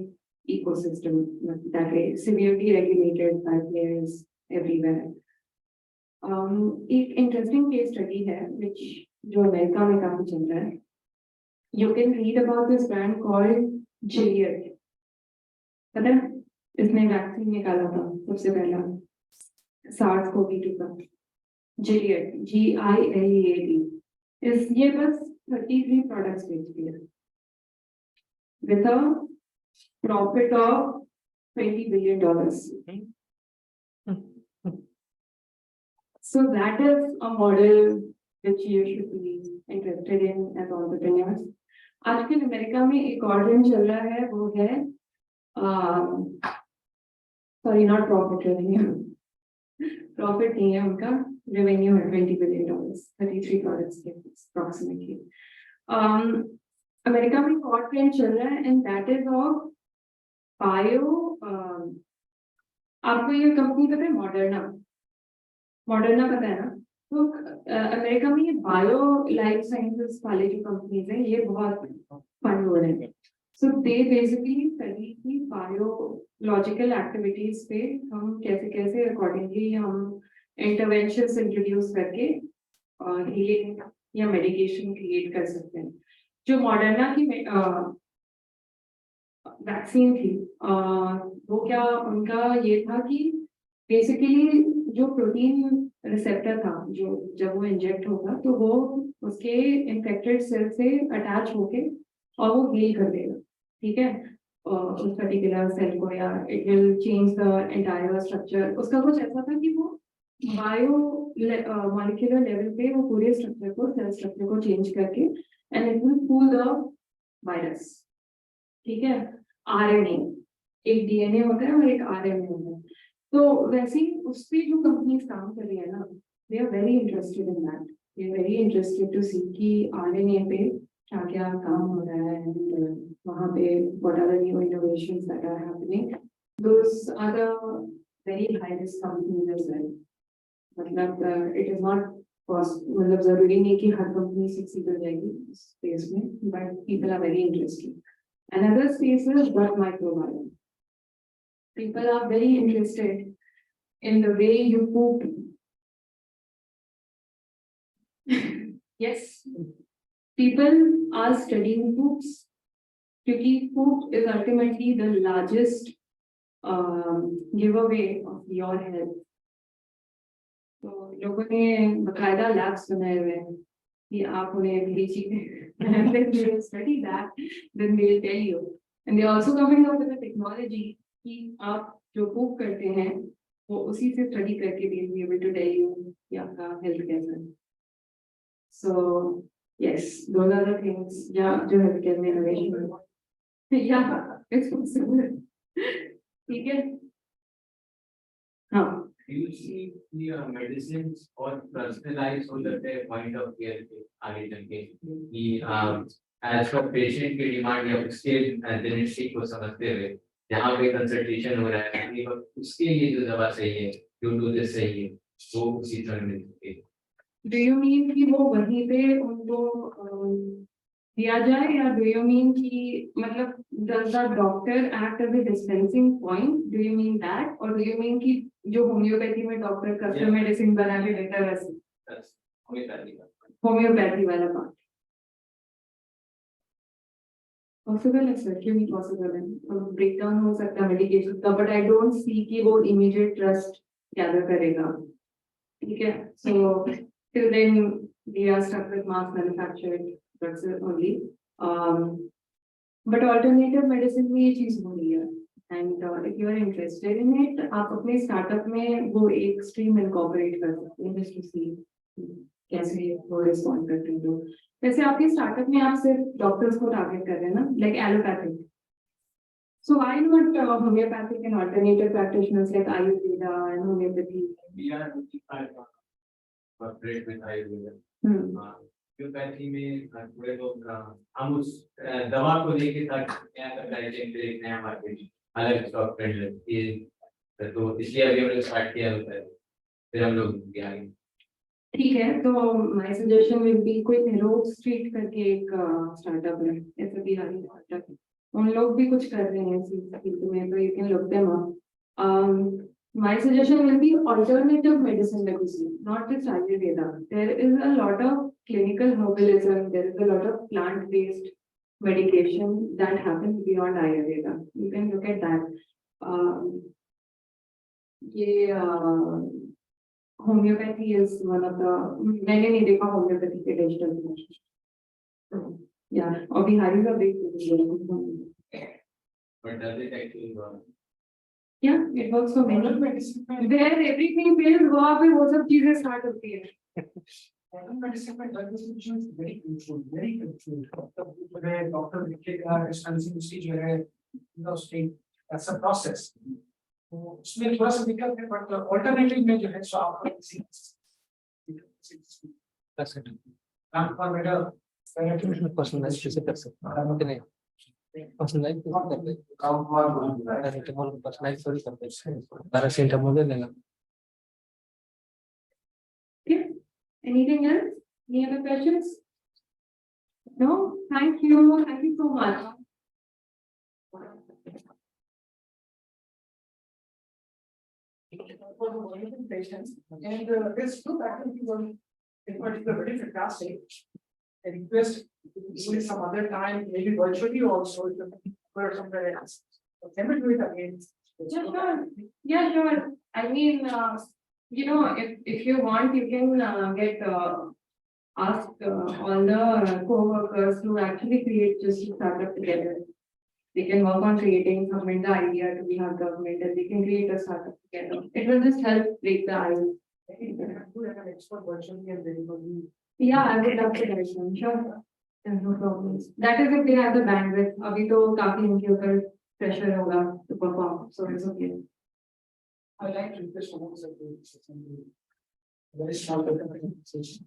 ecosystem that is severely regulated by players everywhere. एक interesting case study है which जो अमेरिका में काफी चल रहा है. You can read about this brand called Gilead. पता है इसने वैक्सीन निकाला था सबसे पहला SARS-CoV-2 का. Gilead, Gilead इस ये बस 33 products बेचती है with a profit of $20 billion. So that is a model which you should be interested in as entrepreneurs. आजकल अमेरिका में एक और trend चल रहा है, वो है sorry, not profit, revenue. Profit नहीं है उनका, revenue है $20 billion, 33 products approximately. अमेरिका में एक और trend चल रहा है and that is of bio. आपको ये कंपनी पता है मॉडर्ना पता है ना? तो अमेरिका में ये बायो लाइफ साइंसेस वाले जो कंपनीज हैं ये बहुत फंड हो रहे हैं. सो दे बेसिकली स्टडी की बायोलॉजिकल एक्टिविटीज पे हम कैसे अकॉर्डिंगली हम इंटरवेंशंस इंट्रोड्यूस करके हीलिंग या मेडिकेशन क्रिएट कर सकते हैं. जो मॉडर्ना की वैक्सीन थी वो क्या उनका ये था कि बेसिकली जो प्रोटीन रिसेप्टर था जो जब वो इंजेक्ट होगा तो वो उसके इन्फेक्टेड सेल से अटैच होके और वो हील कर देगा, ठीक है, उस पर्टिकुलर सेल को, या it will change the entire structure. उसका कुछ ऐसा था कि वो बायो मॉलिक्यूलर लेवल पे वो पूरे स्ट्रक्चर को, सेल स्ट्रक्चर को चेंज करके and it will fool the virus, ठीक है. आरएनए, एक डीएनए होता है और एक आरएनए होता है. तो वैसे ही उस पे जो कंपनीज काम कर रही है ना, they are very interested in that. They are very interested to see कि आरएनए पे क्या क्या काम हो रहा है एंड वहाँ पे what are the new innovations that are happening. Those are the very high risk companies as well. मतलब इट इज नॉट मतलब जरूरी नहीं कि हर कंपनी सक्सीड हो जाएगी इस स्पेस में, but people are very interested. Another space is gut microbiome. People are very interested in the way you poop. Yes, people are studying poops. क्योंकि poop is ultimately the largest giveaway of your health. तो लोगों ने बकायदा labs बनाए हुए हैं कि आप उन्हें भेजिए and then they will study that, then they will tell you. And they are also coming up with a technology कि आप जो poop करते हैं वो उसी से study करके they will be able to tell you कि आपका health कैसा है. So yes, those are the things जो healthcare में innovation है. Yeah, it's possible. ठीक है. हाँ. Do you see the medicines or personalized हो जाते हैं point of care के आगे चल के कि as per patient की डिमांड या उसके जेनेटिक को समझते हुए जहाँ पे कंसल्टेशन हो रहा है उसके लिए जो दवा सही है जो डोजेस सही है वो उसी तरह मिल सके. Do you mean कि वो वहीं पे उनको दिया जाए या do you mean कि मतलब does the doctor act as a dispensing point? Do you mean that or do you mean कि जो होम्योपैथी में डॉक्टर कस्टम मेडिसिन बना के देता है वैसे होम्योपैथी वाला पार्ट पॉसिबल है सर? क्यों नहीं पॉसिबल है? ब्रेक डाउन हो सकता है मेडिकेशन का, बट आई डोंट सी कि वो इमीडिएट ट्रस्ट गैदर करेगा. ठीक है, so till then we are stuck with mass manufactured drugs only, but alternative medicine में ये चीज हो रही है. And if you are interested in it, आप अपने स्टार्टअप में वो एक स्ट्रीम इनकॉर्पोरेट कर सकते हैं जस्ट टू सी कैसे वो रिस्पॉन्ड करते हैं. तो वैसे आपके स्टार्टअप में आप सिर्फ डॉक्टर्स को टारगेट कर रहे हैं ना, like allopathic. So why not homeopathic and alternative practitioners like Ayurveda and homeopathy? We are looking at cooperate with Ayurveda. Homeopathy में थोड़े लोग हम उस दवा को लेके तक क्या करता है जैसे एक नया मार्केट अलग स्टॉक ट्रेंड लगती है तो इसलिए अभी हमने स्टार्ट किया होता है फिर हम लोग आगे. ठीक है, तो माय सजेशन विल बी कोई नेरोग स्ट्रीट करके एक स्टार्टअप है, ऐसा बिहारी स्टार्टअप है, उन लोग भी कुछ कर रहे हैं इसी फील्ड में, तो you can look them up. My suggestion will be alternative medicine medicine, not just Ayurveda. There is a lot of clinical herbalism, there is a lot of plant-based medication that happens beyond Ayurveda. You can look at that. Homeopathy is one of the मैंने नहीं देखा homeopathy के digital. Yeah, और बिहारी का big. But does it actually work? Yeah, it works for many. Where everything fails, वहाँ पे वो सब चीजें start होती है. Modern medicine में drug distribution is very controlled, very controlled. जो है डॉक्टर लिखेगा, responsibility जो है, state, that's a process. तो उसमें थोड़ा सा दिक्कत है, but alternative में जो है सो आपको पर्सनलाइज कैसे कर सकते हैं? पर्सनलाइज पर्सनलाइज थोड़ी करते हैं, पैरासीटामोल दे देना. Anything else? Any other questions? No? Thank you so much. Patients and this group activity was in particular very fantastic. I request do it some other time, maybe virtually also if you prefer somewhere else. So can we do it again? Yeah, sure. Yeah, sure. I mean, you know, if you want, you can get ask all the co-workers to actually create just a startup together. They can work on creating, submit the idea to the government, and they can create a startup together. It will just help break the ice. An expert virtually and then Yeah, I would love to guide them. Sure. There's no problems. That is if they have the bandwidth. अभी तो काफी उनके ऊपर pressure होगा to perform, so it's okay. I like to request for one second. Very small conversation.